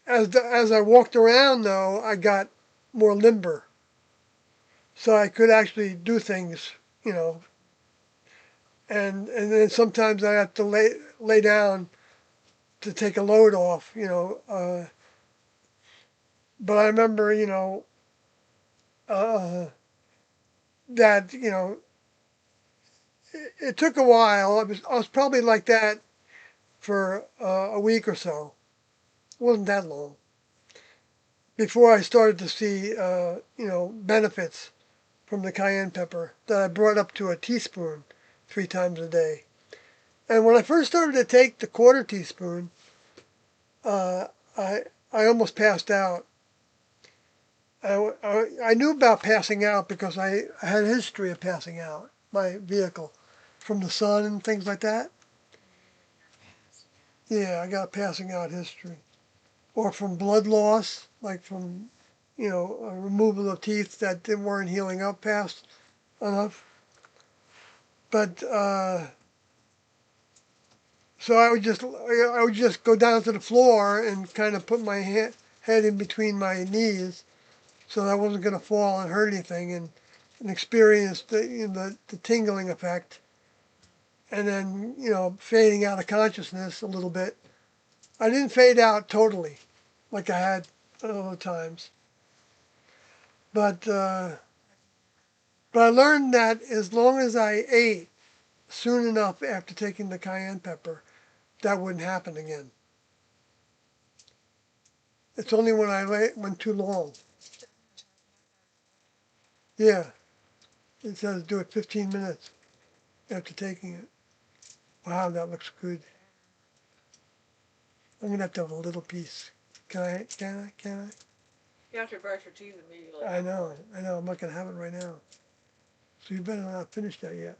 as I walked around though, I got more limber, so I could actually do things, you know. And then sometimes I have to lay down to take a load off, but I remember, uh, that it took a while. I was probably like that for a week or so. It wasn't that long before I started to see benefits from the cayenne pepper that I brought up to a teaspoon 3 times a day. And when I first started to take the quarter teaspoon, uh, I I almost passed out I knew about passing out because I had a history of passing out, my vehicle, from the sun and things like that. Yeah, I got a passing out history. Or from blood loss, like from, removal of teeth that weren't healing up fast enough. But so I would just go down to the floor and kind of put my head in between my knees so that I wasn't going to fall and hurt anything, and experience the tingling effect, and then fading out of consciousness a little bit. I didn't fade out totally like I had other times, but but I learned that as long as I ate soon enough after taking the cayenne pepper, that wouldn't happen again. It's only when I went too long. Yeah, it says do it 15 minutes after taking it. Wow, that looks good. I'm gonna have to have a little piece. Can I? Can I? Can I? You have to brush your teeth immediately. I know. I know. I'm not gonna have it right now. So you better not finish that yet.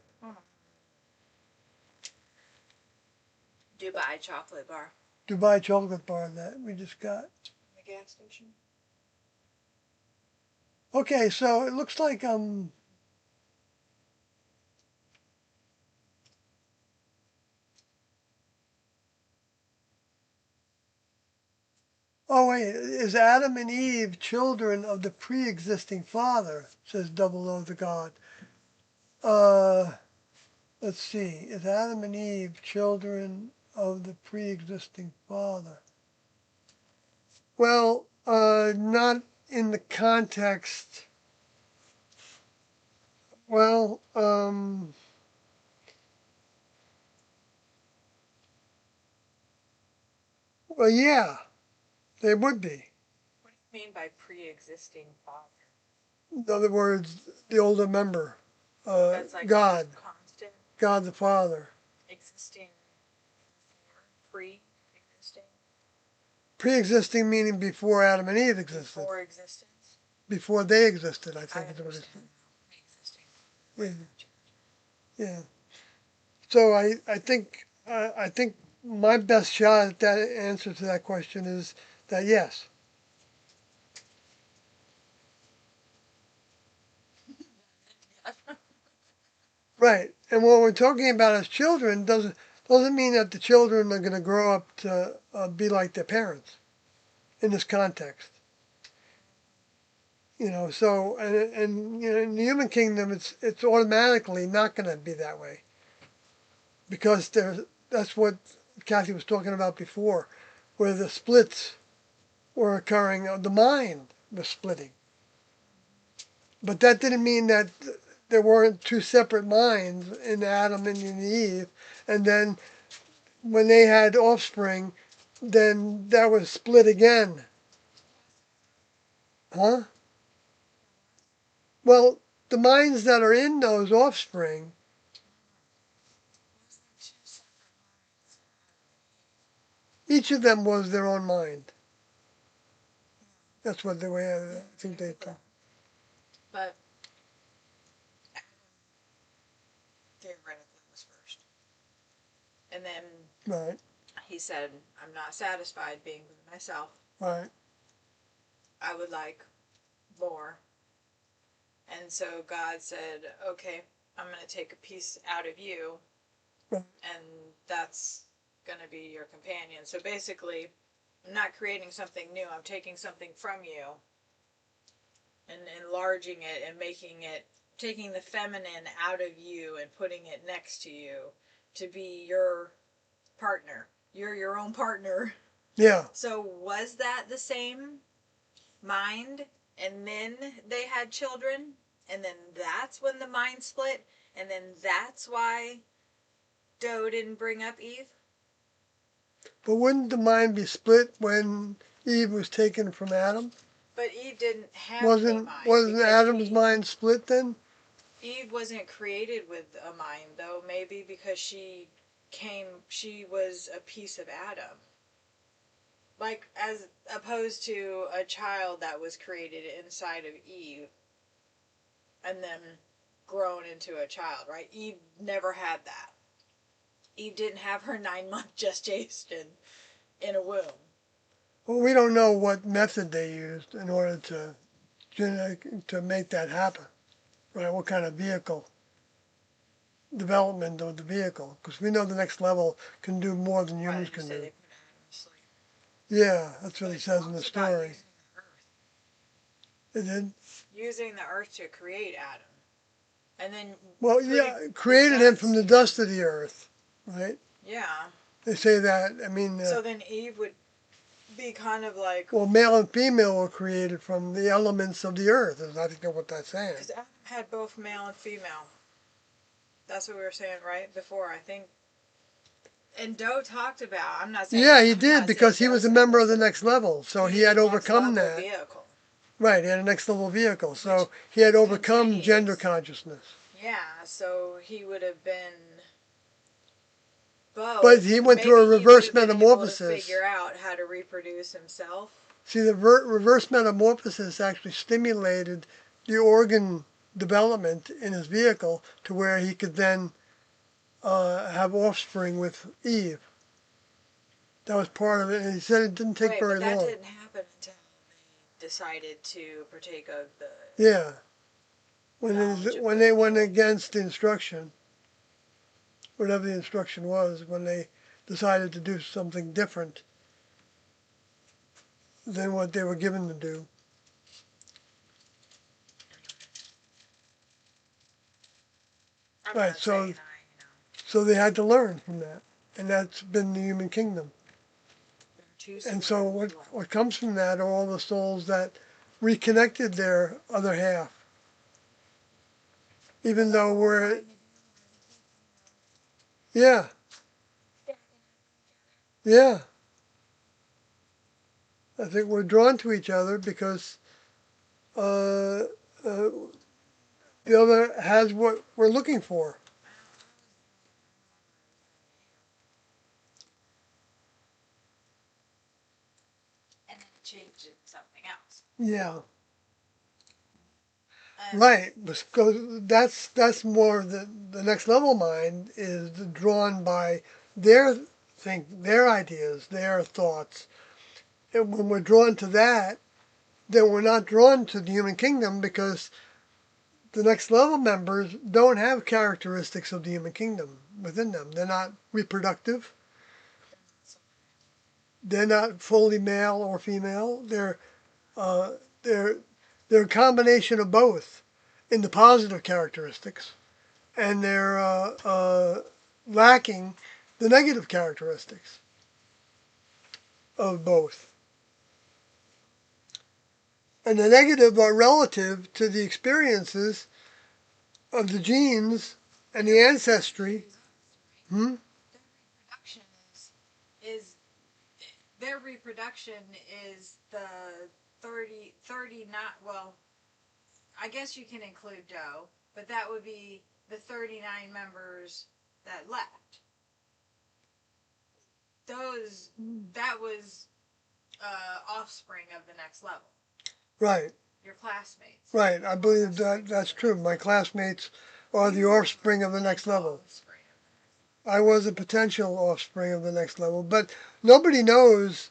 Dubai chocolate bar. Dubai chocolate bar that we just got. The gas station. Okay, so it looks like Oh wait, is Adam and Eve children of the pre-existing Father? Says Double O the God. Uh, let's see. Is Adam and Eve children of the pre-existing Father? Well, not in the context. Well, yeah, they would be. What do you mean by pre-existing father? In other words, the older member, That's like God, constant God the Father. existing pre-existing Pre-existing meaning before Adam and Eve existed. before existence. Before they existed, I I think is what it's. understand pre-existing. Yeah, yeah. So I think my best shot at that answer to that question is that yes. Right. And what we're talking about as children doesn't mean that the children are going to grow up to be like their parents in this context. So and in the human kingdom, it's automatically not going to be that way because that's what Kathy was talking about before, where the splits were occurring, the mind was splitting. But that didn't mean that there weren't two separate minds in Adam and in Eve, and then when they had offspring, then that was split again. Huh? Well, the minds that are in those offspring, each of them was their own mind. That's what the way I think they thought. But theoretically was first. And then Right, he said, I'm not satisfied being with myself. right. I would like more. And so God said, okay, I'm going to take a piece out of you, Right. and that's going to be your companion. So basically, I'm not creating something new. I'm taking something from you and enlarging it and making it, taking the feminine out of you and putting it next to you to be your partner. You're your own partner. Yeah. So was that the same mind? And then they had children? And then that's when the mind split? And then that's why Doe didn't bring up Eve? But wouldn't the mind be split when Eve was taken from Adam? But Eve didn't have a Wasn't mind wasn't because Adam's mind split then? Eve wasn't created with a mind, though. Maybe because she was a piece of Adam. like as opposed to a child that was created inside of Eve and then grown into a child, right? Eve never had that. Eve didn't have her 9 month gestation in a womb. Well, we don't know what method they used in order to to make that happen, right? What kind of vehicle, development of the vehicle, because we know the next level can do more than Why humans did you can say do. they put Adam to sleep? Yeah, that's what But he it says in the talks about story. using the earth. It did. Using the earth to create Adam. And then Well, putting yeah, the created him from dust. the dust of the earth, right? Yeah. They say that. I mean, So then Eve would be kind of like, well, male and female were created from the elements of the earth. Is I think what that's saying. because Adam had both male and female. That's what we were saying right before. I think. And Doe talked about. Yeah, he I'm did not saying because he Doe was a said member of this. the next level, so he had The next overcome level that. vehicle, Right, he had a next level vehicle, which so he had overcome gender continues. consciousness. Yeah, so he would have been But both. he went through Maybe a he would reverse have been able to metamorphosis. figure out how to reproduce himself. See, the reverse metamorphosis actually stimulated the organ development in his vehicle to where he could then have offspring with Eve. That was part of it, and he said it didn't take Wait, very but that long. didn't happen until they decided to partake of the Yeah, knowledge of when good they and went evil. against the instruction, whatever the instruction was, when they decided to do something different than what they were given to do. I'm Right, not saying so they had to learn from that, and that's been the human kingdom. there are two And swords so in the what comes from that are all the souls that reconnected their other half, even though we're, yeah, yeah. I think we're drawn to each other because uh, uh, the other has what we're looking for. and then changed it to something else. Yeah, And right. Because that's more the next level mind is drawn by their their ideas, their thoughts. And when we're drawn to that, then we're not drawn to the human kingdom because the next level members don't have characteristics of the human kingdom within them. They're not reproductive. They're not fully male or female. Uh, they're they're a combination of both in the positive characteristics, and they're lacking the negative characteristics of both. And the negative are relative to the experiences of the genes and the ancestry. Hmm? their reproduction is their reproduction is the 30 not well, I guess you can include Doe, but that would be the 39 members that left. Those that was offspring of the next level. Right, Your classmates. right. I believe that that's true. My classmates are the offspring of the next level. I was a potential offspring of the next level, but nobody knows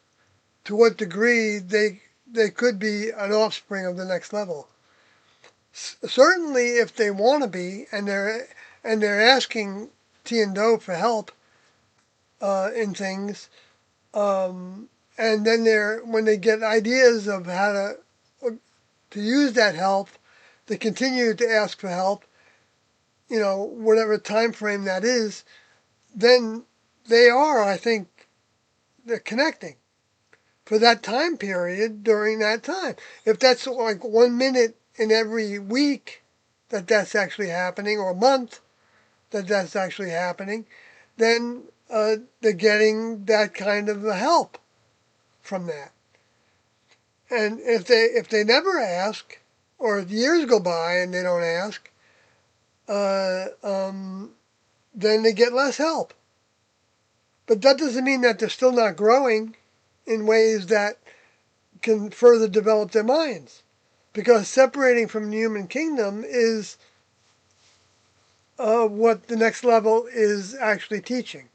to what degree they could be an offspring of the next level. Certainly, if they want to be, and they're asking T and Do for help in things, and then they're when they get ideas of how to use that help, they continue to ask for help. You know, whatever time frame that is, then they are, I think, they're connecting for that time period during that time. If that's like 1 minute in every week that that's actually happening, or a month that that's actually happening, then they're getting that kind of help from that. And if they never ask, or years go by and they don't ask, uh, um, then they get less help. But that doesn't mean that they're still not growing in ways that can further develop their minds. Because separating from the human kingdom is what the next level is actually teaching.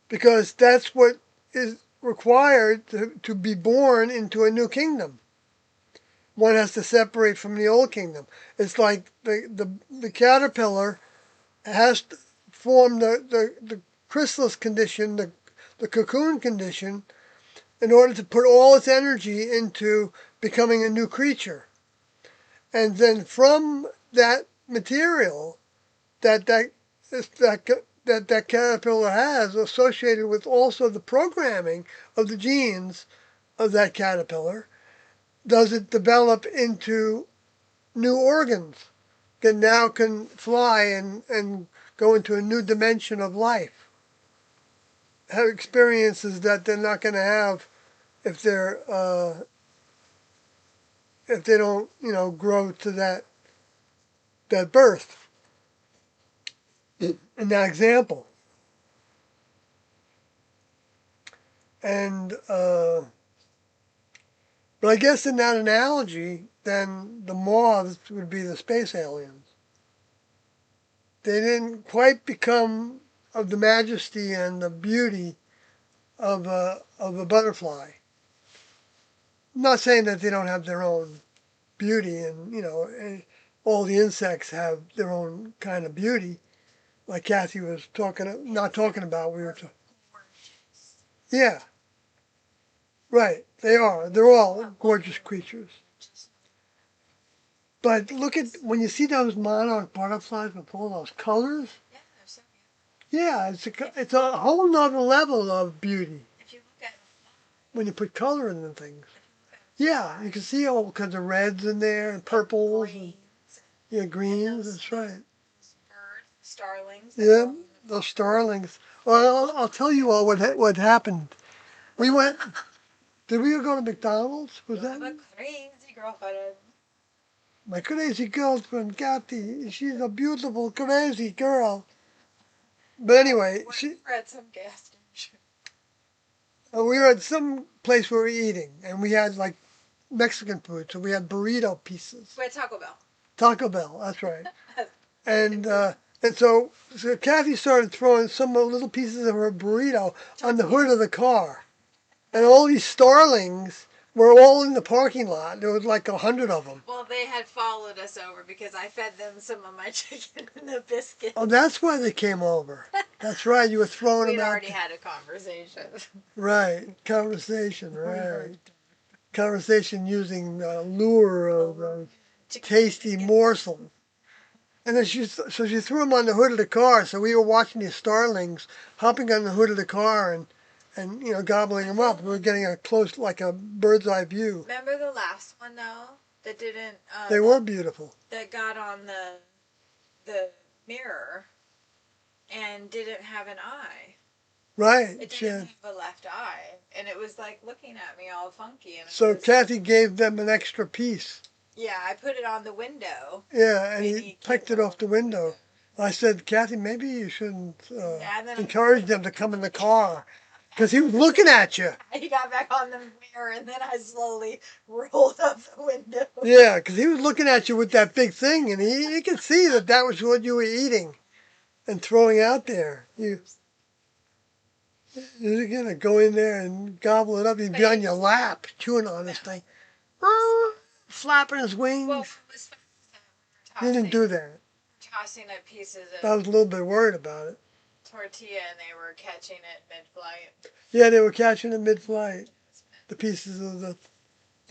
Because that's what is required to be born into a new kingdom. One has to separate from the old kingdom. It's like the caterpillar has to form the chrysalis condition, the cocoon condition, in order to put all its energy into becoming a new creature. And then from that material that that caterpillar has, associated with also the programming of the genes of that caterpillar, does it develop into new organs that now can fly and go into a new dimension of life, have experiences that they're not going to have if if they don't grow to that birth in that example. And but I guess in that analogy, then the moths would be the space aliens. They didn't quite become of the majesty and the beauty of a butterfly. I'm not saying that they don't have their own beauty, and all the insects have their own kind of beauty, like Kathy was not talking about. We were talking. Yeah, right. They are. They're all gorgeous creatures. But look at when you see those monarch butterflies with all those colors. Yeah, it's a whole nother level of beauty when you put color in the things. Yeah, you can see all kinds of reds in there and purples and yeah, greens. That's right. Starlings. Yeah, those starlings. Well, I'll tell you all what happened. We went. Did we go to McDonald's? Was that? I'm a crazy girlfriend. My crazy girlfriend, Kathy. She's a beautiful, crazy girl. But anyway, we're at some gas station. We were at some place we were eating, and we had like Mexican food, so we had burrito pieces. We had Taco Bell. Taco Bell, that's right. And so Kathy started throwing some little pieces of her burrito on the hood of the car, and all these starlings were all in the parking lot. There was like 100 of them. Well, they had followed us over because I fed them some of my chicken and the biscuit. Oh, that's why they came over. That's right. You were throwing them out. We'd already had a conversation. Right, conversation. Right, conversation using the lure of tasty morsels. And then she threw them on the hood of the car. So we were watching these starlings hopping on the hood of the car and gobbling them up. We were getting a close, like a bird's eye view. Remember the last one though that didn't? They were beautiful. That got on the mirror and didn't have an eye. Right. It didn't have a left eye, and it was like looking at me all funky. And so Kathy gave them an extra piece. Yeah, I put it on the window. Yeah, and he picked it off the window. I said, Kathy, maybe you shouldn't encourage them to come in the car. Because he was looking at you. He got back on the mirror, and then I slowly rolled up the window. Yeah, because he was looking at you with that big thing, and he could see that was what you were eating and throwing out there. You're going to go in there and gobble it up. He'd be on your lap, chewing on this thing. Flapping his wings. Well, he didn't do that. Tossing up pieces of... I was a little bit worried about it. Tortilla, and they were catching it mid-flight. Yeah, they were catching it mid-flight. The pieces of the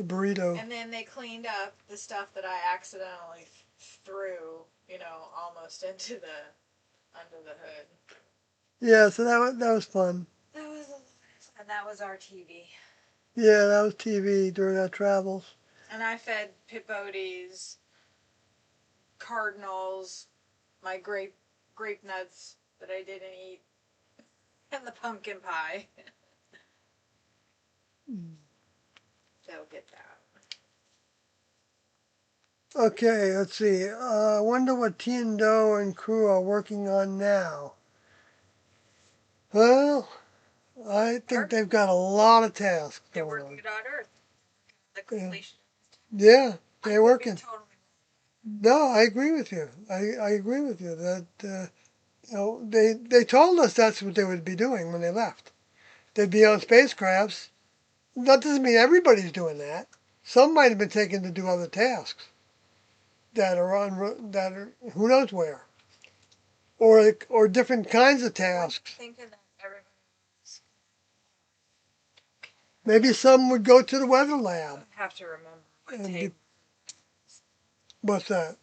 burrito. And then they cleaned up the stuff that I accidentally threw, almost under the hood. Yeah, so that was fun. That was a lot of fun. That was our TV. Yeah, that was TV during our travels. And I fed pypodies, cardinals, my grape nuts that I didn't eat, and the pumpkin pie. They'll get that. Okay, let's see. I wonder what Tiendo and crew are working on now. Well, I think Earth. they've got a lot of tasks They're going working on. on Earth. The Yeah, completion. yeah, I they're could be working. totally. No, I agree with you. I agree with you that they told us that's what they would be doing when they left. They'd be on spacecrafts. That doesn't mean everybody's doing that. Some might have been taken to do other tasks that are who knows where, or different kinds of tasks. Thinking that everybody Maybe some would go to the weather lab have to remember what and take be what's that?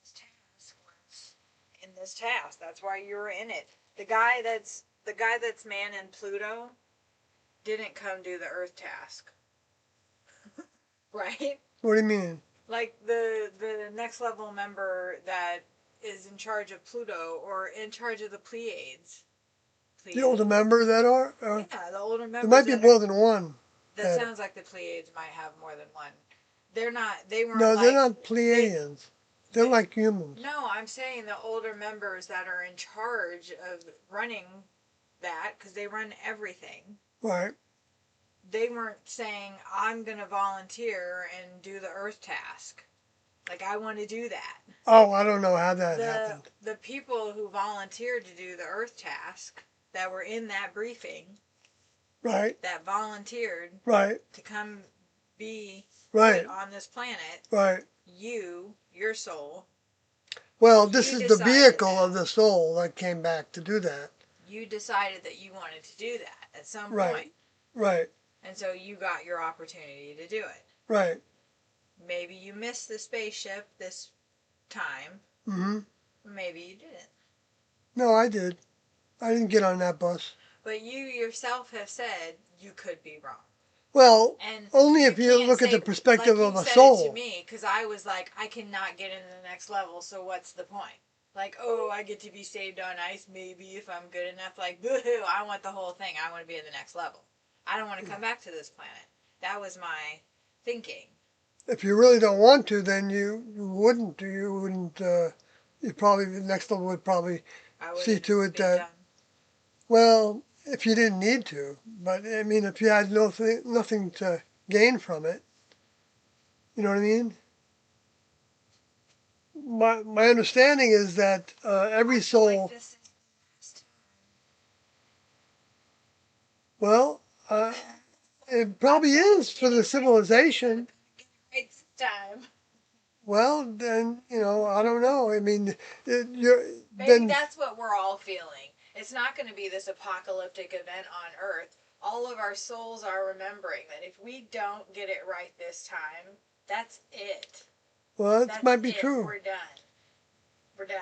this task was in this task. That's why you were in it. The guy that's man in Pluto didn't come do the Earth task, right? What do you mean? Like the next level member that is in charge of Pluto or in charge of the Pleiades. The older Pleiades. members that are? Yeah, the older There members might be that are. more than one. That That sounds like the Pleiades might have more than one. They're not. They weren't no, they're like not they. Pleiadians. They're they like humans. no, I'm saying the older members that are in charge of running that because they run everything. Right. They weren't saying I'm gonna volunteer and do the Earth task. Like I want to do that. Oh, I don't know how that the happened. the people who volunteered to do the Earth task that were in that briefing Right. that volunteered Right. to come be Right. put on this planet, Right. your soul, Well, this you is the decided vehicle that. of the soul that came back to do that. You decided that you wanted to do that at some Right. point. Right. And so you got your opportunity to do it. Right. Maybe you missed the spaceship this time. Mm-hmm. Maybe you didn't. No, I did. I didn't get on that bus. But you yourself have said you could be wrong. Well, And only you if you can't look at the say, like perspective you of a said it to soul. me, because I was like, I cannot get into the next level, so what's the point? Like, oh, I get to be saved on ice, maybe, if I'm good enough. Like, boo-hoo, I want the whole thing. I want to be in the next level. I don't want to come back to this planet. That was my thinking. If you really don't want to, then you wouldn't. You wouldn't. You probably the next level would probably I see wouldn't to it be that. done. Well, if you didn't need to, but I mean, if you had nothing to gain from it, you know what I mean. My understanding is that every Like soul. this is Well, it probably is for the civilization. right this time. Well, then I don't know. I mean, you're Maybe then that's what we're all feeling. It's not going to be this apocalyptic event on Earth. All of our souls are remembering that if we don't get it right this time, that's it. well, it That's might be it. true. We're done. We're done.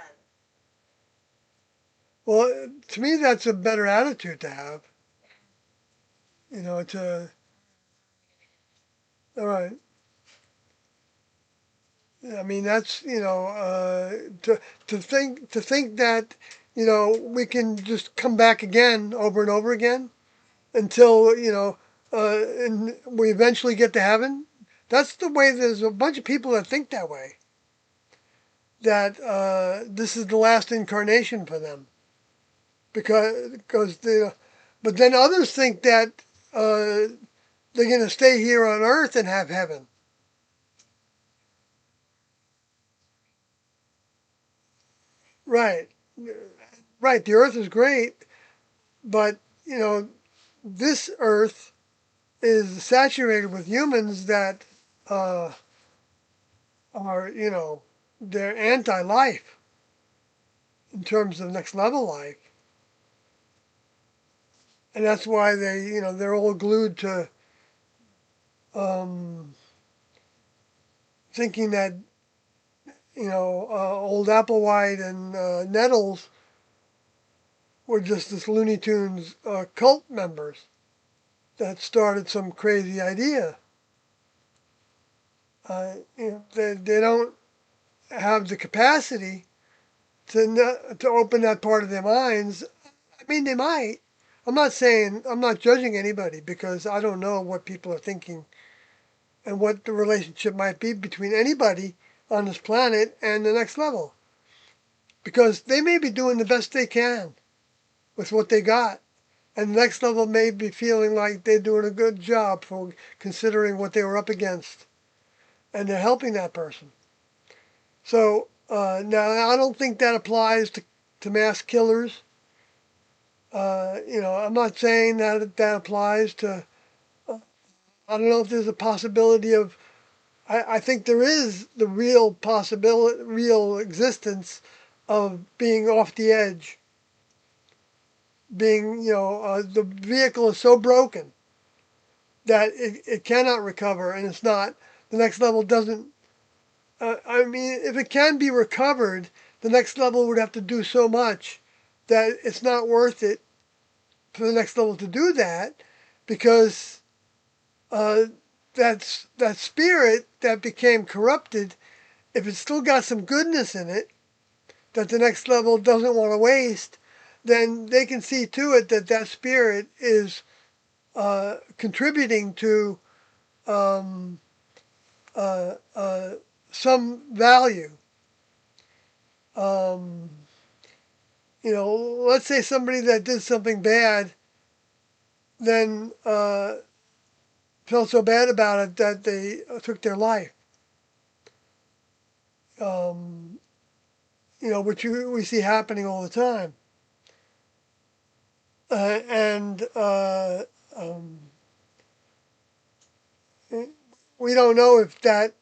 Well, to me, that's a better attitude to have. All right. I mean, that's to think that we can just come back again over and over again until and we eventually get to heaven. That's the way. There's a bunch of people that think that way. That this is the last incarnation for them because but then others think that they're going to stay here on Earth and have heaven. Right. Right. The Earth is great, but this Earth is saturated with humans that uh, are they're anti-life in terms of next level life, and that's why they're all glued to um, thinking that old Applewhite and Nettles were just this Looney Tunes cult members that started some crazy idea. They don't have the capacity to open that part of their minds. I mean, they might. I'm not judging anybody because I don't know what people are thinking and what the relationship might be between anybody on this planet and the next level. Because they may be doing the best they can with what they got. And the next level may be feeling like they're doing a good job for considering what they were up against. And they're helping that person. So now I don't think that applies to mass killers. I'm not saying that that applies to. I don't know if there's a possibility of. I think there is the real possibility, real existence of being off the edge. Being, the vehicle is so broken that it cannot recover, and it's not. The next level doesn't. I mean, if it can be recovered, the next level would have to do so much that it's not worth it for the next level to do that, because uh, that spirit that became corrupted, if it's still got some goodness in it that the next level doesn't want to waste, then they can see to it that that spirit is contributing to um, uh, uh, some value. Um, let's say somebody that did something bad, then felt so bad about it that they took their life. Um, which we see happening all the time. And um, we don't know if that,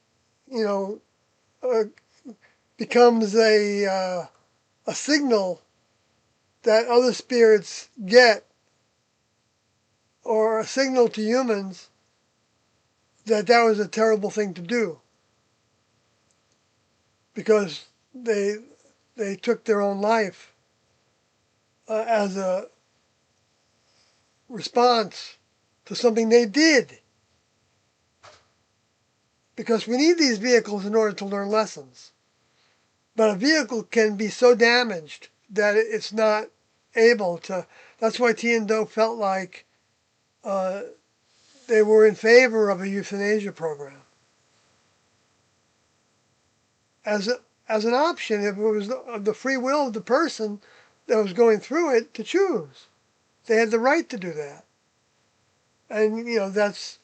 you know, uh, becomes a signal that other spirits get, or a signal to humans that that was a terrible thing to do, because they took their own life as a response to something they did. Because we need these vehicles in order to learn lessons. But a vehicle can be so damaged that it's not able to. That's why Tian felt like uh, they were in favor of a euthanasia program as as an option, if it was the free will of the person that was going through it to choose. They had the right to do that, and that's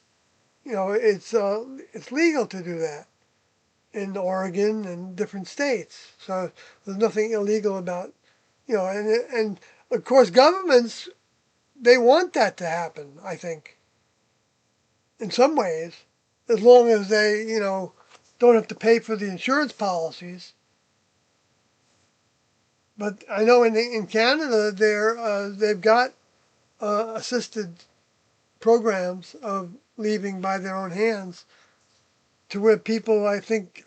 it's legal to do that in Oregon and different states. So there's nothing illegal about and of course governments, they want that to happen. I think in some ways, as long as they don't have to pay for the insurance policies. But I know in Canada they've got assisted programs of leaving by their own hands, to where people, I think,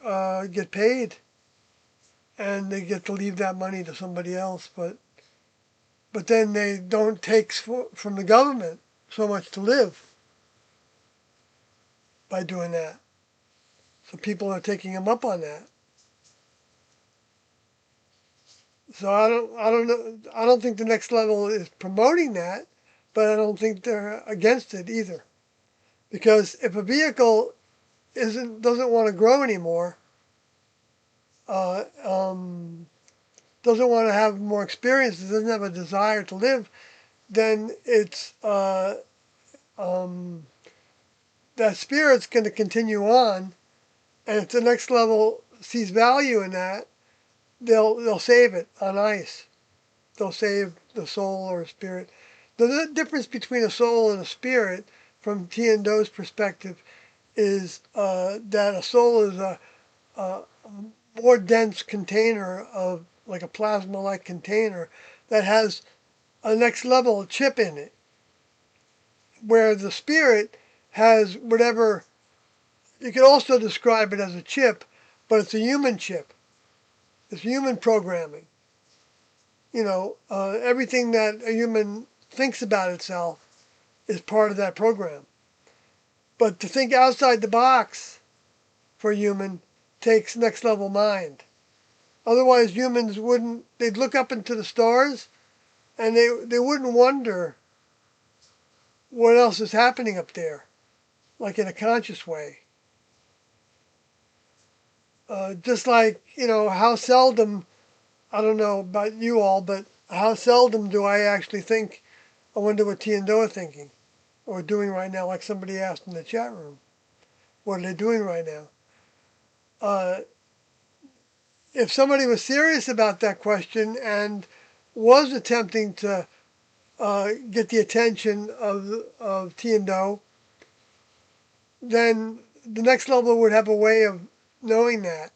get paid, and they get to leave that money to somebody else. But then they don't take from the government so much to live by doing that. So people are taking them up on that. So I don't think the next level is promoting that, but I don't think they're against it either. Because if a vehicle doesn't want to grow anymore, uh, um, doesn't want to have more experiences, doesn't have a desire to live, then it's um, that spirit's going to continue on, and if the next level sees value in that, they'll save it on ice. They'll save the soul or spirit. The difference between a soul and a spirit, from Tian Do's perspective, is that a soul is a more dense container, of like a plasma-like container that has a next level chip in it, where the spirit has whatever. You could also describe it as a chip, but it's a human chip. It's human programming. Everything that a human thinks about itself is part of that program. But to think outside the box for a human takes next level mind. Otherwise, humans wouldn't. They'd look up into the stars, and they wouldn't wonder what else is happening up there, like in a conscious way. Just like how seldom, I don't know about you all, but How seldom do I actually think, I wonder what T and Do are thinking or doing right now, like somebody asked in the chat room. What are they doing right now? Uh, if somebody was serious about that question and was attempting to get the attention of T and Do, then the next level would have a way of knowing that,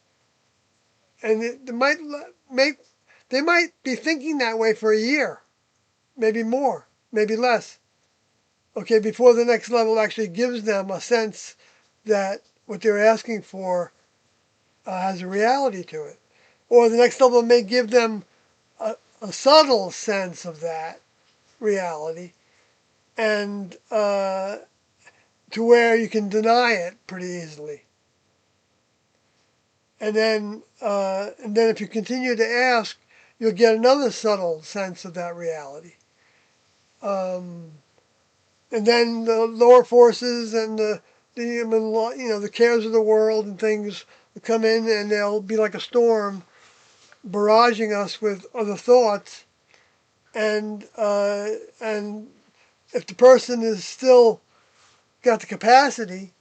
and it might make they might be thinking that way for a year, maybe more, maybe less. Okay, before the next level actually gives them a sense that what they're asking for has a reality to it, or the next level may give them a subtle sense of that reality, and to where you can deny it pretty easily. And then if you continue to ask, you'll get another subtle sense of that reality. Um, and then the lower forces and the human, the cares of the world and things will come in, and they'll be like a storm, barraging us with other thoughts. And if the person is still got the capacity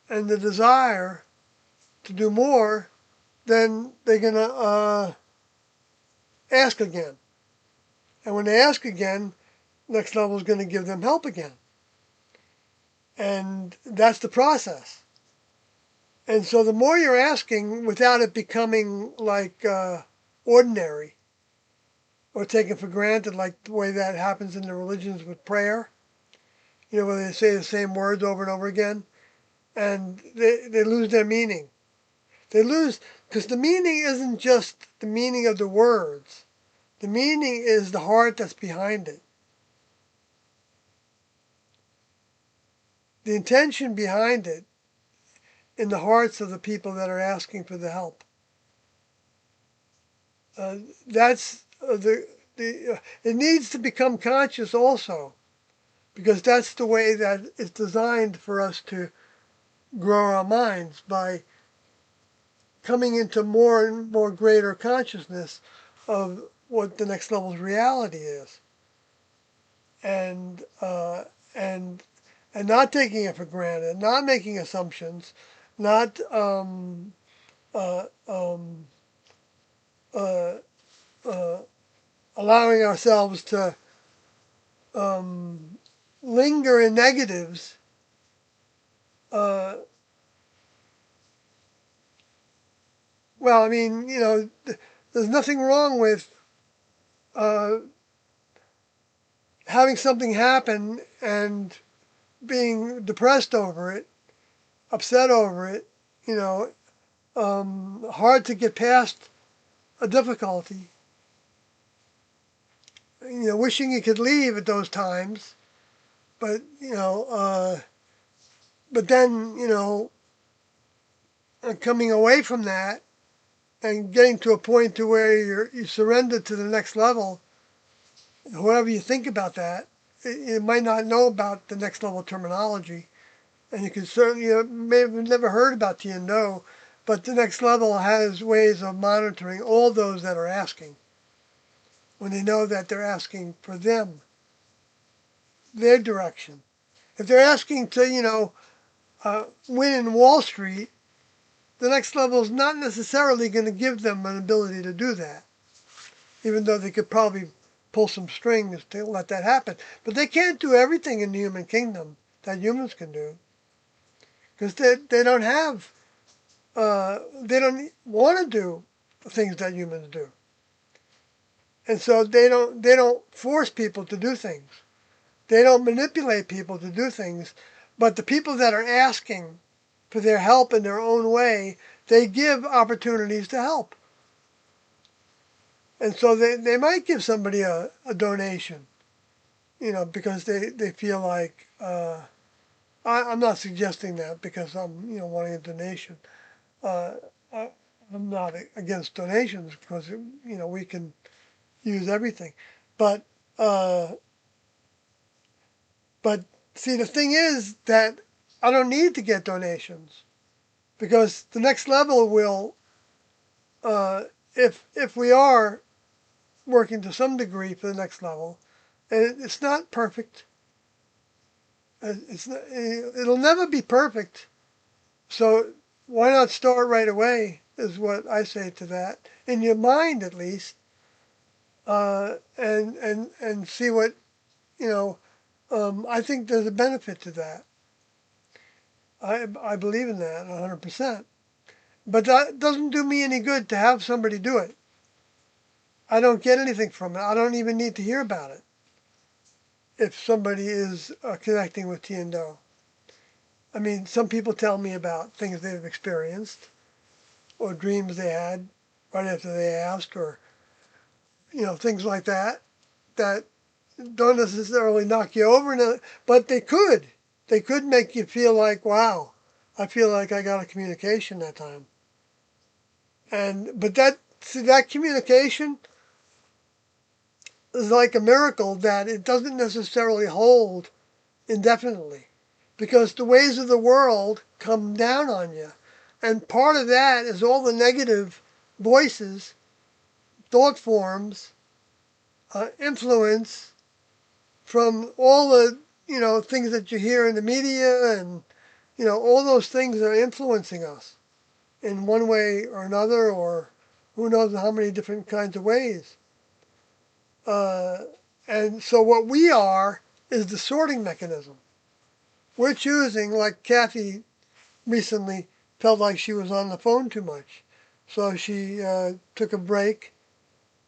and the desire to do more, then they're gonna ask again. And when they ask again, next level is going to give them help again. And that's the process. And so the more you're asking without it becoming like ordinary or taken for granted, like the way that happens in the religions with prayer, where they say the same words over and over again, and they lose their meaning. They lose, because the meaning isn't just the meaning of the words, the meaning is the heart that's behind it. The intention behind it in the hearts of the people that are asking for the help. That's the it needs to become conscious also, because that's the way that it's designed for us to grow our minds, by coming into more and more greater consciousness of what the next level's reality is, and and and not taking it for granted, not making assumptions, not uh, um, uh, uh, allowing ourselves to um, linger in negatives. Uh, well, I mean, there's nothing wrong with uh, having something happen and being depressed over it, upset over it, hard to get past a difficulty, wishing you could leave at those times, but, but then, coming away from that and getting to a point to where you surrender to the next level. Whoever you think about that, you might not know about the next level terminology, and you can certainly may have never heard about TNO, but the next level has ways of monitoring all those that are asking, when they know that they're asking for them, their direction. If they're asking to, win in Wall Street, the next level is not necessarily going to give them an ability to do that, even though they could probably pull some strings to let that happen. But they can't do everything in the human kingdom that humans can do, because they don't have, they don't want to do the things that humans do. And so they don't force people to do things. They don't manipulate people to do things. But the people that are asking for their help in their own way, they give opportunities to help. And so they might give somebody a donation, because they feel like, I'm not suggesting that because I'm, wanting a donation. Uh, I, I'm not against donations, because, we can use everything. But, uh, but see, the thing is that I don't need to get donations, because the next level will, uh, if we are working to some degree for the next level. And it's not perfect. It'll never be perfect. So why not start right away? Is what I say to that. In your mind, at least, and see what you know. I think there's a benefit to that. I believe in that 100%. But that doesn't do me any good to have somebody do it. I don't get anything from it. I don't even need to hear about it if somebody is connecting with Tiendo. I mean, some people tell me about things they've experienced or dreams they had right after they asked, or things like that that don't necessarily knock you over, but they could. They could make you feel like, wow, I feel like I got a communication that time. But that communication is like a miracle that it doesn't necessarily hold indefinitely, because the ways of the world come down on you, and part of that is all the negative voices, thought forms, influence from all the things that you hear in the media, and all those things are influencing us in one way or another, or who knows how many different kinds of ways. Uh, and so what we are is the sorting mechanism. We're choosing, like Kathy recently felt like she was on the phone too much. So she took a break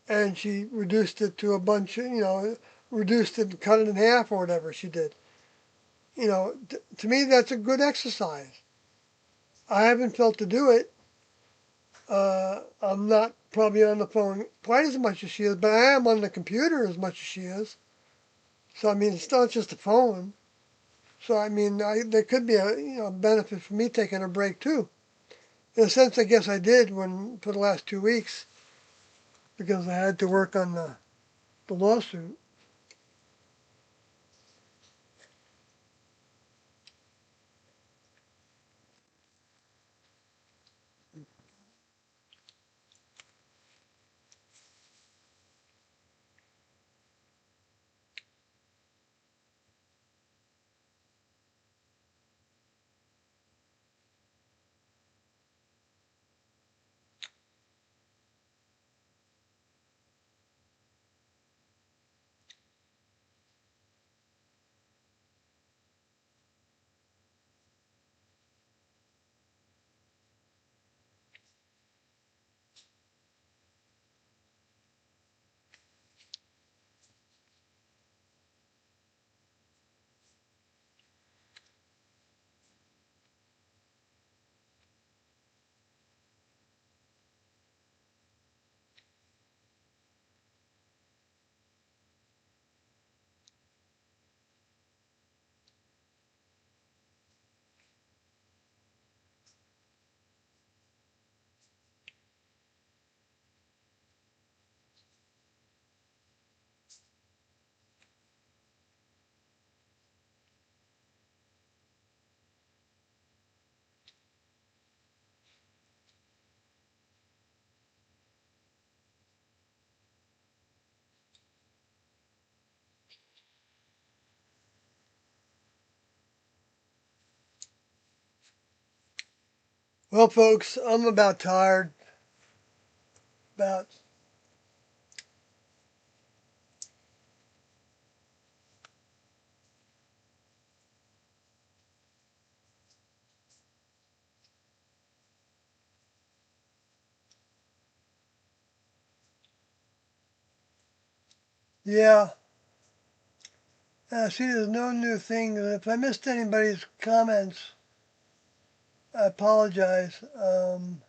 and she reduced it to a bunch, reduced it and cut it in half or whatever she did. To me, that's a good exercise. I haven't felt to do it. I'm not probably on the phone quite as much as she is, but I am on the computer as much as she is. So, I mean, it's not just a phone. So, I mean, there could be a benefit for me taking a break too. In a sense, I guess I did for the last 2 weeks, because I had to work on the lawsuit. Well, folks, I'm about tired. About Yeah. See, there's no new thing. If I missed anybody's comments, I apologize. And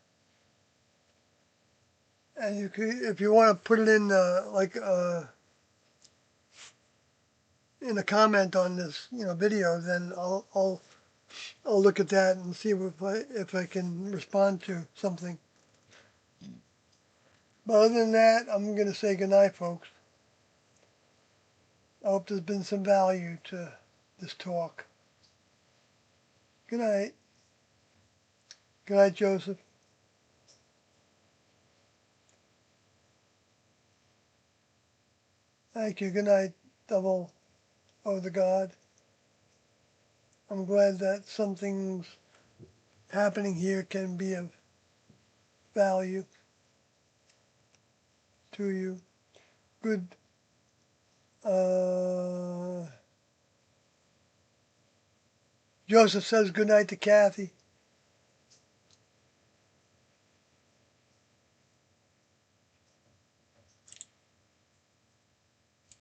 if you want to put it in in a comment on this video, then I'll look at that and see if I can respond to something. But other than that, I'm gonna say goodnight, folks. I hope there's been some value to this talk. Good night. Good night, Joseph. Thank you. Good night, double O the God. I'm glad that something's happening here can be of value to you. Good. Uh, Joseph says good night to Kathy.